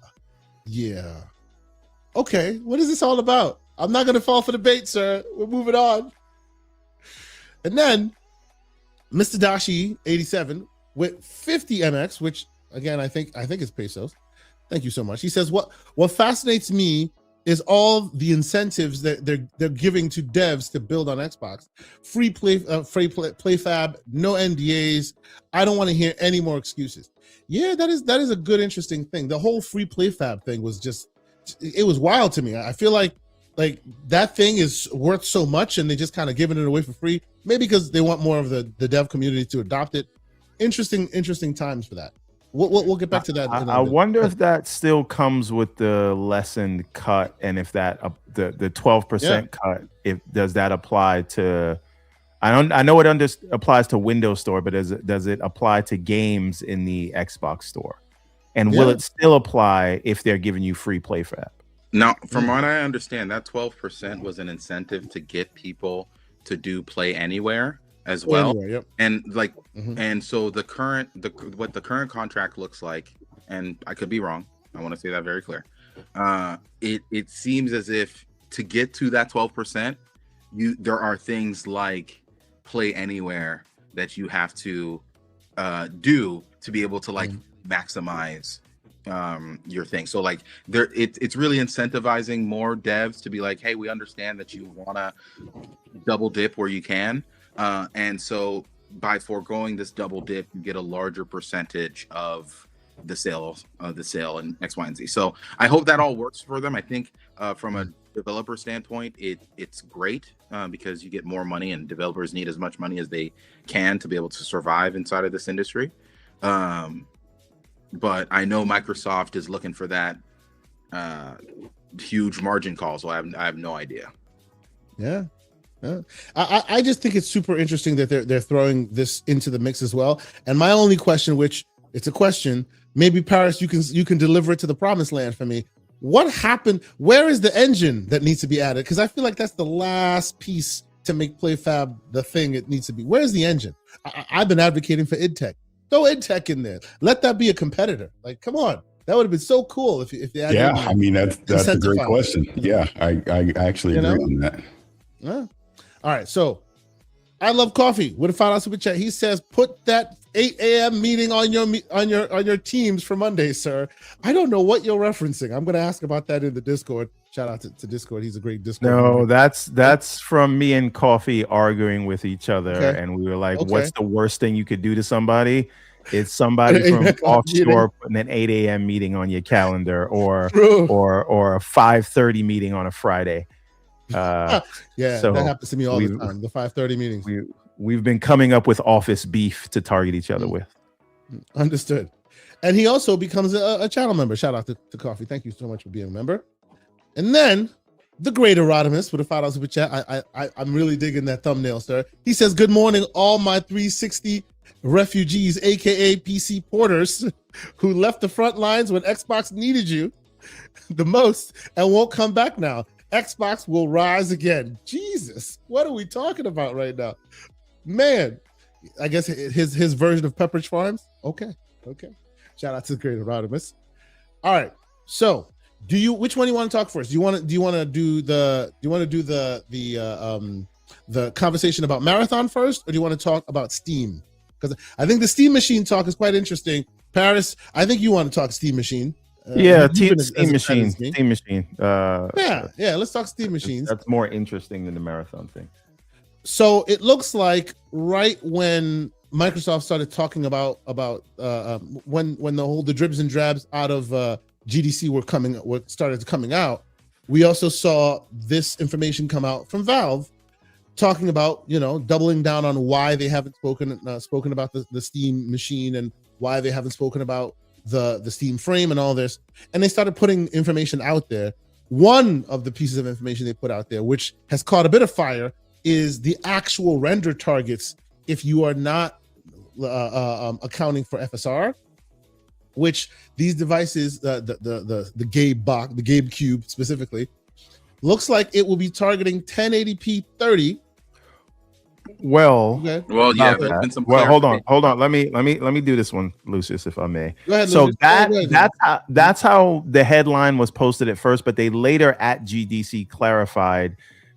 Okay, what is this all about? I'm not gonna fall for the bait, sir. We're moving on. And then Mr. Dashi 87 with 50 MX, which again I think is pesos. Thank you so much. He says, what fascinates me is all the incentives that they're giving to devs to build on Xbox. Free PlayFab, no NDAs. I don't want to hear any more excuses. Yeah, that is a good, interesting thing. The whole free PlayFab thing was it was wild to me. I feel like that thing is worth so much, and they just kind of giving it away for free. Maybe because they want more of the dev community to adopt it. Interesting times for that. We'll get back to that. I wonder if that still comes with the lessened cut, and if that the 12% cut, does that apply to? I know it applies to Windows Store, but does it apply to games in the Xbox Store? And will it still apply if they're giving you free PlayFab? Now, from what I understand, that 12% was an incentive to get people to do Play Anywhere as well. And and so what the current contract looks like, and I could be wrong, I want to say that very clear. It seems as if to get to that 12%, there are things like Play Anywhere that you have to do to be able to maximize your thing. So it's really incentivizing more devs to be like, hey, we understand that you want to double dip where you can, and so by foregoing this double dip, you get a larger percentage of the sale in X, Y, and Z. So I hope that all works for them. I think from a developer standpoint, it's great because you get more money, and developers need as much money as they can to be able to survive inside of this industry. But I know Microsoft is looking for that huge margin call, so I have no idea. Yeah. I just think it's super interesting that they're throwing this into the mix as well. And my only question, which it's a question, maybe Paris, you can deliver it to the promised land for me. What happened? Where is the engine that needs to be added? Because I feel like that's the last piece to make PlayFab the thing it needs to be. Where's the engine? I've been advocating for IdTech. Throw IdTech in there. Let that be a competitor. Like, come on. That would have been so cool if they had. Yeah, I mean that's a great question. Yeah, I actually agree on that. Yeah. All right, so I love coffee with a $5 super chat. He says, put that 8 a.m. meeting on your teams for Monday, sir. I don't know what you're referencing. I'm going to ask about that in the Discord. Shout out to Discord. He's a great Discord. No, that's from me and Coffee arguing with each other, and we were like, what's the worst thing you could do to somebody? It's somebody from offshore putting an 8 a.m. meeting on your calendar, or a 5:30 meeting on a Friday. So that happens to me all the time. The 5:30 meetings. we've been coming up with office beef to target each other with. Understood. And he also becomes a channel member. Shout out to Coffee. Thank you so much for being a member. And then the great Erotimus with a $5 super chat. I'm really digging that thumbnail, sir. He says, "Good morning, all my 360 refugees, aka PC porters, who left the front lines when Xbox needed you the most and won't come back now. Xbox will rise again." Jesus, what are we talking about right now, man? I guess his version of Pepperidge Farms. Okay. Shout out to the great Erotimus. All right, so which one do you want to talk first? Do you want to do the conversation about Marathon first, or do you want to talk about Steam? Because I think the Steam Machine talk is quite interesting. Paris, I think you want to talk Steam Machine. Steam Machine. Let's talk Steam Machines. That's more interesting than the Marathon thing. So it looks like right when Microsoft started talking about when the dribs and drabs out of GDC started coming out, we also saw this information come out from Valve talking about, doubling down on why they haven't spoken about the Steam Machine and why they haven't spoken about the Steam frame and all this. And they started putting information out there. One of the pieces of information they put out there, which has caught a bit of fire, is the actual render targets if you are not accounting for FSR, which these devices, the Gabe box, the Gabe Cube specifically, looks like it will be targeting 1080p 30. Well, okay. Well, yeah, there's been some. Well, hold on. Let me do this one, Lucius, if I may. Go ahead, so Lucius. that's how the headline was posted at first, but they later at GDC clarified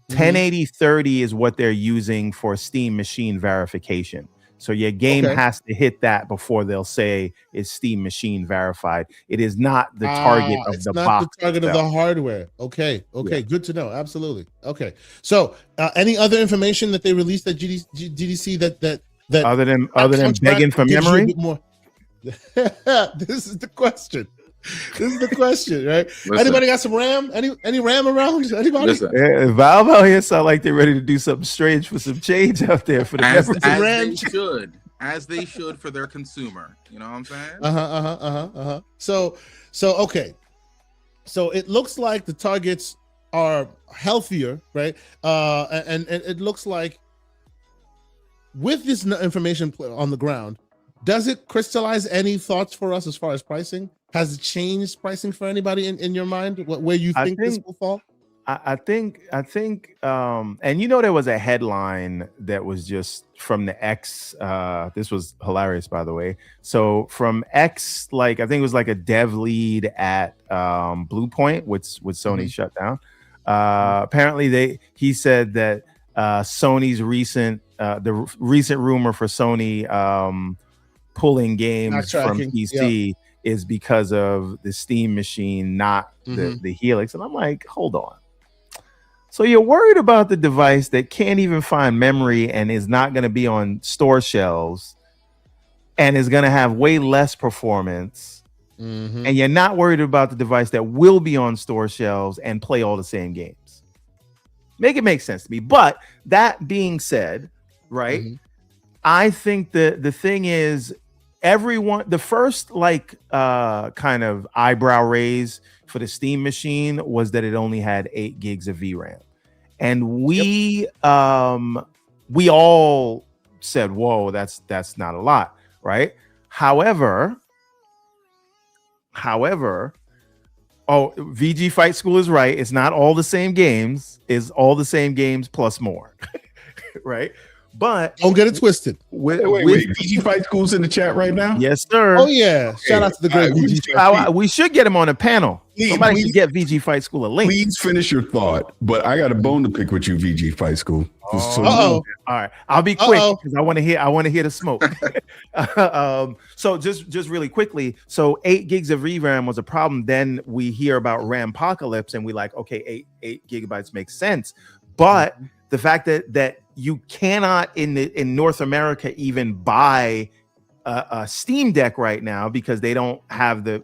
1080 30 is what they're using for Steam Machine verification. So your game has to hit that before they'll say it's Steam Machine verified. It is not the target of the box. It's not the target of the hardware. Okay, yeah. Good to know. Absolutely. Okay. So any other information that they released at GDC that other than begging for memory? This is the question. Right? Listen. Anybody got some RAM? Any RAM around? Anybody? Valve out here sound like they're ready to do something strange for some change out there for the as they should for their consumer. You know what I'm saying? So okay. So it looks like the targets are healthier, right? And it looks like with this information on the ground, does it crystallize any thoughts for us as far as pricing? Has it changed pricing for anybody in your mind? Where you think this will fall? I think, and there was a headline that was just from the X. This was hilarious, by the way. So from X, I think it was like a dev lead at Bluepoint, which Sony shut down. Apparently, he said that Sony's recent rumor for Sony pulling games from PC is because of the Steam Machine, not the Helix. And I'm like, hold on. So you're worried about the device that can't even find memory and is not going to be on store shelves and is going to have way less performance. And you're not worried about the device that will be on store shelves and play all the same games. Make it make sense to me. But that being said, right, I think the thing is, the first kind of eyebrow raise for the Steam Machine was that it only had 8 gigs of VRAM, and we all said, "Whoa, that's not a lot," right? However, VG Fight School is right. It's not all the same games. It's all the same games plus more, right? But don't get it twisted. Wait, VG Fight School's in the chat right now? Yes, sir. Oh, yeah. Okay. Shout out to the great VG. We should get him on a panel. Somebody should get VG Fight School a link. Please finish your thought, but I got a bone to pick with you, VG Fight School. All right. I'll be quick because I want to hear the smoke. So just really quickly. So 8 gigs of VRAM was a problem. Then we hear about Rampacalypse and we like, okay, 8 gigabytes makes sense. But the fact that you cannot in North America even buy a Steam Deck right now because they don't have the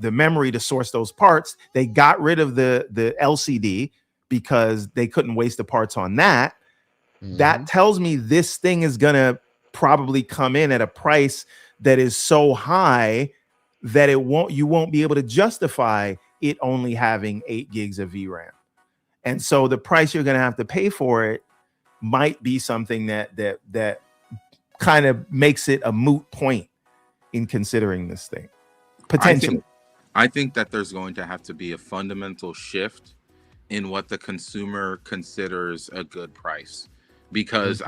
memory to source those parts. They got rid of the LCD because they couldn't waste the parts on that. that tells me this thing is gonna probably come in at a price that is so high that you won't be able to justify it only having 8 gigs of VRAM. And so the price you're gonna have to pay for it might be something that kind of makes it a moot point in considering this thing. Potentially. I think that there's going to have to be a fundamental shift in what the consumer considers a good price, because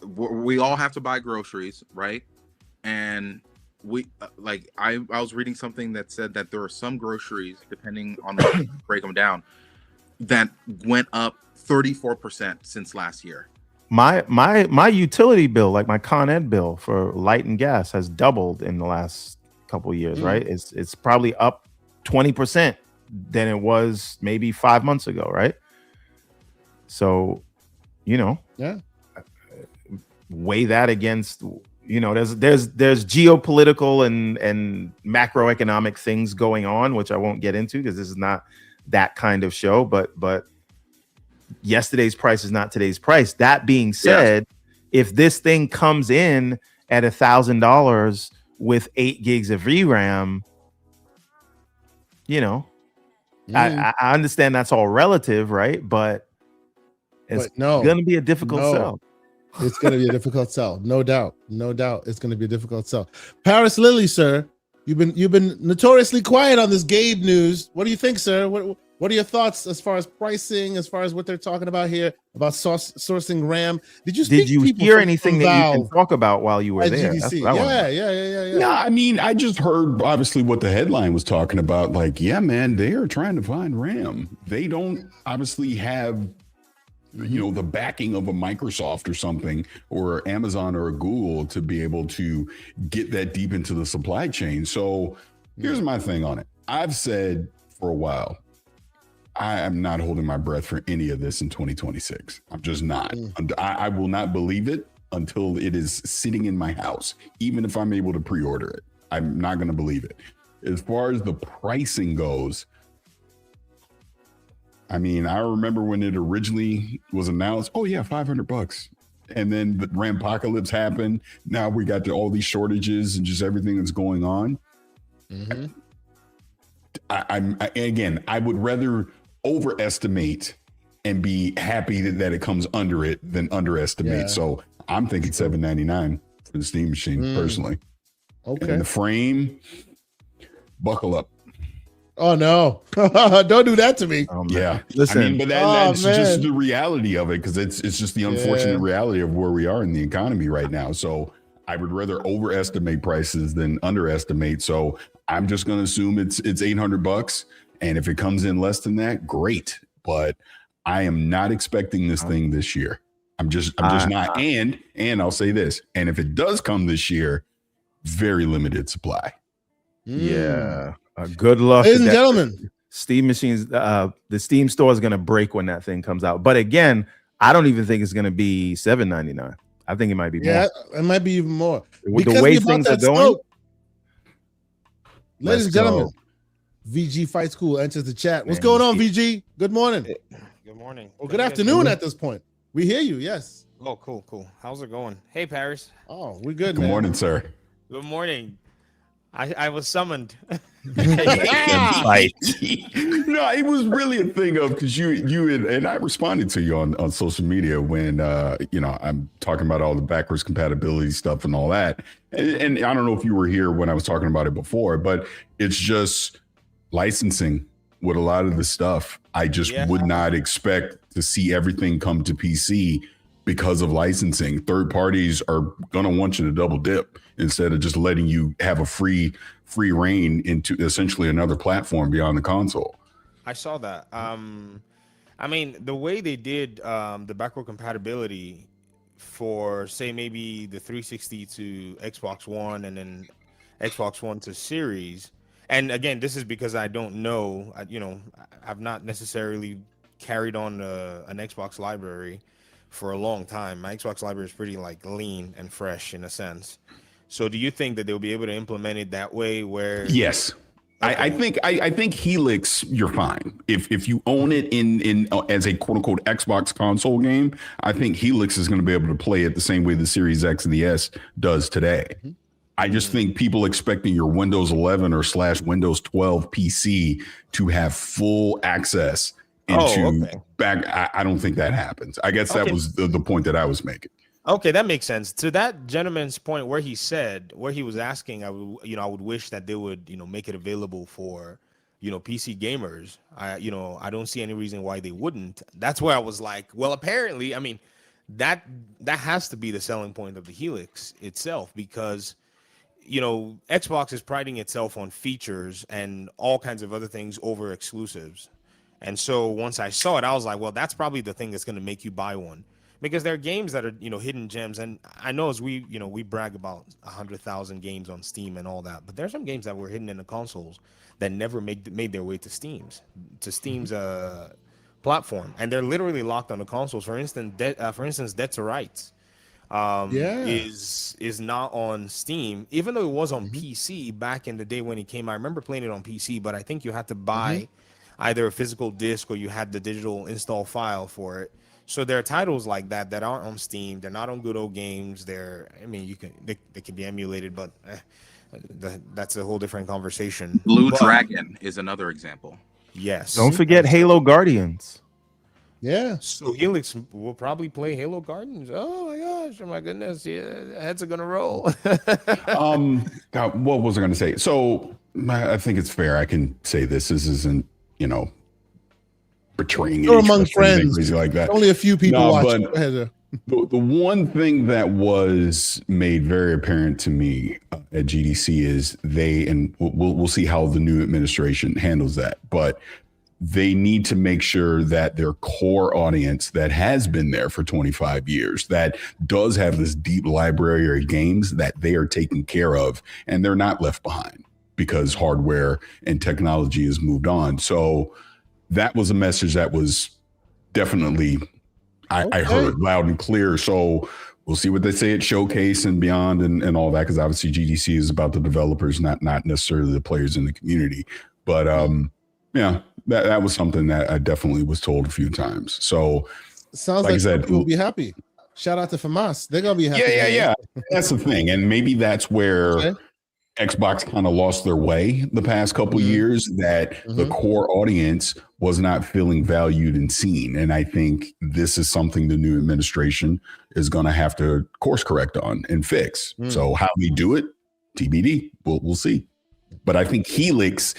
we all have to buy groceries, right? And I was reading something that said that there are some groceries, depending on what you break them down, that went up 34% since last year. My utility bill, like my Con Ed bill for light and gas, has doubled in the last couple of years, right? It's probably up 20% than it was maybe 5 months ago, right? So, weigh that against, there's geopolitical and macroeconomic things going on, which I won't get into because this is not that kind of show, but yesterday's price is not today's price. That being said, if this thing comes in at $1,000 with 8 gigs of VRAM, I understand that's all relative, right? But it's going to be a difficult sell. It's going to be a difficult sell, no doubt. It's going to be a difficult sell. Paris Lilly, sir, you've been notoriously quiet on this Gabe news. What do you think, sir? What are your thoughts as far as pricing, as far as what they're talking about here about sourcing RAM? Did you hear anything that you can talk about while you were there? GDC. Yeah. No, I mean, I just heard obviously what the headline was talking about. Like, yeah, man, they are trying to find RAM. They don't obviously have, the backing of a Microsoft or something, or Amazon or a Google to be able to get that deep into the supply chain. So here's my thing on it. I've said for a while, I am not holding my breath for any of this in 2026. I'm just not. I will not believe it until it is sitting in my house, even if I'm able to pre-order it. I'm not going to believe it. As far as the pricing goes, I mean, I remember when it originally was announced, $500. And then the Rampacalypse happened. Now we got all these shortages and just everything that's going on. I would rather overestimate and be happy that it comes under it than underestimate. So I'm thinking $799 for the Steam machine personally. Okay. And the frame, buckle up. Oh no! Don't do that to me. Yeah, listen. I mean, but that's just the reality of it, because it's just the unfortunate reality of where we are in the economy right now. So I would rather overestimate prices than underestimate. So I'm just going to assume it's $800, and if it comes in less than that, great. But I am not expecting this thing this year. I'm just not. And I'll say this: and if it does come this year, very limited supply. Yeah. Good luck, ladies and gentlemen. Steam machines. The Steam store is going to break when that thing comes out. But again, I don't even think it's going to be $799. I think it might be more. Yeah, it might be even more. The way things are going. Ladies and gentlemen, VG Fight School enters the chat. What's going on, VG? Good morning. Good morning. Well, good afternoon at this point. We hear you. Yes. Oh, cool. How's it going? Hey, Paris. Oh, we're good. Good morning, sir. Good morning. I was summoned. No, it was really a thing of, because you and I responded to you on social media when I'm talking about all the backwards compatibility stuff and all that, and I don't know if you were here when I was talking about it before, but it's just licensing with a lot of the stuff. I just would not expect to see everything come to PC because of licensing. Third parties are going to want you to double dip instead of just letting you have a free reign into essentially another platform beyond the console. I saw that. I mean, the way they did the backward compatibility for, say, maybe the 360 to Xbox One and then Xbox One to Series. And again, this is because I don't know, I've not necessarily carried on an Xbox library for a long time. My Xbox library is pretty lean and fresh in a sense. So do you think that they'll be able to implement it that way where? Yes. Okay. I think Helix, you're fine. if you own it in as a quote unquote Xbox console game, I think Helix is going to be able to play it the same way the Series X and the S does today. I just think people expecting your Windows 11 or / Windows 12 PC to have full access into back. I don't think that happens. I guess that was the point that I was making. Okay, that makes sense. To that gentleman's point, where he was asking, I would wish that they would, make it available for, PC gamers. I don't see any reason why they wouldn't. That's where I was like, well, apparently, I mean, that has to be the selling point of the Helix itself, because Xbox is priding itself on features and all kinds of other things over exclusives. And so once I saw it, I was like, well, that's probably the thing that's going to make you buy one, because there are games that are, hidden gems. And I know as we brag about 100,000 games on Steam and all that, but there's some games that were hidden in the consoles that never made their way to Steam's platform. And they're literally locked on the consoles. For instance, Dead to Rights is not on Steam, even though it was on PC back in the day when it came. I remember playing it on PC, but I think you had to buy either a physical disc or you had the digital install file for it. So there are titles like that aren't on Steam. They're not on Good Old Games. They can be emulated, but that's a whole different conversation. Blue Dragon is another example. Yes. Don't forget Halo Guardians. Yeah. So Helix will probably play Halo Guardians. Oh my gosh! Oh my goodness! Yeah, heads are gonna roll. God, what was I going to say? So I think it's fair. I can say this isn't, betraying You're among friends, crazy like that. Only a few people watching. The one thing that was made very apparent to me at GDC is and we'll see how the new administration handles that, but they need to make sure that their core audience that has been there for 25 years, that does have this deep library of games, that they are taken care of and they're not left behind because hardware and technology has moved on. So that was a message that was definitely, I heard loud and clear. So we'll see what they say at Showcase and beyond and all that, because obviously GDC is about the developers, not necessarily the players in the community. But yeah, that was something that I definitely was told a few times. So sounds like I said, people will be happy. Shout out to FAMAS. They're going to be happy. Yeah. That's the thing. And maybe that's where Xbox kind of lost their way the past couple years, that the core audience was not feeling valued and seen. And I think this is something the new administration is going to have to course correct on and fix. So how we do it, TBD, we'll see. But I think Helix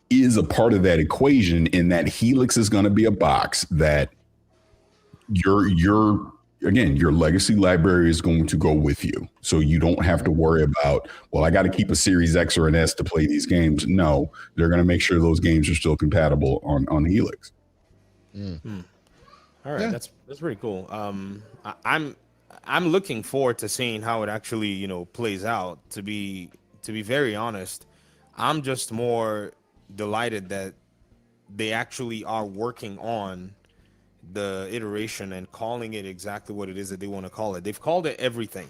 is a part of that equation, in that Helix is going to be a box that your legacy library is going to go with you. So you don't have to worry about, well, I got to keep a Series X or an S to play these games. No, they're going to make sure those games are still compatible on Helix. All right, that's pretty cool. I'm looking forward to seeing how it actually, plays out. To be very honest, I'm just more delighted that they actually are working on the iteration and calling it exactly what it is that they want to call it. They've called it everything.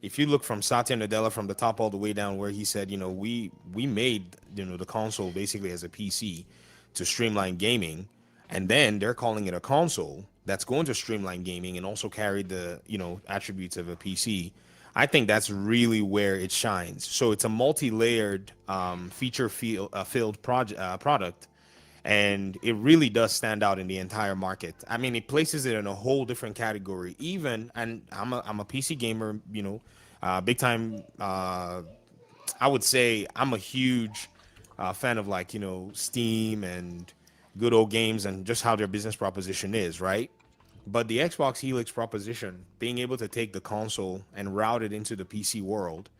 If you look from Satya Nadella from the top all the way down, where he said, we made the console basically as a PC to streamline gaming, and then they're calling it a console that's going to streamline gaming and also carry the attributes of a PC. I think that's really where it shines. So it's a multi-layered feature-filled product, and it really does stand out in the entire market. I mean, it places it in a whole different category. And I'm a PC gamer, big time. I would say I'm a huge fan of Steam and Good Old Games and just how their business proposition is, right? But the Xbox Helix proposition, being able to take the console and route it into the PC world,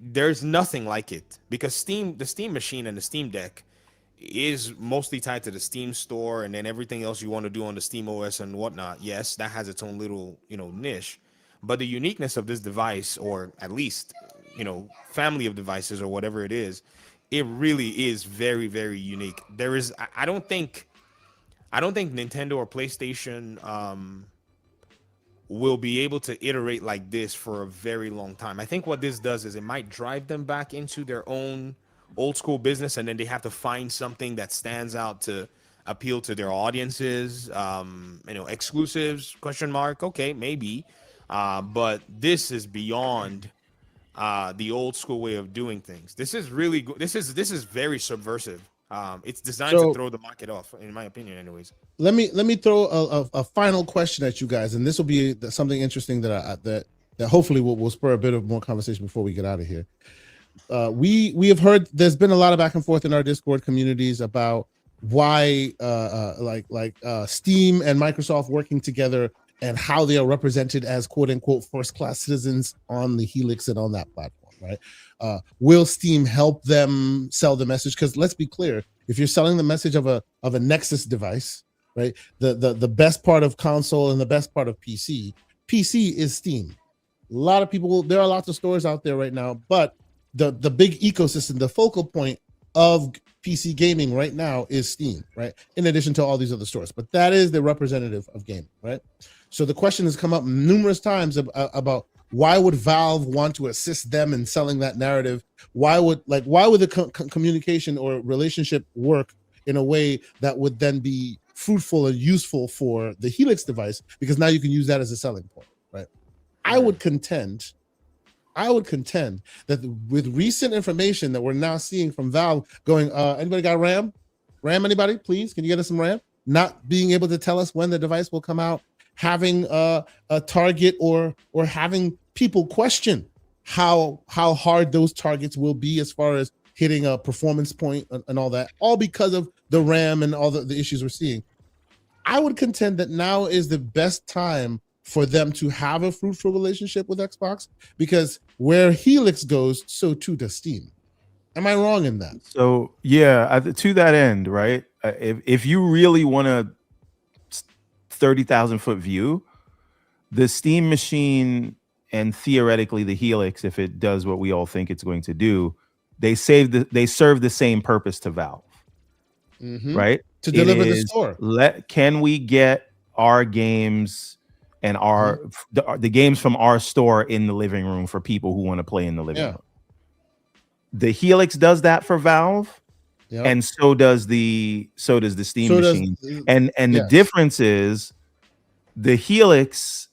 there's nothing like it, because the Steam machine and the Steam Deck is mostly tied to the Steam store, and then everything else you want to do on the Steam OS and whatnot. Yes, that has its own little, niche, but the uniqueness of this device, or at least, family of devices or whatever it is, it really is very, very unique. I don't think Nintendo or PlayStation will be able to iterate like this for a very long time. I think what this does is it might drive them back into their own old school business, and then they have to find something that stands out to appeal to their audiences. Exclusives, question mark. Okay, maybe. But this is beyond the old school way of doing things. This is really good. This is very subversive. It's designed to So throw the market off, in my opinion, anyways. let me throw a final question at you guys, and this will be something interesting that hopefully will spur a bit of more conversation before we get out of here. We have heard there's been a lot of back and forth in our Discord communities about why Steam and Microsoft working together and how they are represented as quote unquote first class citizens on the Helix and on that platform, right? Will Steam help them sell the message? Because let's be clear, if you're selling the message of a Nexus device, right, the best part of console and the best part of PC is Steam. A lot of people, there are lots of stores out there right now, but the big ecosystem, the focal point of PC gaming right now is Steam, right? In addition to all these other stores, but that is the representative of gaming, right? So the question has come up numerous times about why would Valve want to assist them in selling that narrative? Why would the communication or relationship work in a way that would then be fruitful and useful for the Helix device? Because now you can use that as a selling point, right? I would contend that with recent information that we're now seeing from Valve going, anybody got RAM? RAM, anybody? Please, can you get us some RAM? Not being able to tell us when the device will come out, having a target or having people question how hard those targets will be as far as hitting a performance point and all that, all because of the RAM and all the issues we're seeing. I would contend that now is the best time for them to have a fruitful relationship with Xbox, because where Helix goes, so too does Steam. Am I wrong in that? So yeah, to that end, right? If you really want a 30,000 foot view, the Steam machine and theoretically the Helix, if it does what we all think it's going to do, they serve the same purpose to Valve, right? To deliver the store. Can we get our games and the games from our store in the living room for people who want to play in the living room? The Helix does that for Valve, and so does the Steam machine. And the difference is the Helix,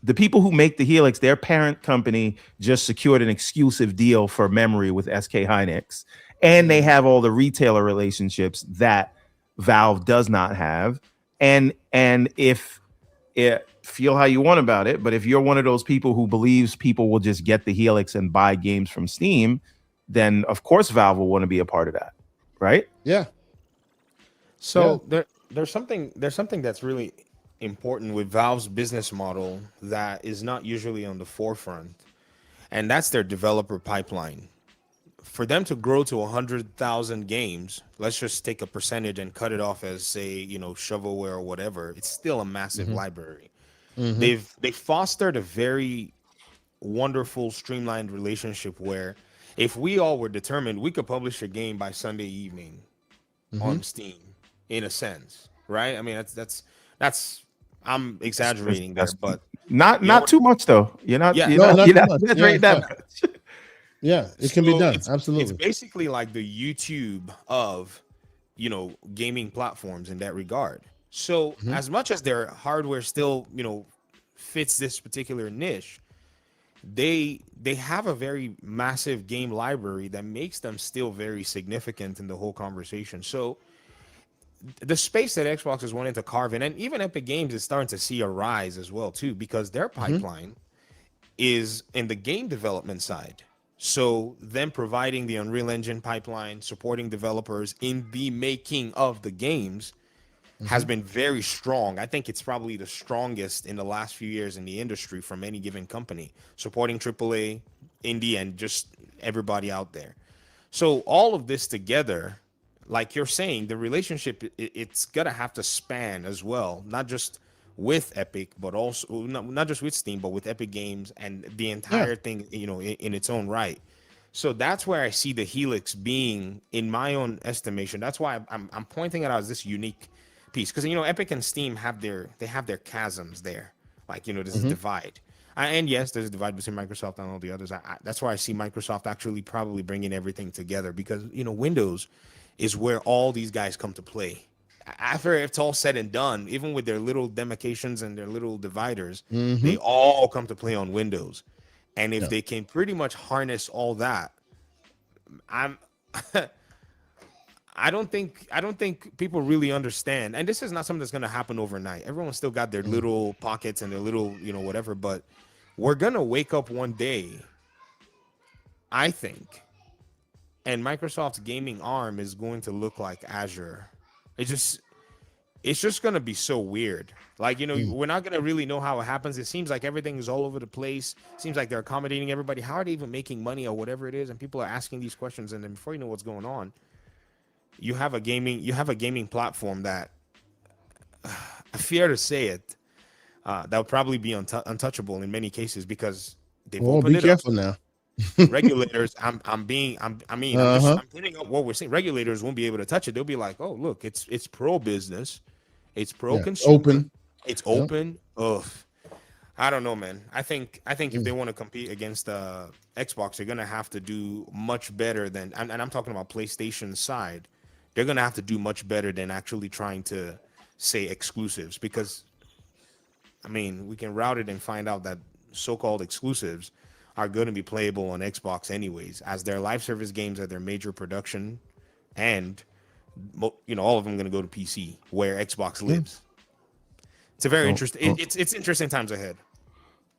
the people who make the Helix, their parent company just secured an exclusive deal for memory with SK Hynix, and they have all the retailer relationships that Valve does not have. And if feel how you want about it, but if you're one of those people who believes people will just get the Helix and buy games from Steam, then of course Valve will want to be a part of that, right? Yeah. So there's something that's really important with Valve's business model that is not usually on the forefront, and that's their developer pipeline. For them to grow to 100,000 games, let's just take a percentage and cut it off as, say, shovelware or whatever. It's still a massive library. They fostered a very wonderful, streamlined relationship where if we all were determined, we could publish a game by Sunday evening on Steam, in a sense, right? I mean, that's I'm exaggerating there, but not too much though. You're not exaggerating that much. Yeah, it can be done. Absolutely. It's basically like the YouTube of, gaming platforms in that regard. So as much as their hardware still, fits this particular niche, they have a very massive game library that makes them still very significant in the whole conversation. So the space that Xbox is wanting to carve in, and even Epic Games is starting to see a rise as well too, because their pipeline is in the game development side. So them providing the Unreal Engine pipeline, supporting developers in the making of the games has been very strong. I think it's probably the strongest in the last few years in the industry from any given company, supporting AAA, indie, and just everybody out there. So all of this together, like you're saying, the relationship, it's gonna have to span as well, not just with Epic, but also not just with Steam, but with Epic Games and the entire thing, in its own right. So that's where I see the Helix being, in my own estimation. That's why I'm pointing it out as this unique piece, because Epic and Steam have their chasms there, like there's a divide. And yes, there's a divide between Microsoft and all the others. That's why I see Microsoft actually probably bringing everything together, because Windows is where all these guys come to play. After it's all said and done, even with their little demarcations and their little dividers, they all come to play on Windows. And if they can pretty much harness all that, I'm I don't think people really understand. And this is not something that's going to happen overnight. Everyone's still got their little pockets and their little, whatever, but we're going to wake up one day, I think, and Microsoft's gaming arm is going to look like Azure. It's just going to be so weird. Like, we're not going to really know how it happens. It seems like everything is all over the place. It seems like they're accommodating everybody. How are they even making money or whatever it is? And people are asking these questions. And then before you know what's going on, you have a gaming platform that, I fear to say it, that would probably be untouchable in many cases, because they've opened it up. Now. Regulators, I'm putting up what we're saying. Regulators won't be able to touch it. They'll be like, oh, look, it's pro business, it's pro consumer, it's open. Ugh. I don't know, man. I think if they want to compete against Xbox, they're gonna have to do much better than, and I'm talking about PlayStation side. They're gonna have to do much better than actually trying to say exclusives, because we can route it and find out that so-called exclusives are going to be playable on Xbox anyways, as their live service games are their major production, and all of them going to go to PC where Xbox lives. It's a very interesting. It's interesting times ahead.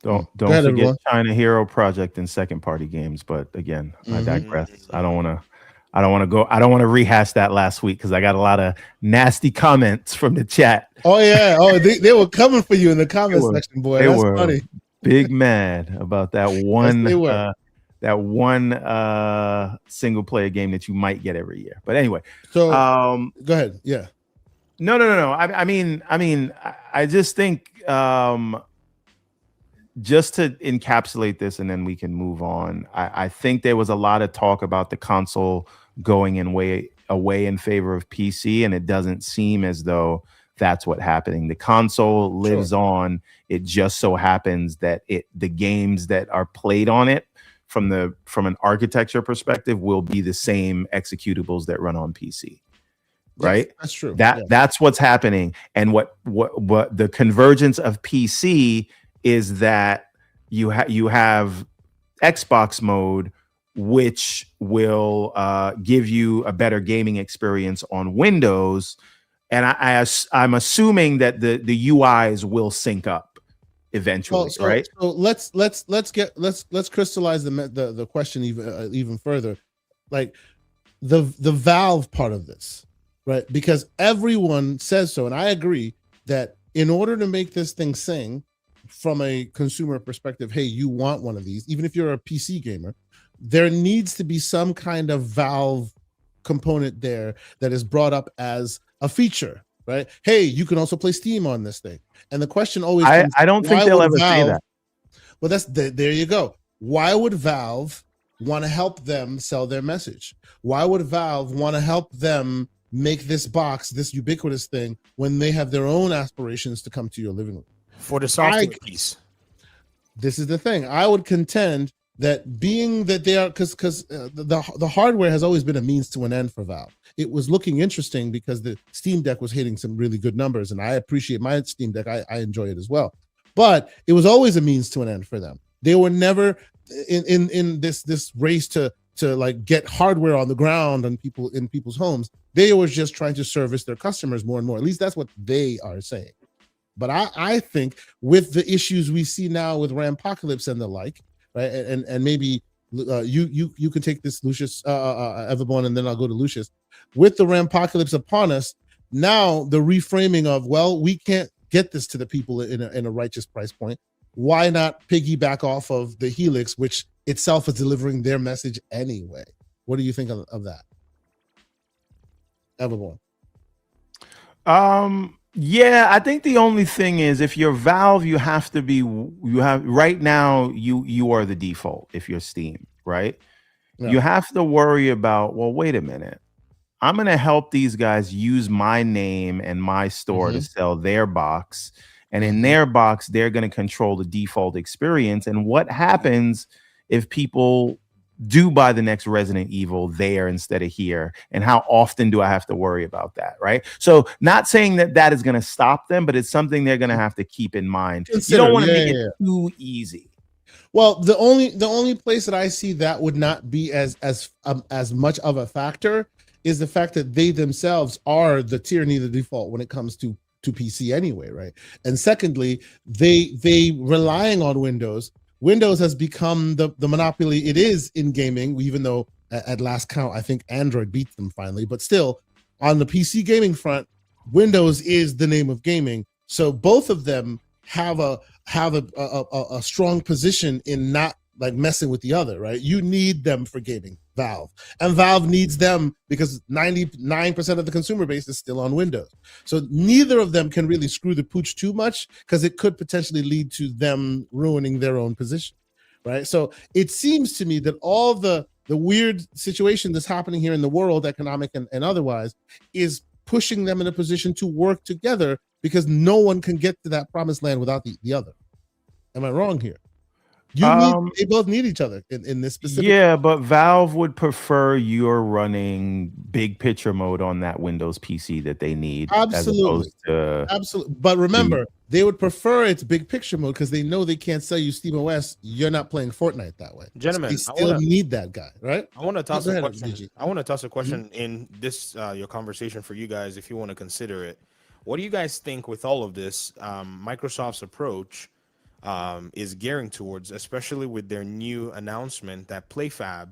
Don't forget China Hero Project and second party games. But again, I digress. I don't want to rehash that last week, because I got a lot of nasty comments from the chat. Oh yeah. Oh, they were coming for you in the comment section, boy. That's funny. Big mad about that one single player game that you might get every year. But anyway, so go ahead. Yeah. No. I just think just to encapsulate this, and then we can move on. I think there was a lot of talk about the console going away in favor of PC, and it doesn't seem as though that's what's happening. The console lives on. It just so happens that the games that are played on it from an architecture perspective will be the same executables that run on PC. Right? Yes, that's true. That's what's happening. And what the convergence of PC is that you have Xbox mode, which will give you a better gaming experience on Windows. And I'm assuming that the UIs will sync up eventually, right? So let's crystallize the question even further, like the Valve part of this, right? Because everyone says so, and I agree that in order to make this thing sing from a consumer perspective, hey, you want one of these, even if you're a PC gamer, there needs to be some kind of Valve component there that is brought up as a feature, right? Hey, you can also play Steam on this thing. And the question always comes, I don't think they'll ever say that. Well, there you go. Why would Valve want to help them sell their message? Why would Valve want to help them make this box, this ubiquitous thing, when they have their own aspirations to come to your living room? For the software piece. This is the thing. I would contend that being that they are, because the hardware has always been a means to an end for Valve. It was looking interesting because the Steam Deck was hitting some really good numbers, and I appreciate my Steam Deck. I enjoy it as well. But it was always a means to an end for them. They were never in this race to like get hardware on the ground and in people's homes. They were just trying to service their customers more and more. At least that's what they are saying. But I think with the issues we see now with Rampocalypse and the like, right, and maybe you can take this, Lucius, Everborn, and then I'll go to Lucius. With the Rampocalypse upon us, now the reframing of, well, we can't get this to the people in a righteous price point. Why not piggyback off of the Helix, which itself is delivering their message anyway? What do you think of that, Everborn? Yeah, I think the only thing is, if you're Valve, you have right now you are the default if you're Steam, right? Yeah. You have to worry about, well, wait a minute. I'm going to help these guys use my name and my store to sell their box. And in their box, they're going to control the default experience. And what happens if people do buy the next Resident Evil there instead of here? And how often do I have to worry about that? Right. So not saying that that is going to stop them, but it's something they're going to have to keep in mind. You don't want to make it too easy. Well, the only place that I see that would not be as much of a factor is the fact that they themselves are the tyranny of the default when it comes to PC anyway, right? And secondly, they relying on Windows. Windows has become the monopoly it is in gaming, even though at last count, I think Android beats them finally. But still, on the PC gaming front, Windows is the name of gaming. So both of them have a strong position in not like messing with the other, right? You need them for gaming, Valve. And Valve needs them because 99% of the consumer base is still on Windows. So neither of them can really screw the pooch too much because it could potentially lead to them ruining their own position, right? So it seems to me that all the weird situation that's happening here in the world, economic and otherwise, is pushing them in a position to work together because no one can get to that promised land without the other. Am I wrong here? They both need each other in this specific. Yeah, but Valve would prefer you're running big picture mode on that Windows PC that they need. Absolutely. Absolutely. But remember, they would prefer it's big picture mode because they know they can't sell you SteamOS. You're not playing Fortnite that way. Gentlemen, they still need that guy, right? I want to toss a question. I want to toss a question in this your conversation for you guys, if you want to consider it. What do you guys think with all of this? Microsoft's approach is gearing towards, especially with their new announcement that PlayFab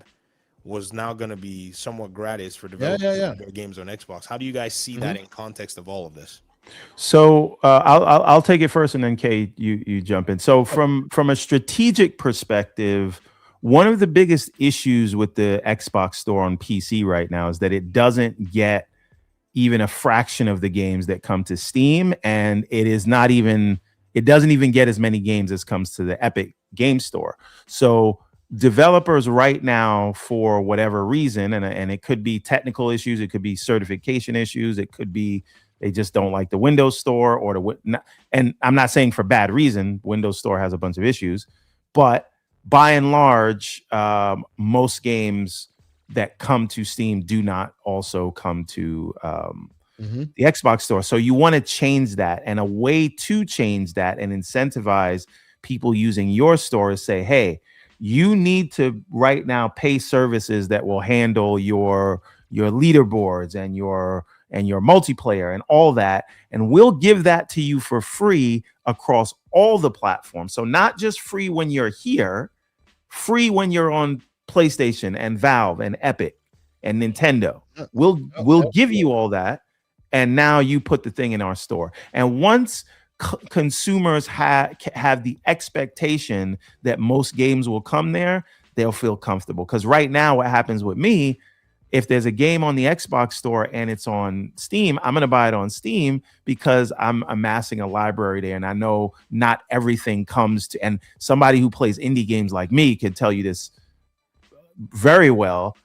was now going to be somewhat gratis for developers of their games on Xbox. How do you guys see that in context of all of this? So I'll take it first, and then Kay, you jump in. So from a strategic perspective, one of the biggest issues with the Xbox store on PC right now is that it doesn't get even a fraction of the games that come to Steam, and it doesn't even get as many games as comes to the Epic Game Store. So developers right now, for whatever reason, and it could be technical issues, it could be certification issues, it could be they just don't like the Windows Store and I'm not saying for bad reason. Windows Store has a bunch of issues, but by and large, most games that come to Steam do not also come to the Xbox store. So you want to change that. And a way to change that and incentivize people using your store is say, hey, you need to right now pay services that will handle your leaderboards and your multiplayer and all that. And we'll give that to you for free across all the platforms. So not just free when you're here, free when you're on PlayStation and Valve and Epic and Nintendo. We'll give you all that. And now you put the thing in our store. And once consumers have the expectation that most games will come there, they'll feel comfortable. Because right now, what happens with me, if there's a game on the Xbox store and it's on Steam, I'm going to buy it on Steam because I'm amassing a library there. And I know not everything comes to, and somebody who plays indie games like me could tell you this very well.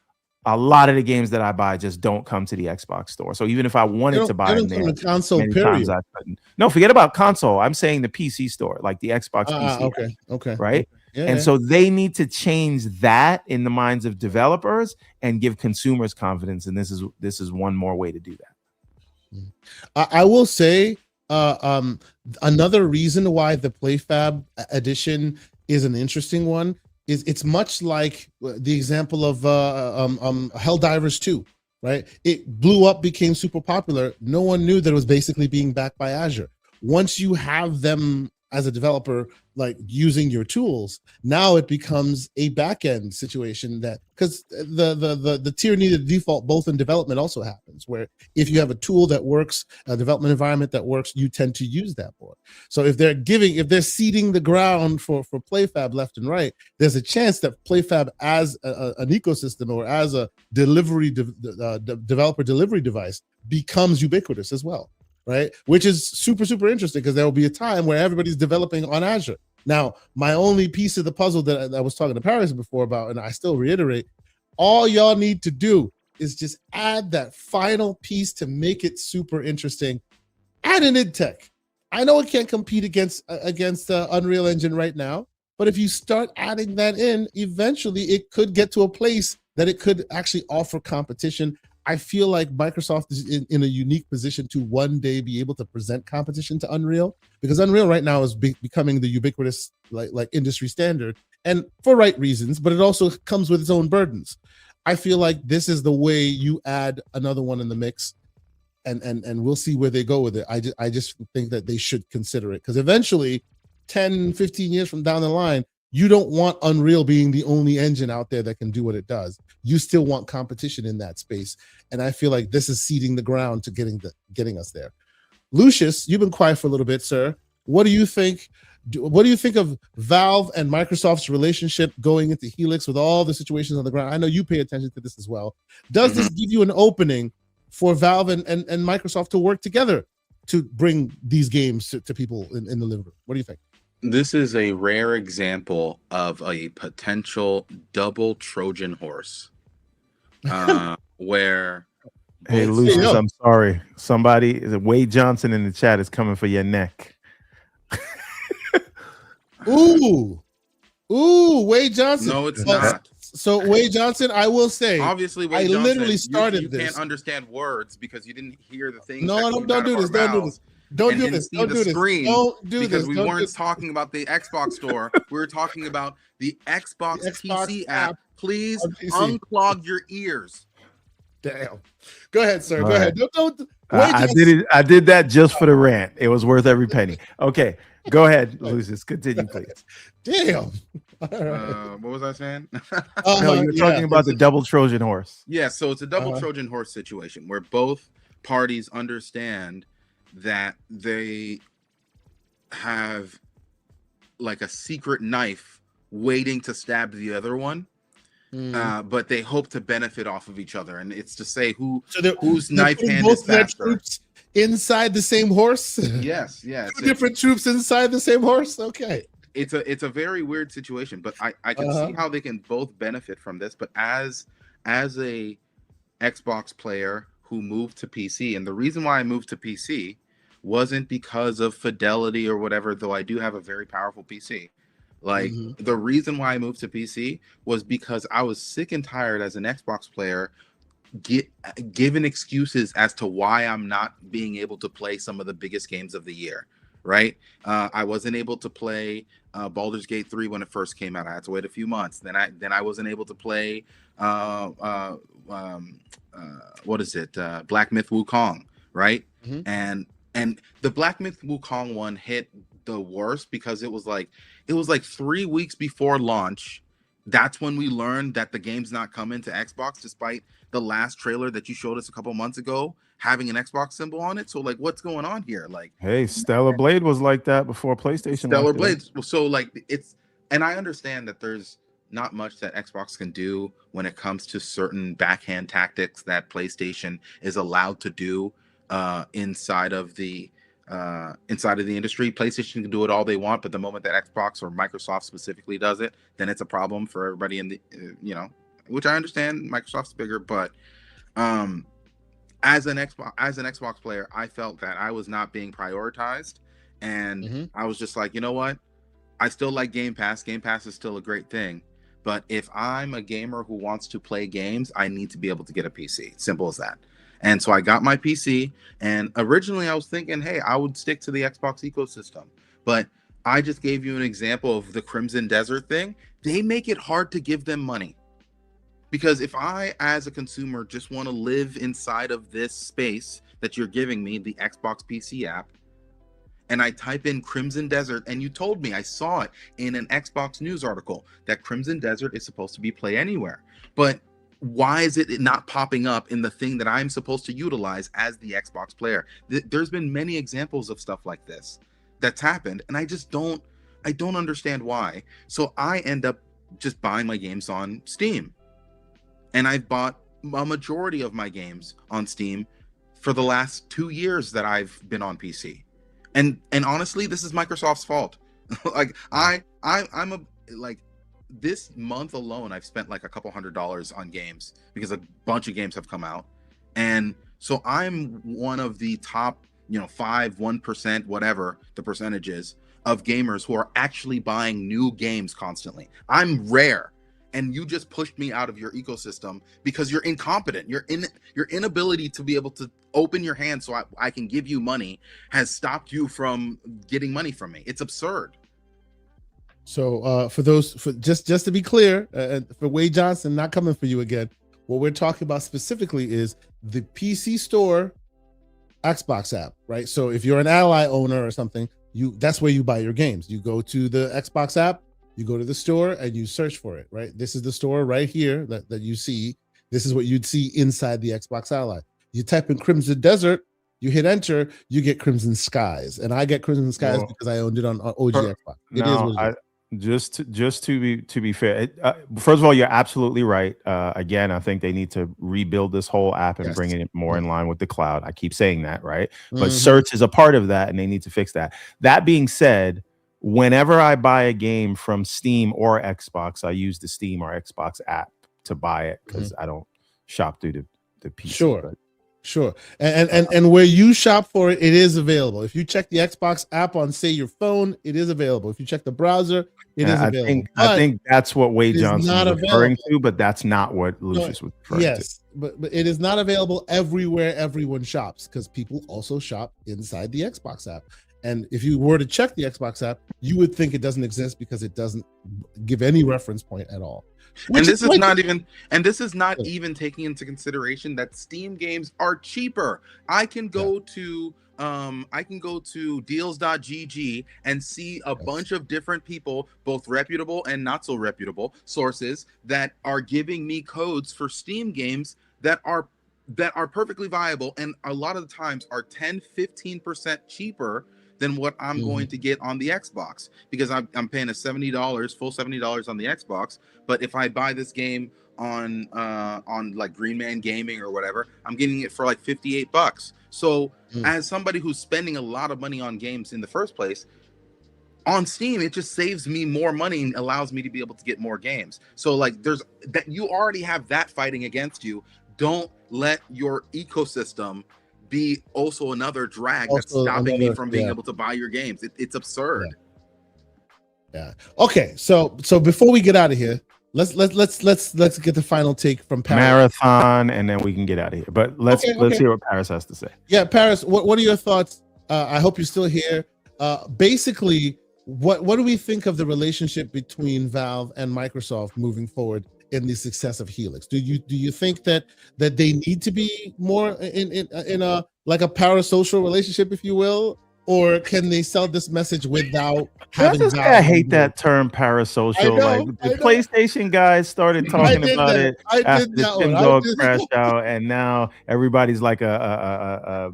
A lot of the games that I buy just don't come to the Xbox store. So even if I wanted to buy them there, console, many times I couldn't. No, forget about console. I'm saying the PC store, like the Xbox PC. Okay. Right? And so they need to change that in the minds of developers and give consumers confidence. And this is one more way to do that. I will say another reason why the PlayFab edition is an interesting one is it's much like the example of Helldivers 2, right? It blew up, became super popular. No one knew that it was basically being backed by Azure. Once you have them as a developer, like using your tools, now it becomes a back-end situation that, because the tyranny of the default, both in development also happens, where if you have a tool that works, a development environment that works, you tend to use that more. So if they're seeding the ground for PlayFab left and right, there's a chance that PlayFab as an ecosystem or as a developer delivery device becomes ubiquitous as well. Right, which is super, super interesting because there will be a time where everybody's developing on Azure. Now, my only piece of the puzzle that I was talking to Paris before about, and I still reiterate, all y'all need to do is just add that final piece to make it super interesting. Add an id tech. I know it can't compete against Unreal Engine right now, but if you start adding that in, eventually it could get to a place that it could actually offer competition. I feel like Microsoft is in a unique position to one day be able to present competition to Unreal, because Unreal right now is becoming the ubiquitous like industry standard, and for right reasons, but it also comes with its own burdens. I feel like this is the way you add another one in the mix, and we'll see where they go with it. I just think that they should consider it, because eventually 10, 15 years from down the line, you don't want Unreal being the only engine out there that can do what it does. You still want competition in that space. And I feel like this is seeding the ground to getting us there. Lucius, you've been quiet for a little bit, sir. What do you think? What do you think of Valve and Microsoft's relationship going into Helix with all the situations on the ground? I know you pay attention to this as well. Does this give you an opening for Valve and Microsoft to work together to bring these games to people in the living room? What do you think? This is a rare example of a potential double Trojan horse, where Hey, both Lucius, sides- I'm sorry. Somebody, Wade Johnson in the chat is coming for your neck. Ooh, Wade Johnson. No, it's not. So Wade Johnson, I will say, Obviously, Wade I Johnson, literally started you this. can't understand words because you didn't hear the things. No, that no, came don't out do of this. our Don't do mouths this. Don't and do didn't this. see Don't the do this. screen Don't do because this. we Don't weren't do talking about the Xbox store. We were talking about the Xbox, The Xbox PC app app. Please on PC. unclog your ears. Damn. Go ahead, sir. All Go ahead. right. Don't Wade I Johnson. did it. I did that just for the rant. It was worth every penny. Okay, go ahead, Lucius. Continue, please. Damn. All right. What was I saying? No, you were talking about the double Trojan horse. Yeah, so it's a double Trojan horse situation where both parties understand that they have like a secret knife waiting to stab the other one, but they hope to benefit off of each other, and it's to say whose knife hand is faster. Troops inside the same horse. Yes, yeah. Two different troops inside the same horse. Okay. It's a very weird situation, but I can see how they can both benefit from this. But as a Xbox player who moved to PC, and the reason why I moved to PC wasn't because of fidelity or whatever, though I do have a very powerful PC. Like the reason why I moved to PC was because I was sick and tired as an Xbox player given excuses as to why I'm not being able to play some of the biggest games of the year. Right, I wasn't able to play Baldur's Gate 3 when it first came out. I had to wait a few months. Then I wasn't able to play what is it? Black Myth Wukong, right? And the Black Myth Wukong one hit the worst because it was like 3 weeks before launch. That's when we learned that the game's not coming to Xbox, despite the last trailer that you showed us a couple months ago having an Xbox symbol on it. So like, what's going on here? Like, hey, Stellar Blade was like that before PlayStation. Stellar Blade. So like, and I understand that there's not much that Xbox can do when it comes to certain backhand tactics that PlayStation is allowed to do inside of the industry. PlayStation can do it all they want, but the moment that Xbox or Microsoft specifically does it, then it's a problem for everybody in the which I understand. Microsoft's bigger, but as an Xbox player, I felt that I was not being prioritized, and I was just like, you know what? I still like Game Pass. Game Pass is still a great thing, but if I'm a gamer who wants to play games, I need to be able to get a PC. Simple as that. And so I got my PC, and originally I was thinking, hey, I would stick to the Xbox ecosystem, but I just gave you an example of the Crimson Desert thing. They make it hard to give them money. Because if I, as a consumer, just want to live inside of this space that you're giving me, the Xbox PC app, and I type in Crimson Desert, and you told me, I saw it in an Xbox news article, that Crimson Desert is supposed to be play anywhere. But why is it not popping up in the thing that I'm supposed to utilize as the Xbox player? There's been many examples of stuff like this that's happened, and I don't understand why. So I end up just buying my games on Steam. And I've bought a majority of my games on Steam for the last 2 years that I've been on PC. And honestly, this is Microsoft's fault. Like I'm this month alone, I've spent like a couple $100 on games because a bunch of games have come out. And so I'm one of the top 1%, whatever the percentage is, of gamers who are actually buying new games constantly. I'm rare, and you just pushed me out of your ecosystem because you're incompetent. Your inability to be able to open your hand so I can give you money has stopped you from getting money from me. It's absurd. So just to be clear, for Wade Johnson, not coming for you again, what we're talking about specifically is the PC Store Xbox app, right? So if you're an Ally owner or something, that's where you buy your games. You go to the Xbox app, you go to the store, and you search for it, right? This is the store right here that you see. This is what you'd see inside the Xbox Ally. You type in Crimson Desert, you hit enter, you get Crimson Skies, and I get Crimson Skies because I owned it on OG Xbox. It is what it is. Just to be fair, first of all, you're absolutely right. Again, I think they need to rebuild this whole app and bring it more in line with the cloud. I keep saying that, right? But search is a part of that, and they need to fix that. That being said, whenever I buy a game from Steam or Xbox, I use the Steam or Xbox app to buy it because I don't shop through the PC. Sure. And where you shop for it, it is available. If you check the Xbox app on, say, your phone, it is available. If you check the browser, it is available. I think that's what Wade Johnson is referring to, but that's not what Lucius was referring to. Yes, but it is not available everywhere everyone shops, because people also shop inside the Xbox app. And if you were to check the Xbox app, you would think it doesn't exist because it doesn't give any reference point at all. And this is not even taking into consideration that Steam games are cheaper. I can go to deals.gg and see a bunch of different people, both reputable and not so reputable sources, that are giving me codes for Steam games that are perfectly viable, and a lot of the times are 10-15% cheaper than what I'm going to get on the Xbox, because I'm paying full $70 on the Xbox. But if I buy this game on like Green Man Gaming or whatever, I'm getting it for like $58. So as somebody who's spending a lot of money on games in the first place, on Steam, it just saves me more money and allows me to be able to get more games. So like there's that, you already have that fighting against you. Don't let your ecosystem be also another drag that's stopping me from being able to buy your games. It's absurd. Yeah. Okay. So before we get out of here, let's get the final take from Paris. Marathon, and then we can get out of here. But let's hear what Paris has to say. Yeah, Paris, what are your thoughts? I hope you're still here. Basically, what do we think of the relationship between Valve and Microsoft moving forward in the success of Helix? Do you think that they need to be more in a like a parasocial relationship, if you will, or can they sell this message without having? I hate that term parasocial. Like the PlayStation guys started talking about it after the Tim Dog crashed out, and now everybody's like a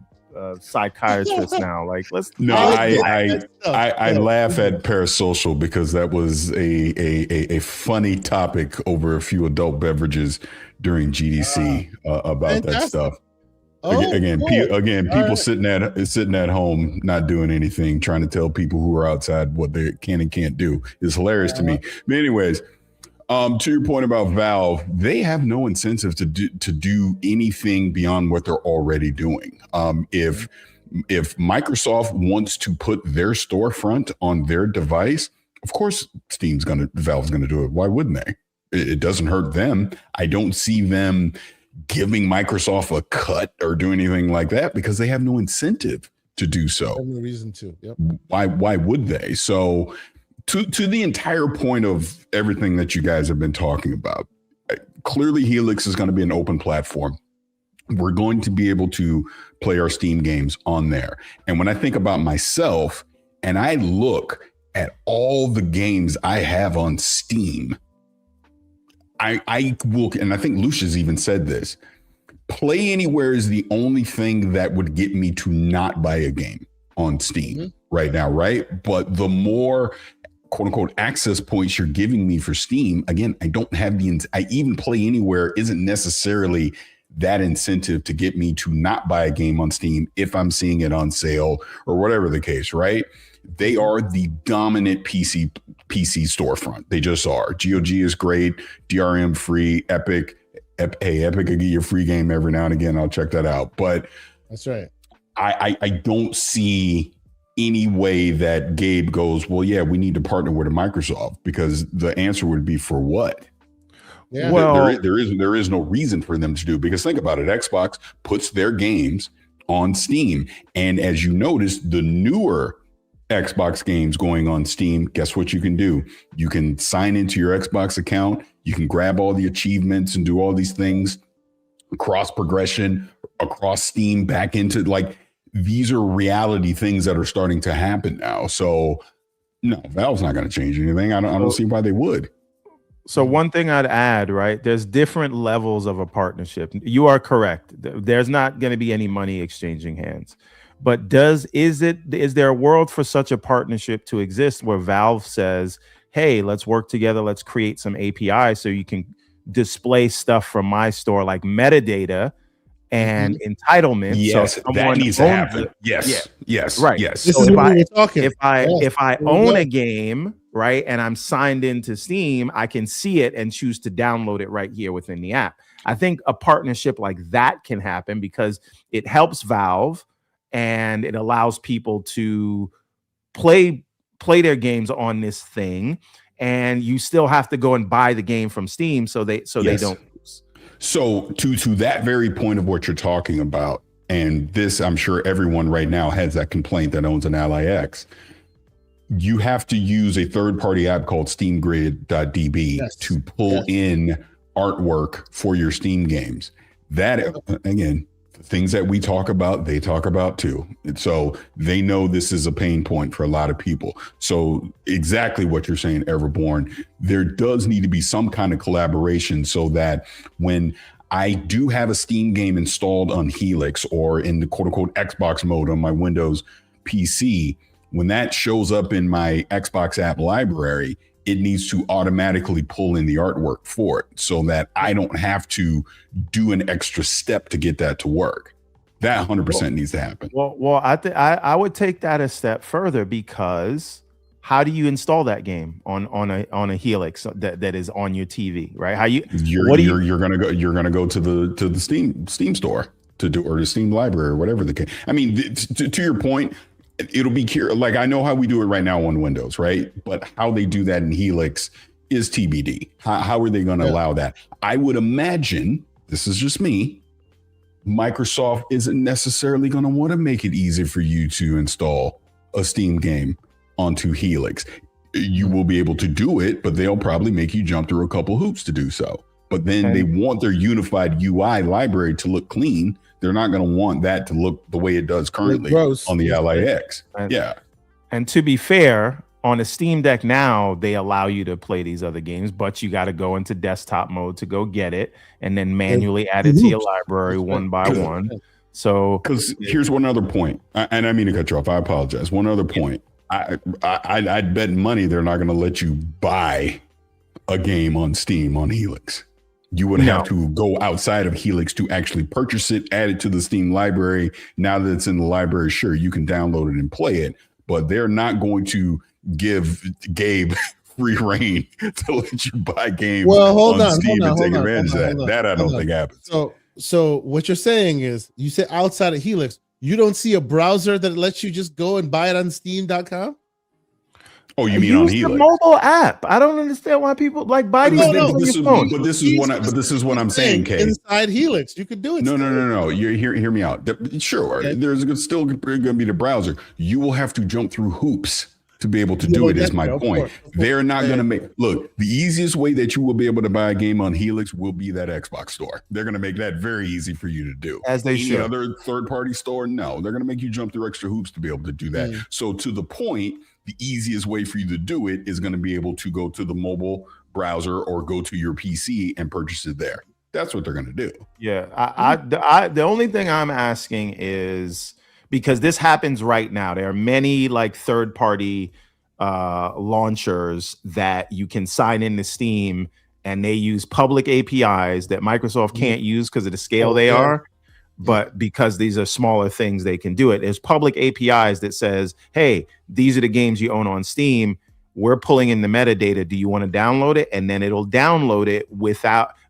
psychiatrist now. Like, I laugh at parasocial because that was a funny topic over a few adult beverages during GDC about that stuff. People sitting at home not doing anything, trying to tell people who are outside what they can and can't do is hilarious to me. But anyways, to your point about Valve, they have no incentive to do anything beyond what they're already doing. If Microsoft wants to put their storefront on their device, of course Valve's gonna do it. Why wouldn't they? It doesn't hurt them. I don't see them giving Microsoft a cut or do anything like that because they have no incentive to do so. No reason to. Yep. Why would they? So to the entire point of everything that you guys have been talking about, clearly Helix is going to be an open platform. We're going to be able to play our Steam games on there. And when I think about myself and I look at all the games I have on Steam, I will, and I think Lucius even said this, Play Anywhere is the only thing that would get me to not buy a game on Steam right now, right? But the more quote unquote access points you're giving me for Steam, again, I don't have even Play Anywhere isn't necessarily that incentive to get me to not buy a game on Steam if I'm seeing it on sale or whatever the case, right? They are the dominant PC storefront. They just are. GOG is great, DRM free, Epic. Epic will give you a free game every now and again. I'll check that out. But that's right. I don't see any way that Gabe goes, well, yeah, we need to partner with a Microsoft, because the answer would be for what? Yeah. Well, there is no reason for them to do, because think about it. Xbox puts their games on Steam. And as you notice, the newer Xbox games going on Steam, guess what you can do? You can sign into your Xbox account. You can grab all the achievements and do all these things, cross progression across Steam back into, like, these are reality things that are starting to happen now. So no, Valve's not going to change anything. I don't see why they would. So one thing I'd add, right? There's different levels of a partnership. You are correct. There's not going to be any money exchanging hands. But is there a world for such a partnership to exist where Valve says, hey, let's work together, let's create some API so you can display stuff from my store like metadata and entitlement? Yes, so that needs to happen. Yes, yeah. yes, Right. yes. This So is what we're talking. if I own a game, right, and I'm signed into Steam, I can see it and choose to download it right here within the app. I think a partnership like that can happen because it helps Valve and it allows people to play their games on this thing, and you still have to go and buy the game from Steam so they don't lose. So to that very point of what you're talking about, and this, I'm sure everyone right now has that complaint that owns an Ally X. You have to use a third-party app called SteamGrid.db to pull in artwork for your Steam games. That, again, the things that we talk about, they talk about too. And so they know this is a pain point for a lot of people. So exactly what you're saying, Everborn, there does need to be some kind of collaboration so that when I do have a Steam game installed on Helix or in the quote unquote Xbox mode on my Windows PC, when that shows up in my Xbox app library, it needs to automatically pull in the artwork for it so that I don't have to do an extra step to get that to work. That 100% needs to happen. Well, I would take that a step further, because how do you install that game on a Helix that is on your TV, right? How you're gonna go to the Steam store to do, or the Steam library or whatever the case. I mean, to your point, it'll be like, I know how we do it right now on Windows, right? But how they do that in Helix is TBD. How are they going to allow that? I would imagine, this is just me, Microsoft isn't necessarily going to want to make it easy for you to install a Steam game onto Helix. You will be able to do it, but they'll probably make you jump through a couple hoops to do so. But then they want their unified UI library to look clean. They're not going to want that to look the way it does currently on the Ally X. And to be fair, on a Steam Deck now, they allow you to play these other games, but you got to go into desktop mode to go get it and then manually add it to your library one by one. So, because here's one other point, and I mean to cut you off. I apologize. One other point. I'd bet money they're not going to let you buy a game on Steam on Helix. You would have to go outside of Helix to actually purchase it, add it to the Steam library. Now that it's in the library, sure, you can download it and play it, but they're not going to give Gabe free reign to let you buy games on Steam and take advantage of that. That I don't think happens. So what you're saying is, you say outside of Helix, you don't see a browser that lets you just go and buy it on Steam.com? Oh, you mean on Helix? The mobile app. I don't understand why people like buy these things on your phone. But this is what I'm saying, Kay. Inside Helix, you could do it. No. You hear me out. Sure, okay. There's still going to be the browser. You will have to jump through hoops to be able to do it. Is my point. They're not going to look. The easiest way that you will be able to buy a game on Helix will be that Xbox store. They're going to make that very easy for you to do. As they should. Any other third-party store, no. They're going to make you jump through extra hoops to be able to do that. So to the point, the easiest way for you to do it is going to be able to go to the mobile browser or go to your PC and purchase it there. That's what they're going to do. Yeah. The only thing I'm asking is, because this happens right now, there are many like third-party launchers that you can sign into Steam, and they use public APIs that Microsoft can't use because of the scale they are. But because these are smaller things, they can do it. There's public APIs that says, hey, these are the games you own on Steam. We're pulling in the metadata. Do you want to download it? And then it'll download it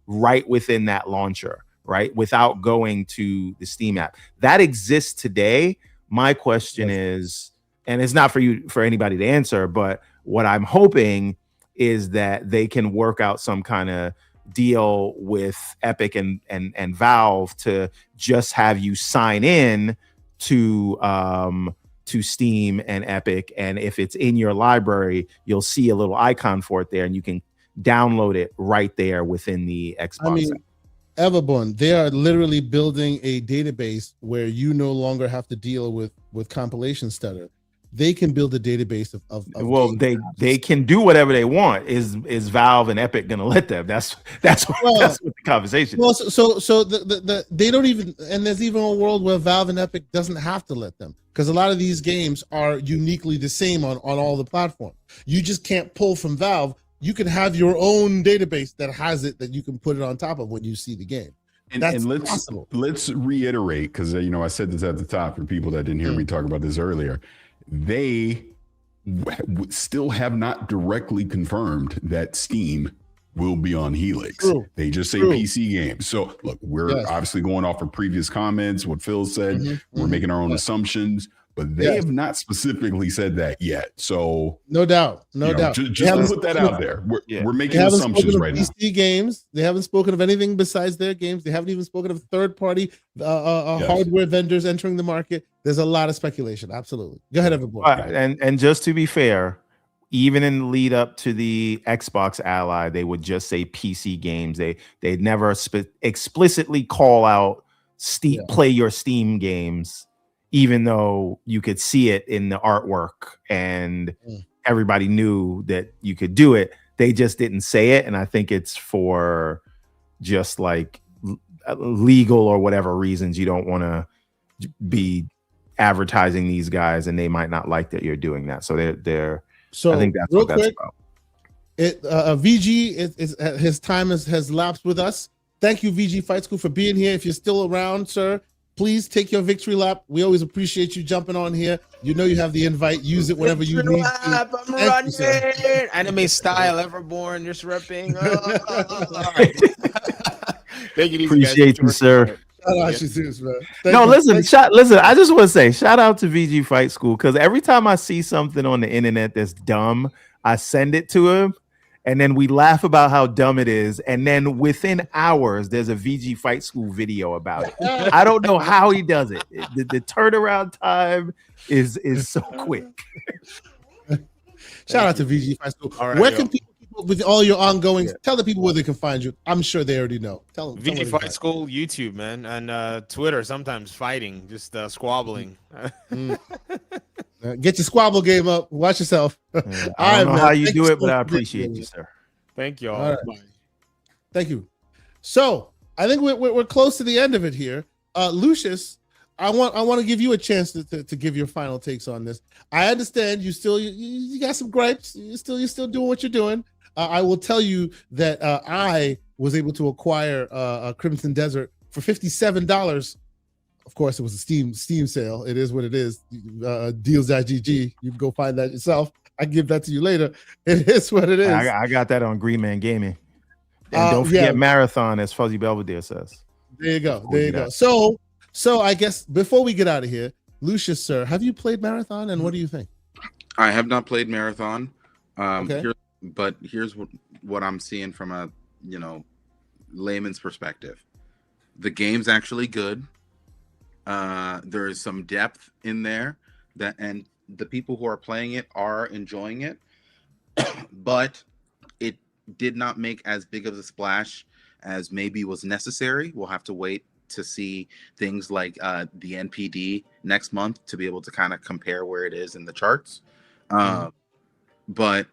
right within that launcher, right? Without going to the Steam app. That exists today. My question is, and it's not for anybody to answer, but what I'm hoping is that they can work out some kind of deal with Epic and Valve to just have you sign in to Steam and Epic, and if it's in your library, you'll see a little icon for it there, and you can download it right there within the Xbox. I mean, Everborn, they are literally building a database where you no longer have to deal with compilation stutter. They can build a database of well, they can do whatever they want. Is Valve and Epic gonna let them? That's what the conversation. Well, so the they don't even, and there's even a world where Valve and Epic doesn't have to let them, because a lot of these games are uniquely the same on all the platforms. You just can't pull from Valve. You can have your own database that has it, that you can put it on top of when you see the game. And let's reiterate, because I said this at the top for people that didn't hear me talk about this earlier. They still have not directly confirmed that Steam will be on Helix. True. They just say PC games. So look, we're obviously going off of previous comments, what Phil said. We're making our own assumptions, but they have not specifically said that yet. So no doubt. Just put that out there. We're making assumptions right now. PC games. They haven't spoken of anything besides their games. They haven't even spoken of third-party hardware vendors entering the market. There's a lot of speculation. Absolutely. Go ahead, everyone. And just to be fair, even in the lead up to the Xbox Ally, they would just say PC games. They'd never explicitly call out play your Steam games, even though you could see it in the artwork and everybody knew that you could do it. They just didn't say it. And I think it's for just like legal or whatever reasons. You don't want to be advertising these guys, and they might not like that you're doing that. So they're I think that's what that's about. VG, his time has lapsed with us. Thank you, VG Fight School, for being here. If you're still around, sir, please take your victory lap. We always appreciate you jumping on here. You know you have the invite. Use it whenever you need to. I'm running. Anime style, everborn, just repping. Thank you, appreciate you, sir. Listen. I just want to say shout out to VG Fight School, because every time I see something on the internet that's dumb, I send it to him, and then we laugh about how dumb it is, and then within hours there's a VG Fight School video about it. I don't know how he does it. The turnaround time is so quick. Shout out to VG Fight School. Right, where can people, with all your ongoings, tell the people where they can find you? I'm sure they already know. Tell them. VG Fight School, YouTube, man, and Twitter. Sometimes fighting, just squabbling. Get your squabble game up. Watch yourself. I don't know how you do it, but I appreciate you, sir. Thank you all. Right. Thank you. So I think we're close to the end of it here. Lucius, I want to give you a chance to give your final takes on this. I understand you got some gripes. You're still doing what you're doing. I will tell you that I was able to acquire a Crimson Desert for $57. Of course, it was a Steam sale. It is what it is. Deals.gg. You can go find that yourself. I give that to you later. It is what it is. I got that on Green Man Gaming. And don't forget Marathon, as Fuzzy Belvedere says. There you go. So I guess before we get out of here, Lucius, sir, have you played Marathon, and what do you think? I have not played Marathon. Okay. Here's what I'm seeing from a layman's perspective. The game's actually good. There is some depth in there and the people who are playing it are enjoying it, but it did not make as big of a splash as maybe was necessary. We'll have to wait to see things like the NPD next month to be able to kind of compare where it is in the charts. But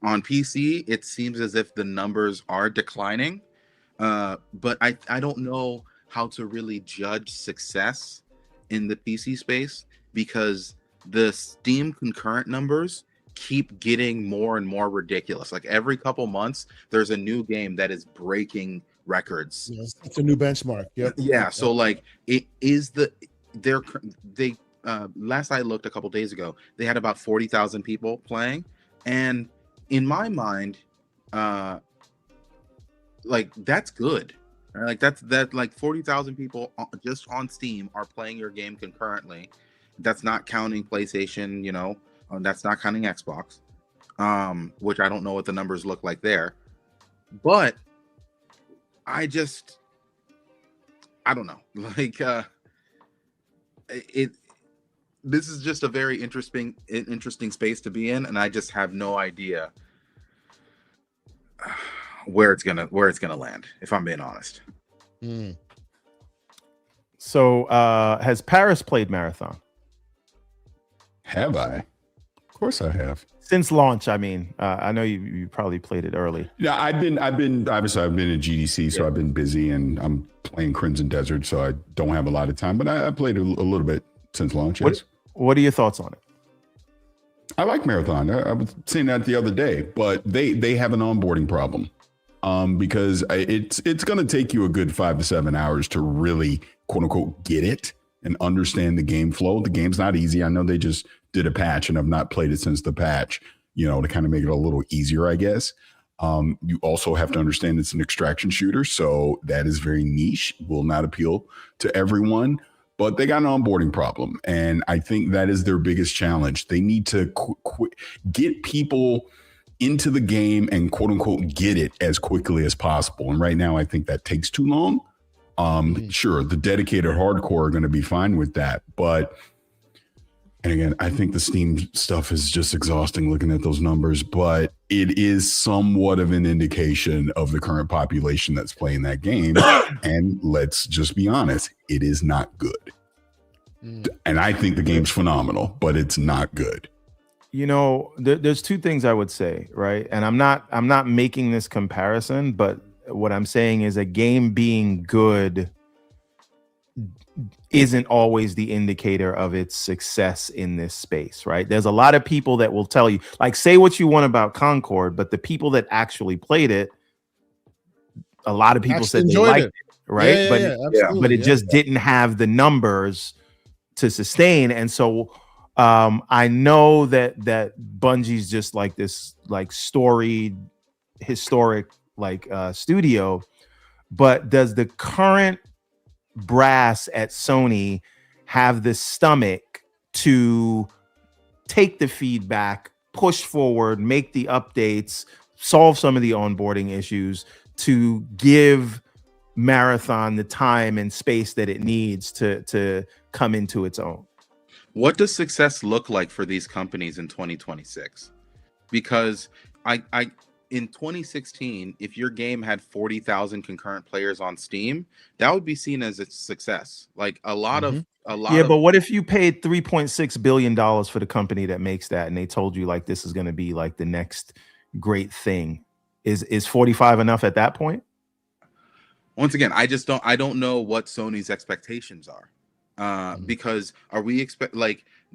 on PC, it seems as if the numbers are declining. But I don't know how to really judge success in the PC space, because the Steam concurrent numbers keep getting more and more ridiculous. Like every couple months, there's a new game that is breaking records. Yes, it's a new benchmark. Yep. Yeah. So like it is they last I looked a couple days ago, they had about 40,000 people playing, and in my mind, like that's good. Right? Like that like 40,000 people just on Steam are playing your game concurrently. That's not counting PlayStation, you know, that's not counting Xbox, which I don't know what the numbers look like there. But I don't know. Like this is just a very interesting space to be in, and I just have no idea where it's gonna land, if I'm being honest. So has Paris played Marathon? Have I? Of course I have. Since launch, I mean, I know you probably played it early. Yeah, I've been obviously I've been at GDC, so I've been busy, and I'm playing Crimson Desert, so I don't have a lot of time. But I played a little bit since launch. Yes. What are your thoughts on it? I like Marathon. I was saying that the other day, but they have an onboarding problem, because it's going to take you a good 5 to 7 hours to really quote unquote get it and understand the game flow. The game's not easy. I know they just did a patch, and I've not played it since the patch, you know, to kind of make it a little easier, I guess. You also have to understand it's an extraction shooter, so that is very niche, will not appeal to everyone. But they got an onboarding problem, and I think that is their biggest challenge. They need to get people into the game and quote unquote get it as quickly as possible. And right now, I think that takes too long. Sure, the dedicated hardcore are going to be fine with that, but and again, I think the Steam stuff is just exhausting looking at those numbers, but it is somewhat of an indication of the current population that's playing that game. And let's just be honest, it is not good. And I think the game's phenomenal, but it's not good. You know, there's two things I would say, right? And I'm not making this comparison, but what I'm saying is a game being good isn't always the indicator of its success in this space, right? There's a lot of people that will tell you, like, say what you want about Concord, but the people that actually played it, a lot of people said they liked it, right? But it just didn't have the numbers to sustain. And so I know that Bungie's just like this like storied, historic like studio, but does the current brass at Sony have the stomach to take the feedback, push forward, make the updates, solve some of the onboarding issues to give Marathon the time and space that it needs to come into its own? What does success look like for these companies in 2026? Because I in 2016, if your game had 40,000 concurrent players on Steam, that would be seen as a success. Like a lot. But what if you paid $3.6 billion for the company that makes that, and they told you like this is going to be like the next great thing? Is 45 enough at that point? Once again, I don't know what Sony's expectations are. Because are we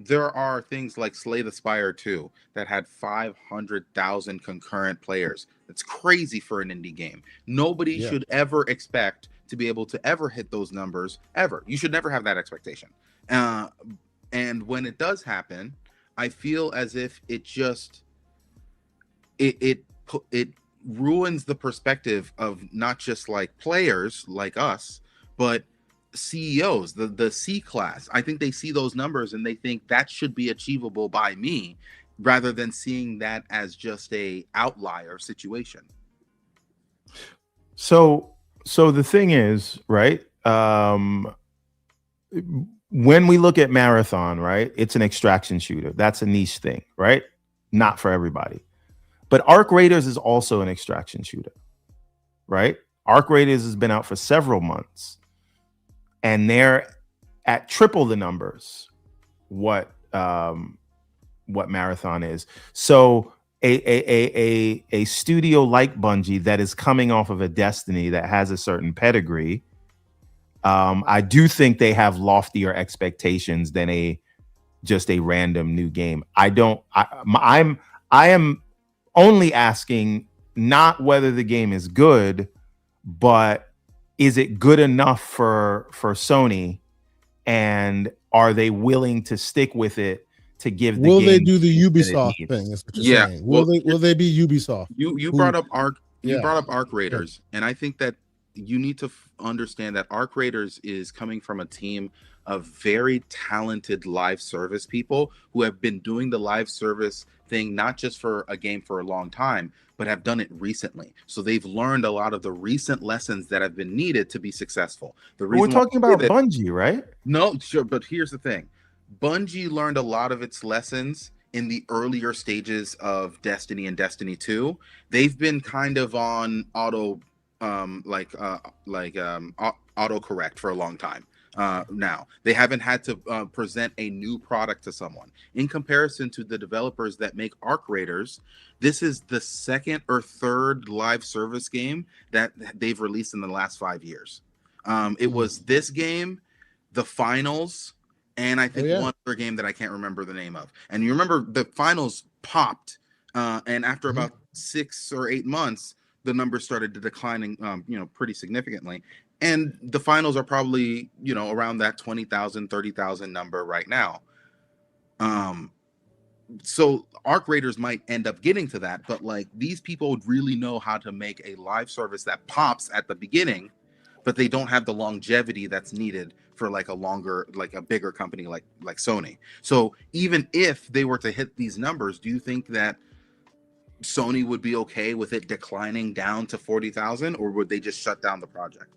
there are things like Slay the Spire 2 that had 500,000 concurrent players. That's crazy for an indie game. Nobody should ever expect to be able to ever hit those numbers ever. You should never have that expectation. And when it does happen, I feel as if it just it ruins the perspective of not just like players like us, but CEOs, the C class. I think they see those numbers and they think that should be achievable by me, rather than seeing that as just a outlier situation. So the thing is, right? When we look at Marathon, right, it's an extraction shooter. That's a niche thing, right? Not for everybody. But Arc Raiders is also an extraction shooter, right? Arc Raiders has been out for several months, and they're at triple the numbers what Marathon is. So a studio like Bungie that is coming off of a Destiny that has a certain pedigree, I do think they have loftier expectations than just a random new game. I am only asking not whether the game is good, but is it good enough for Sony, and are they willing to stick with it to give the game? Will they do the Ubisoft thing? Is what you're saying. Will they be Ubisoft? You brought up Arc. You brought up Arc Raiders, and I think that you need to understand that Arc Raiders is coming from a team of very talented live service people who have been doing the live service thing not just for a game for a long time, but have done it recently. So they've learned a lot of the recent lessons that have been needed to be successful. The reason we're talking about Bungie, right? No, sure, but here's the thing. Bungie learned a lot of its lessons in the earlier stages of Destiny and Destiny 2. They've been kind of on autocorrect for a long time. Now they haven't had to present a new product to someone. In comparison to the developers that make Arc Raiders, this is the second or third live service game that they've released in the last 5 years. It was this game, the finals, and I think one other game that I can't remember the name of. And you remember the finals popped, and after about 6 or 8 months, the numbers started to declining, pretty significantly. And the finals are probably, around that 20,000, 30,000 number right now. So Arc Raiders might end up getting to that, but like these people really know how to make a live service that pops at the beginning, but they don't have the longevity that's needed for like a bigger company like Sony. So even if they were to hit these numbers, do you think that Sony would be okay with it declining down to 40,000, or would they just shut down the project?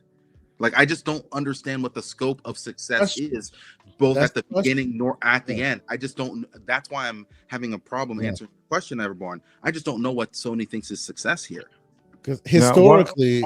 Like, I just don't understand what the scope of success is, both at the beginning nor at the end. I just don't. That's why I'm having a problem answering the question, Everborn. I just don't know what Sony thinks is success here. Because historically,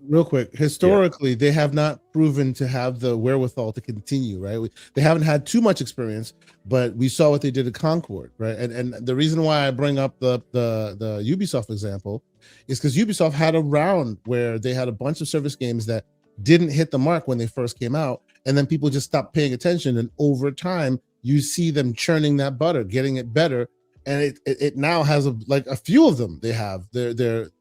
real quick, historically, they have not proven to have the wherewithal to continue, right? They haven't had too much experience, but we saw what they did at Concord, right? And the reason why I bring up the Ubisoft example is because Ubisoft had a round where they had a bunch of service games that didn't hit the mark when they first came out, and then people just stopped paying attention, and over time you see them churning that butter, getting it better, and it now has a few of them. They have that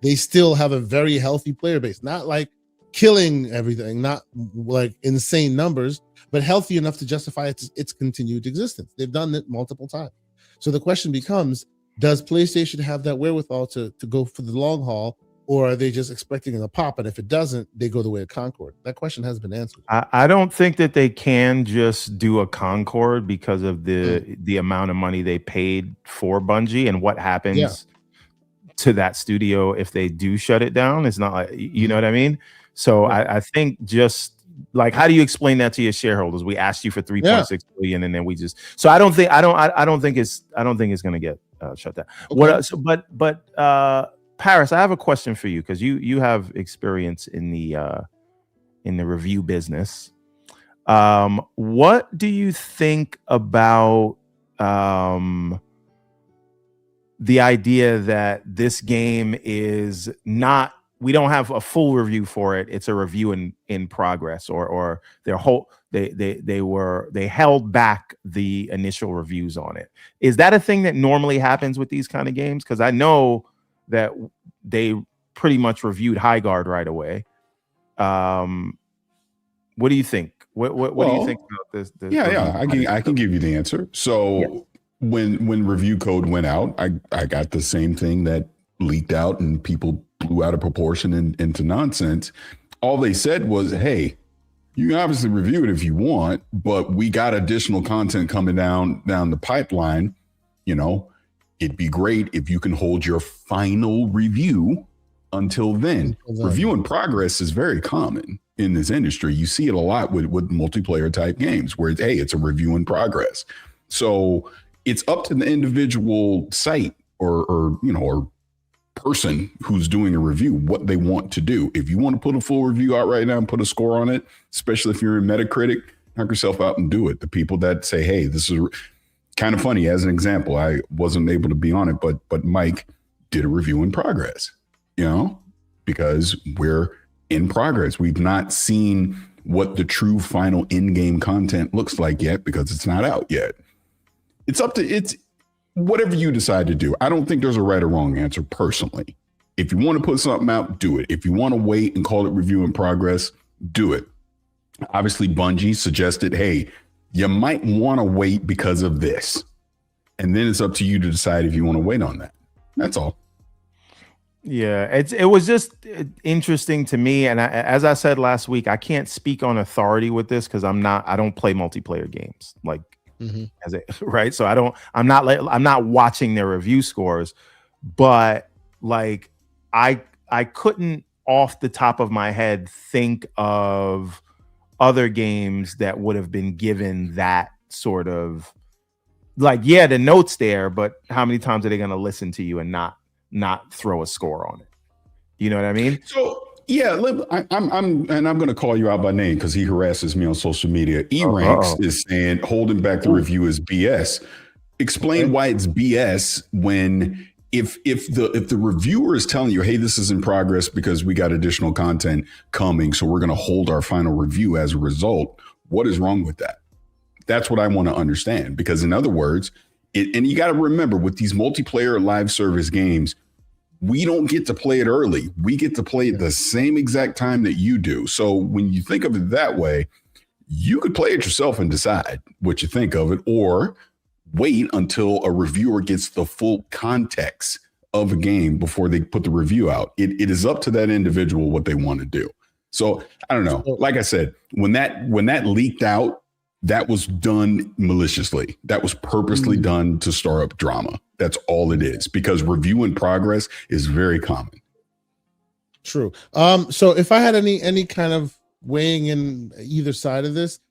they still have a very healthy player base, not like killing everything, not like insane numbers, but healthy enough to justify its continued existence. They've done it multiple times. So the question becomes, does PlayStation have that wherewithal to go for the long haul, or are they just expecting it to pop? And if it doesn't, they go the way of Concord. That question has been answered. I don't think that they can just do a Concord because of the amount of money they paid for Bungie and what happens to that studio if they do shut it down. It's not like, you know what I mean? So I think just like, how do you explain that to your shareholders? We asked you for 3.6 billion, and then we just. So I don't think it's going to get shut down. Okay. But Paris, I have a question for you, because you have experience in the review business. What do you think about the idea that this game is not? We don't have a full review for it. It's a review in progress, or they held back the initial reviews on it. Is that a thing that normally happens with these kind of games? Because I know that they pretty much reviewed High Guard right away. What do you think? What do you think about this? I can give you the answer. So when review code went out, I got the same thing that leaked out and people blew out of proportion into nonsense. All they said was, hey, you can obviously review it if you want, but we got additional content coming down the pipeline. It'd be great if you can hold your final review until then. Review in progress is very common in this industry. You see it a lot with multiplayer type games where it's a review in progress. So it's up to the individual site or person who's doing a review what they want to do. If you want to put a full review out right now and put a score on it, especially if you're in Metacritic, knock yourself out and do it. The people that say, hey, this is kind of funny, as an example, I wasn't able to be on it, but Mike did a review in progress, because we're in progress. We've not seen what the true final in-game content looks like yet, because it's not out yet. It's whatever you decide to do. I don't think there's a right or wrong answer personally. If you want to put something out, do it. If you want to wait and call it review in progress, do it. Obviously, Bungie suggested, hey, you might want to wait because of this. And then it's up to you to decide if you want to wait on that. That's all. Yeah, it was just interesting to me, and as I said last week, I can't speak on authority with this because I don't play multiplayer games like as a right. So I'm not watching their review scores, but like I couldn't off the top of my head think of other games that would have been given that sort of like, yeah, the notes there, but how many times are they going to listen to you and not throw a score on it? You know what I mean? So yeah, I'm going to call you out by name because he harasses me on social media. E-Ranks is saying holding back the review is BS. Explain why it's BS when if the reviewer is telling you, hey, this is in progress because we got additional content coming, so we're going to hold our final review as a result. What is wrong with that? That's what I want to understand, because in other words, and you got to remember with these multiplayer live service games, we don't get to play it early. We get to play it the same exact time that you do. So when you think of it that way, you could play it yourself and decide what you think of it, or wait until a reviewer gets the full context of a game before they put the review out. It is up to that individual what they want to do. So I don't know. Like I said, when that leaked out, that was done maliciously. That was purposely done to stir up drama. That's all it is, because review in progress is very common. True. So if I had any kind of weighing in either side of this,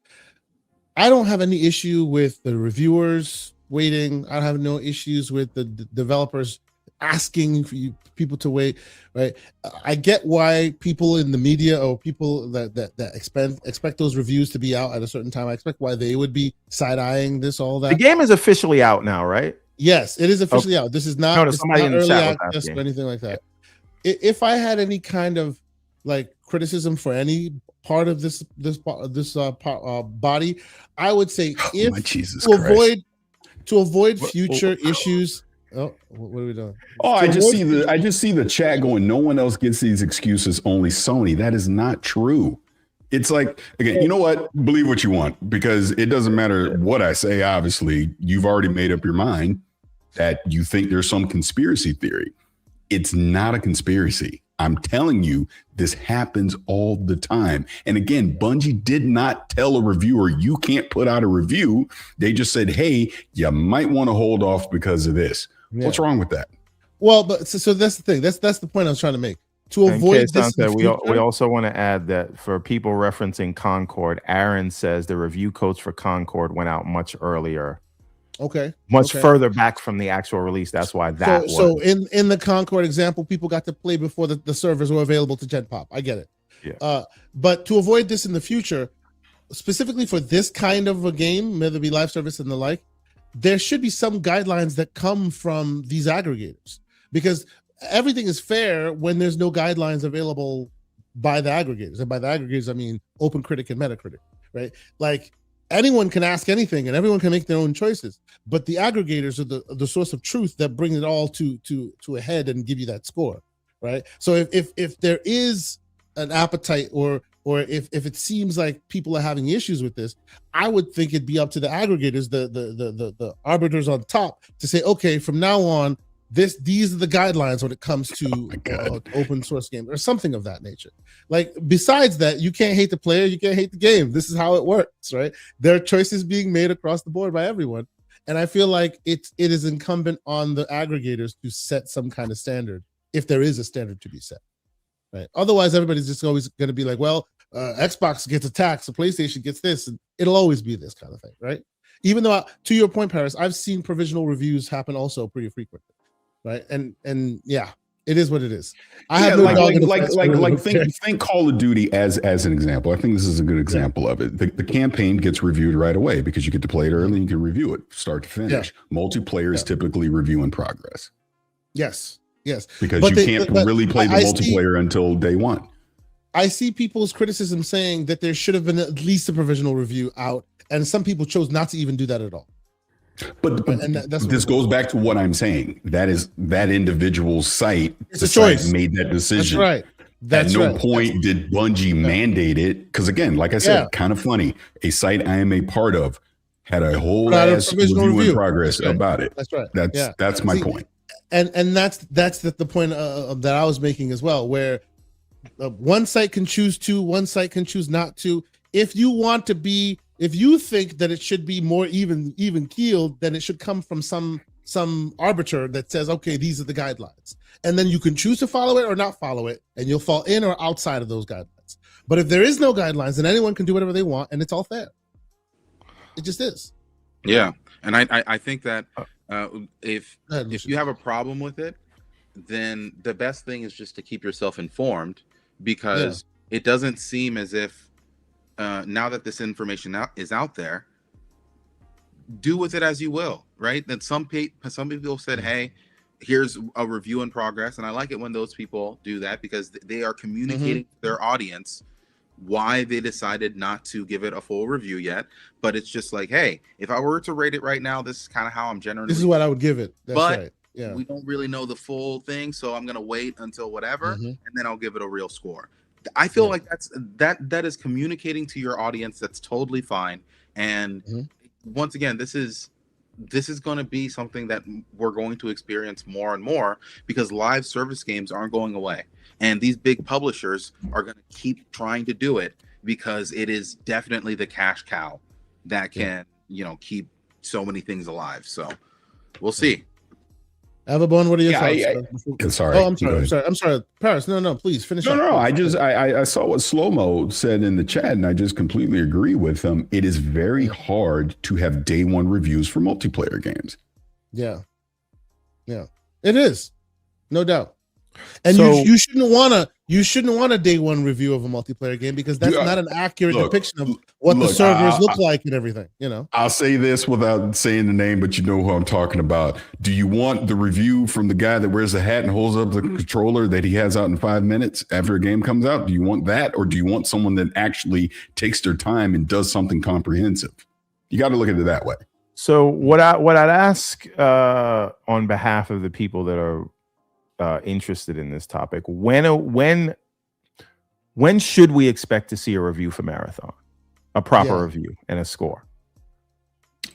I don't have any issue with the reviewers waiting. I have no issues with the developers asking for people to wait, right? I get why people in the media or people that expect those reviews to be out at a certain time. I expect why they would be side-eyeing this, all that. The game is officially out now, right? Yes, it is officially out. This is not, somebody in the early chat access or anything like that. If I had any kind of like criticism for any part of this body, I would say to avoid future issues. Oh, what are we doing? Oh, I just see the chat going, no one else gets these excuses, only Sony. That is not true. It's like, again, you know what? Believe what you want, because it doesn't matter what I say. Obviously, you've already made up your mind that you think there's some conspiracy theory. It's not a conspiracy. I'm telling you, this happens all the time. And again, Bungie did not tell a reviewer, you can't put out a review. They just said, hey, you might want to hold off because of this. Yeah. What's wrong with that? Well, but so that's the thing. That's the point I was trying to make. To avoid this, we also want to add that for people referencing Concord, Aaron says the review codes for Concord went out much earlier. Okay. Much further back from the actual release. That's why that so in the Concord example, people got to play before the servers were available to Gen Pop. I get it. Yeah. But to avoid this in the future, specifically for this kind of a game, whether it be live service and the like, there should be some guidelines that come from these aggregators, because everything is fair when there's no guidelines available by the aggregators. And by the aggregators, I mean OpenCritic and Metacritic, right? Like anyone can ask anything and everyone can make their own choices, but the aggregators are the source of truth that bring it all to a head and give you that score, right? So if there is an appetite or if it seems like people are having issues with this, I would think it'd be up to the aggregators, the arbiters on top, to say, okay, from now on, these are the guidelines when it comes to open source games or something of that nature. Like, besides that, you can't hate the player, you can't hate the game. This is how it works, right? There are choices being made across the board by everyone. And I feel like it is incumbent on the aggregators to set some kind of standard, if there is a standard to be set, right? Otherwise, everybody's just always going to be like, well, Xbox gets a tax, so PlayStation gets this, and it'll always be this kind of thing, right? Even though, to your point, Paris, I've seen provisional reviews happen also pretty frequently, right? And yeah, it is what it is. I have no dog in the fight. Think Call of Duty as an example. I think this is a good example of it. The campaign gets reviewed right away because you get to play it early and you can review it start to finish. Multiplayer is typically review in progress. Yes. Because you can't really play the multiplayer until day one. I see people's criticism saying that there should have been at least a provisional review out, and some people chose not to even do that at all. But this goes back to what I'm saying. That is that individual's site. It's a choice. Site made that decision. That's right. At no point did Bungie mandate it. Because again, like I said, kind of funny. A site I am a part of had a whole ass review in progress about it. That's right. That's my point. and that's the point that I was making as well, where one site can choose to, one site can choose not to. If you think that it should be more even keeled, then it should come from some arbiter that says, okay, these are the guidelines, and then you can choose to follow it or not follow it, and you'll fall in or outside of those guidelines. But if there is no guidelines, then anyone can do whatever they want, and it's all fair. It just is. Yeah, and I think that if you have a problem with it, then the best thing is just to keep yourself informed, because it doesn't seem as if now that this information is out there, do with it as you will, right? That some people said, hey, here's a review in progress, and I like it when those people do that, because they are communicating to their audience why they decided not to give it a full review yet. But it's just like, hey, if I were to rate it right now, this is kind of how I'm generally, this is what I would give it. That's but right. Yeah, we don't really know the full thing, so I'm gonna wait until whatever, and then I'll give it a real score. I feel like that is communicating to your audience. That's totally fine. And once again, this is going to be something that we're going to experience more and more, because live service games aren't going away, and these big publishers are going to keep trying to do it, because it is definitely the cash cow that can keep so many things alive. So we'll see. Everborn, what are your thoughts? Sorry. Oh, I'm sorry. Paris, no, please finish. No. I saw what Slow Mo said in the chat, and I just completely agree with him. It is very hard to have day one reviews for multiplayer games. Yeah, it is, no doubt. And so, you shouldn't want a day one review of a multiplayer game, because that's not an accurate depiction of what the servers look like and everything. I'll say this without saying the name, but you know who I'm talking about. Do you want the review from the guy that wears the hat and holds up the controller that he has out in 5 minutes after a game comes out? Do you want that, or do you want someone that actually takes their time and does something comprehensive? You got to look at it that way. So what I'd ask on behalf of the people that are interested in this topic, when should we expect to see a review for Marathon, a proper review and a score?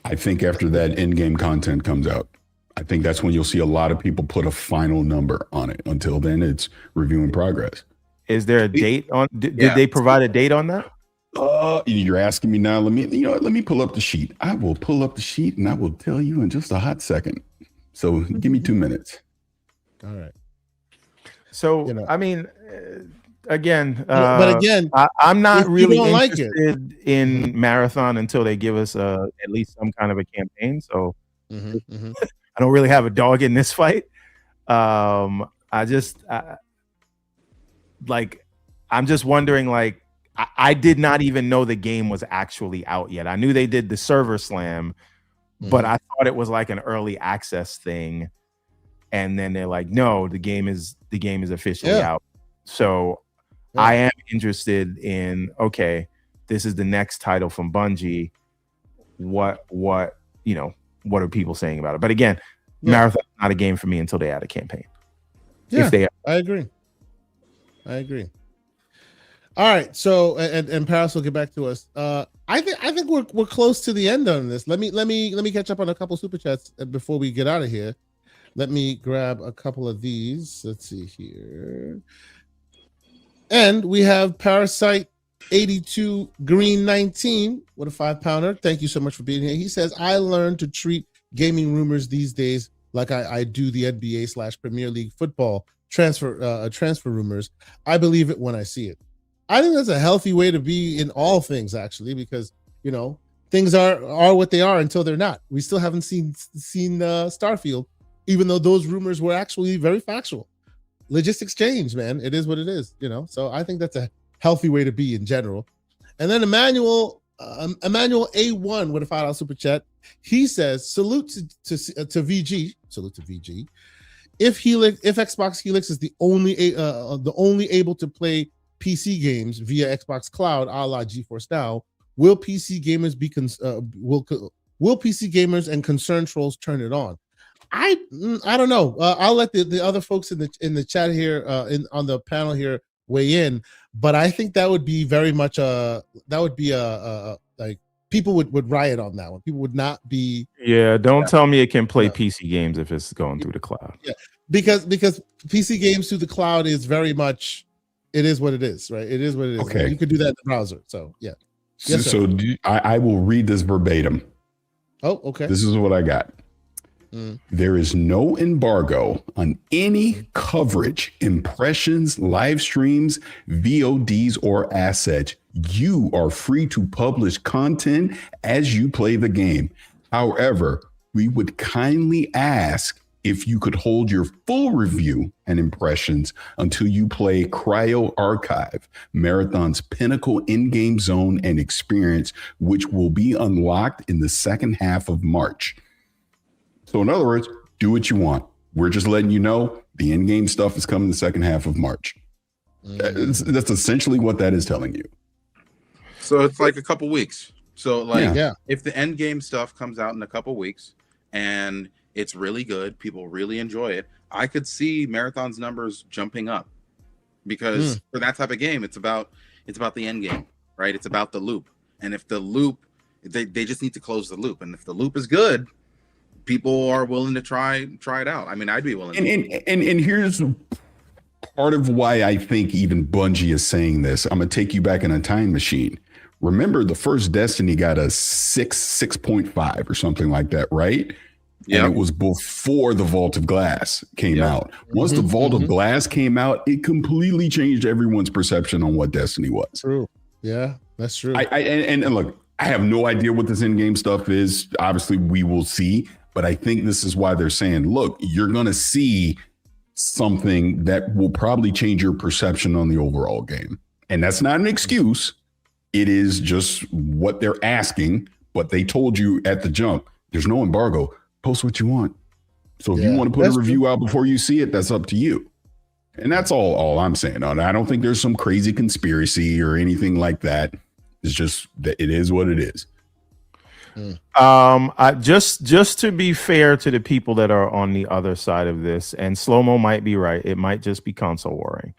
I think after that endgame content comes out, I think that's when you'll see a lot of people put a final number on it. Until then, it's review in progress. Is there a date on? Did they provide a date on that? You're asking me now. Let me pull up the sheet. I will pull up the sheet and I will tell you in just a hot second. So give me 2 minutes. All right. So I mean, again, but again, I'm not really interested in Marathon until they give us at least some kind of a campaign. So I don't really have a dog in this fight. I'm just wondering, like, I did not even know the game was actually out yet. I knew they did the server slam, but I thought it was like an early access thing. And then they're like, no, the game is officially out. So I am interested in, okay, this is the next title from Bungie. What are people saying about it? But again, Marathon is not a game for me until they add a campaign. Yeah, I agree. All right, so and Paris will get back to us. I think we're close to the end on this. Let me catch up on a couple super chats before we get out of here. Let me grab a couple of these. Let's see here. And we have Parasite 82 Green 19 with a 5-pounder. Thank you so much for being here. He says, I learned to treat gaming rumors these days like I do the NBA / Premier League football transfer rumors. I believe it when I see it. I think that's a healthy way to be in all things, actually, because things are what they are until they're not. We still haven't seen Starfield, even though those rumors were actually very factual. Logistics change, man. It is what it is, So I think that's a healthy way to be in general. And then Emmanuel A1 with a $5 super chat. He says, salute to VG. Salute to VG. If Xbox Helix is the only able to play PC games via Xbox Cloud, a la GeForce Now, will PC gamers will PC gamers and concerned trolls turn it on? I don't know. I'll let the other folks in the chat here on the panel here weigh in, but I think that would be very much like people would riot on that one. People would not be. Yeah, don't tell me it can play PC games if it's going through the cloud. Yeah, because PC games through the cloud is very much, it is what it is, right? It is what it is. Okay. You could do that in the browser. So yeah. Yes, So I will read this verbatim. Oh, okay. This is what I got. There is no embargo on any coverage, impressions, live streams, VODs, or assets. You are free to publish content as you play the game. However, we would kindly ask if you could hold your full review and impressions until you play Cryo Archive, Marathon's pinnacle in-game zone and experience, which will be unlocked in the second half of March. So in other words, do what you want. We're just letting you know the in-game stuff is coming the second half of March. That's essentially what that is telling you. So it's like a couple weeks. So like, Yeah. if the end game stuff comes out in a couple weeks and it's really good, people really enjoy it, I could see Marathon's numbers jumping up, because for that type of game, it's about the end game, right? It's about the loop. And if the loop, they just need to close the loop. And if the loop is good, people are willing to try it out. I mean, I'd be willing. And here's part of why I think even Bungie is saying this. I'm gonna take you back in a time machine. Remember, the first Destiny got a 6.5 or something like that, right? Yeah. And it was before the Vault of Glass came out. Once the Vault of Glass came out, it completely changed everyone's perception on what Destiny was. True. Yeah, that's true. And look, I have no idea what this in-game stuff is. Obviously, we will see. But I think this is why they're saying, look, you're going to see something that will probably change your perception on the overall game. And that's not an excuse. It is just what they're asking. But they told you at the jump, there's no embargo. Post what you want. So if you want to put a review out before you see it, that's up to you. And that's all I'm saying. I don't think there's some crazy conspiracy or anything like that. It's just that it is what it is. Just to be fair to the people that are on the other side of this, and Slow-Mo might be right, it might just be console warring,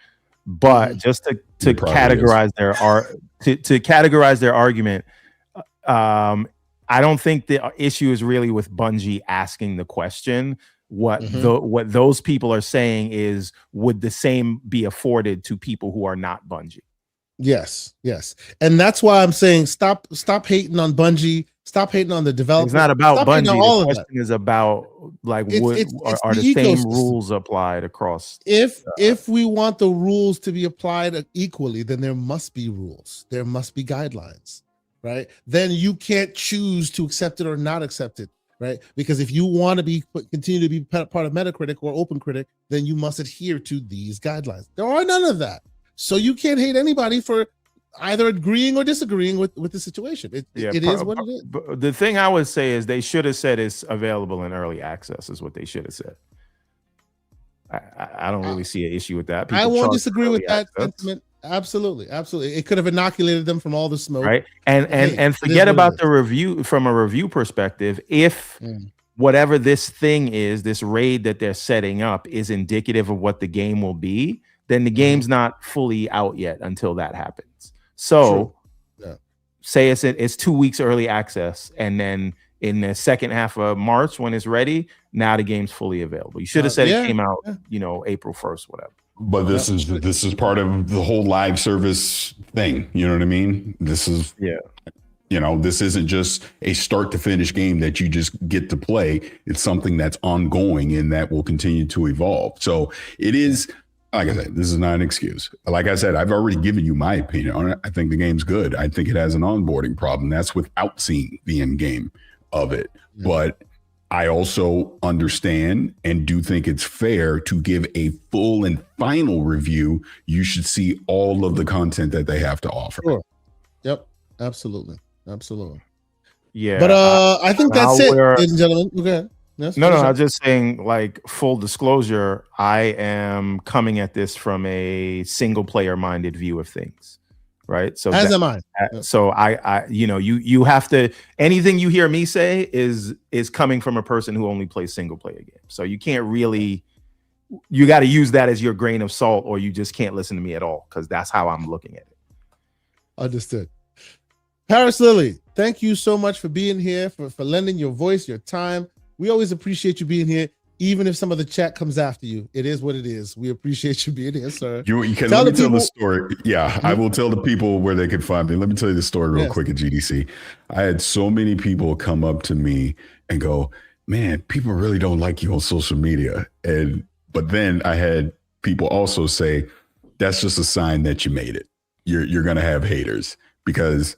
but just to categorize their argument, I don't think the issue is really with Bungie asking the question. What those people are saying is, would the same be afforded to people who are not Bungie? Yes, and that's why I'm saying stop hating on Bungie. Stop hating on the developers. It's not about Stop Bungie. all The question is about like are the same rules applied across? If we want the rules to be applied equally, then there must be rules. There must be guidelines, right? Then you can't choose to accept it or not accept it, right? Because if you want to continue to be part of Metacritic or OpenCritic, then you must adhere to these guidelines. There are none of that, so you can't hate anybody for either agreeing or disagreeing with the situation. It is what it is. But the thing I would say is they should have said it's available in early access is what they should have said. I don't really see an issue with that. I won't disagree with that sentiment. Absolutely. It could have inoculated them from all the smoke. Right. And forget about the review from a review perspective. If whatever this thing is, this raid that they're setting up is indicative of what the game will be, then the game's not fully out yet until that happens. So say it's 2 weeks early access, and then in the second half of March when it's ready, now the game's fully available. You should have said it came out, April 1st, whatever. But this is part of the whole live service thing. You know what I mean? This is this isn't just a start to finish game that you just get to play. It's something that's ongoing and that will continue to evolve. So it is. Like I said, this is not an excuse. Like I said, I've already given you my opinion on it. I think the game's good. I think it has an onboarding problem. That's without seeing the end game of it. But I also understand and do think it's fair to give a full and final review. You should see all of the content that they have to offer. Sure. Yep. Absolutely. Yeah. But I think that's it, ladies and gentlemen. Okay. No, I'm just saying, like, full disclosure, I am coming at this from a single player minded view of things, right? So as am I. So I you have to, anything you hear me say is coming from a person who only plays single player games. So you can't really, you got to use that as your grain of salt, or you just can't listen to me at all, because that's how I'm looking at it. Understood. Paris Lilly, thank you so much for being here, for lending your voice, your time. We always appreciate you being here, even if some of the chat comes after you. It is what it is. We appreciate you being here, sir. You can let me tell the story. Yeah, I will tell the people where they can find me. Let me tell you the story real quick at GDC. I had so many people come up to me and go, man, people really don't like you on social media. But then I had people also say, that's just a sign that you made it. You're going to have haters because,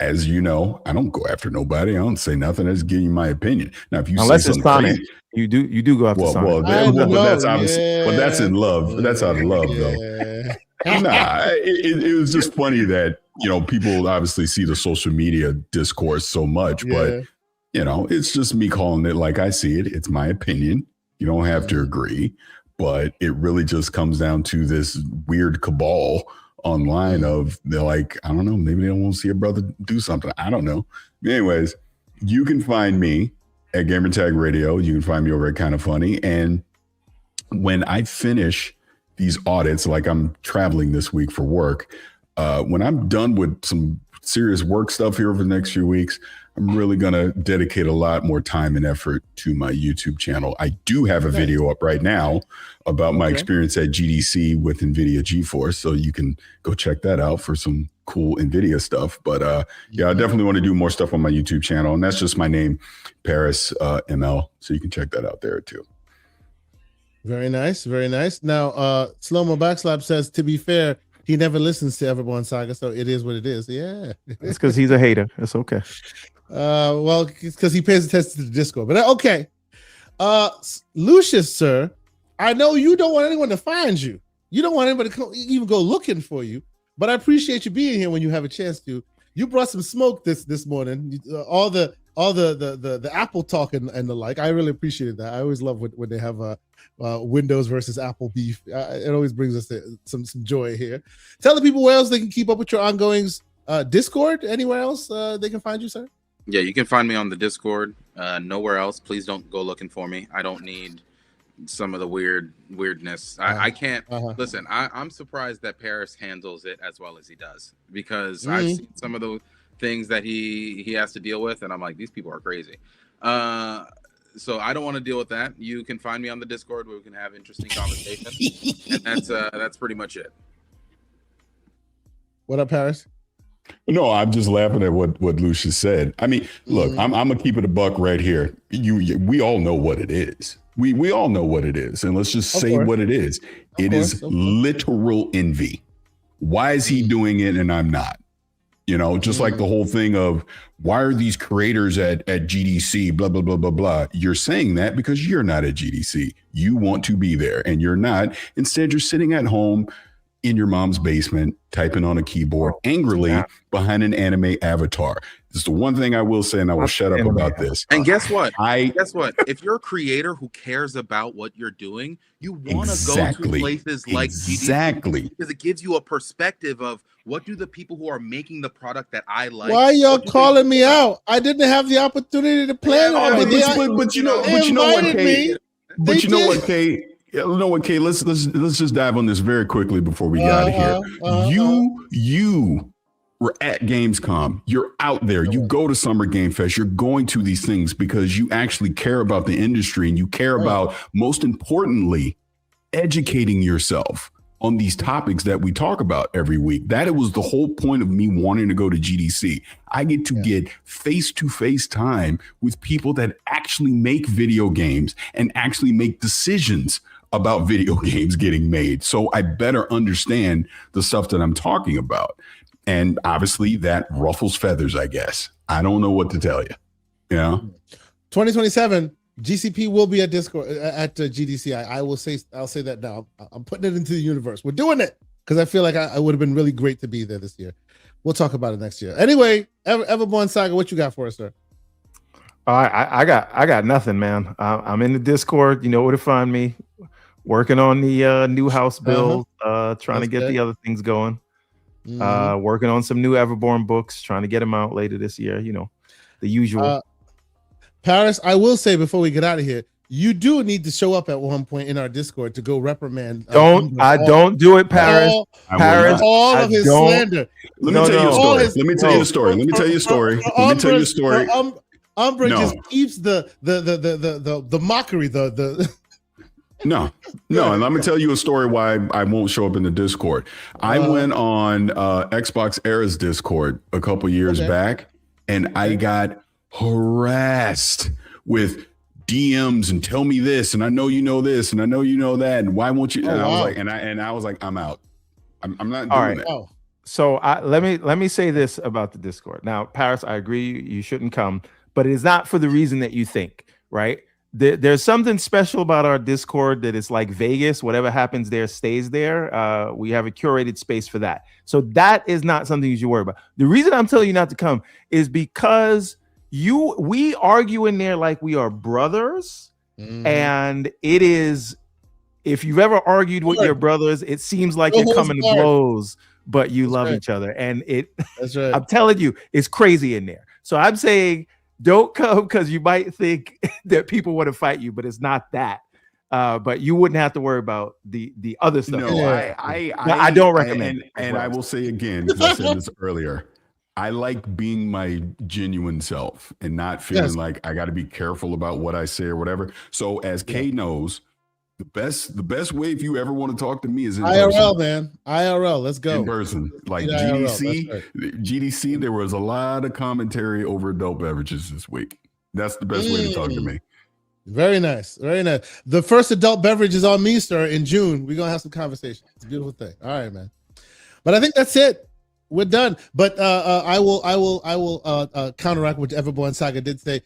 as you know, I don't go after nobody. I don't say nothing. I just give you my opinion. Now, if you unless say it's Sonic, you do go after Sonic. But that's obviously, but that's in love. That's out of love, though. Nah, it was just funny that, you know, people obviously see the social media discourse so much, but, you know, it's just me calling it like I see it. It's my opinion. You don't have to agree, but it really just comes down to this weird cabal online of, they're like, I don't know, maybe they don't want to see a brother do something. I don't know. Anyways, you can find me at Gamertag Radio. You can find me over at Kind of Funny. And when I finish these audits, like I'm traveling this week for work, when I'm done with some serious work stuff here over the next few weeks, I'm really going to dedicate a lot more time and effort to my YouTube channel. I do have a video up right now about my experience at GDC with NVIDIA GeForce. So you can go check that out for some cool NVIDIA stuff. But yeah, I definitely want to do more stuff on my YouTube channel. And that's just my name, Paris ML. So you can check that out there too. Very nice. Very nice. Now, Slow-Mo Backslap says, to be fair, he never listens to Everborn Saga, so it is what it is. Yeah. It's because he's a hater. It's okay. Well, because he pays attention to the Discord. But okay. Lucius, sir, I know you don't want anyone to find you. You don't want anybody to even go looking for you. But I appreciate you being here when you have a chance to. You brought some smoke this morning. All the Apple talk and the like. I really appreciated that. I always love when they have Windows versus Apple beef. It always brings us some joy here. Tell the people where else they can keep up with your ongoings. Discord, anywhere else they can find you, sir? Yeah, you can find me on the Discord. Nowhere else. Please don't go looking for me. I don't need some of the weirdness. I can't listen. I'm surprised that Paris handles it as well as he does, because I've seen some of the things that he has to deal with, and I'm like, these people are crazy. So I don't want to deal with that. You can find me on the Discord where we can have interesting conversations. And that's pretty much it. What up, Paris? No, I'm just laughing at what Lucius said. I mean, look, I'm gonna keep it a buck right here. We all know what it is. We all know what it is, and let's just say what it is. It is literal envy. Why is he doing it and I'm not? You know, just like the whole thing of, why are these creators at GDC, blah, blah, blah, blah, blah. You're saying that because you're not at GDC. You want to be there and you're not. Instead, you're sitting at home in your mom's basement, typing on a keyboard angrily behind an anime avatar. This is the one thing I will say, and I will shut up about this. And guess what? Guess what? If you're a creator who cares about what you're doing, you want to go to places like GDC because it gives you a perspective of, what do the people who are making the product that I like? Why y'all calling me out? I didn't have the opportunity to plan on it. But you know what, Kay? But you know what, Kay? You know what, Kay? Let's just dive on this very quickly before we get out of here. You were at Gamescom. You're out there. You go to Summer Game Fest. You're going to these things because you actually care about the industry, and you care about, most importantly, educating yourself on these topics that we talk about every week. That it was the whole point of me wanting to go to GDC. I get to get face-to-face time with people that actually make video games and actually make decisions about video games getting made. So I better understand the stuff that I'm talking about. And obviously that ruffles feathers, I guess. I don't know what to tell you. You know? 2027, GCP will be at Discord at GDC. I'll say that now. I'm putting it into the universe. We're doing it because I feel like I would have been really great to be there this year. We'll talk about it next year. Anyway, Everborn Saga, what you got for us, sir? I got nothing, man. I'm in the Discord. You know where to find me. Working on the new house build. Trying to get the other things going. Working on some new Everborn books. Trying to get them out later this year. You know, the usual. Paris, I will say before we get out of here, you do need to show up at one point in our Discord to go reprimand. Don't do it, Paris. Paris, all of his slander. Let me tell you a story. Let me tell you a story. Let me tell you a story. Let me tell you a story. Umbra just keeps the mockery, No, and let me tell you a story why I won't show up in the Discord. I went on Xbox Era's Discord a couple years back, and I got harassed with DMs and tell me this, and I know you know this, and I know you know that, and why won't you? And I was like, I'm out. I'm not doing it. Oh. So let me say this about the Discord. Now, Paris, I agree you shouldn't come, but it is not for the reason that you think, right? There's something special about our Discord that is like Vegas. Whatever happens there stays there. We have a curated space for that. So that is not something you should worry about. The reason I'm telling you not to come is because we argue in there like we are brothers. And it is, if you've ever argued with your brothers, it seems like you're coming to blows, but you love each other. And that's right. I'm telling you, it's crazy in there. So I'm saying, don't come because you might think that people want to fight you, but it's not that. But you wouldn't have to worry about the other stuff. No, I don't recommend. And I will say again, because I said this earlier, I like being my genuine self and not feeling like I got to be careful about what I say or whatever. So as Kay knows, the best way if you ever want to talk to me is in IRL, person. man. IRL, let's go. In person. Like GDC, there was a lot of commentary over adult beverages this week. That's the best way to talk to me. Very nice. Very nice. The first adult beverage is on me, sir, in June. We're gonna have some conversation. It's a beautiful thing. All right, man. But I think that's it. We're done. But I will counteract what Everborn Saga did say.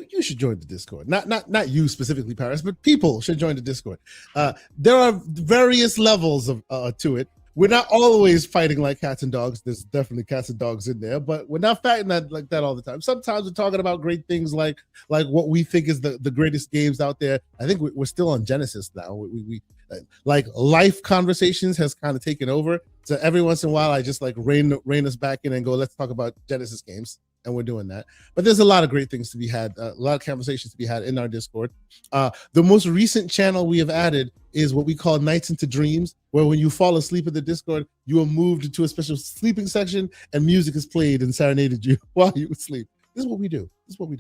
You should join the Discord. Not you specifically, Paris, but people should join the Discord. There are various levels of to it. We're not always fighting like cats and dogs. There's definitely cats and dogs in there, but we're not fighting like that all the time. Sometimes we're talking about great things like what we think is the greatest games out there. I think we're still on Genesis now. We like life conversations has kind of taken over. So every once in a while, I just like rein us back in and go, let's talk about Genesis games. And we're doing that. But there's a lot of great things to be had, a lot of conversations to be had in our Discord. The most recent channel we have added is what we call Nights into Dreams, where when you fall asleep in the Discord, you are moved into a special sleeping section and music is played and serenaded you while you sleep. This is what we do.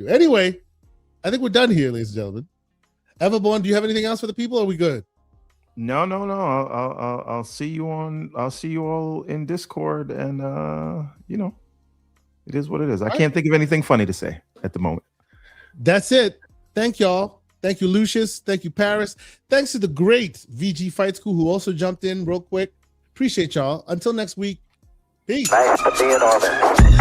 Anyway, I think we're done here, ladies and gentlemen. Everborn, do you have anything else for the people, or are we good? No. I'll see you all in Discord, and it is what it is. I can't think of anything funny to say at the moment. That's it. Thank y'all. Thank you, Lucius. Thank you, Paris. Thanks to the great VG Fight School who also jumped in real quick. Appreciate y'all. Until next week. Peace. Thanks for being on it.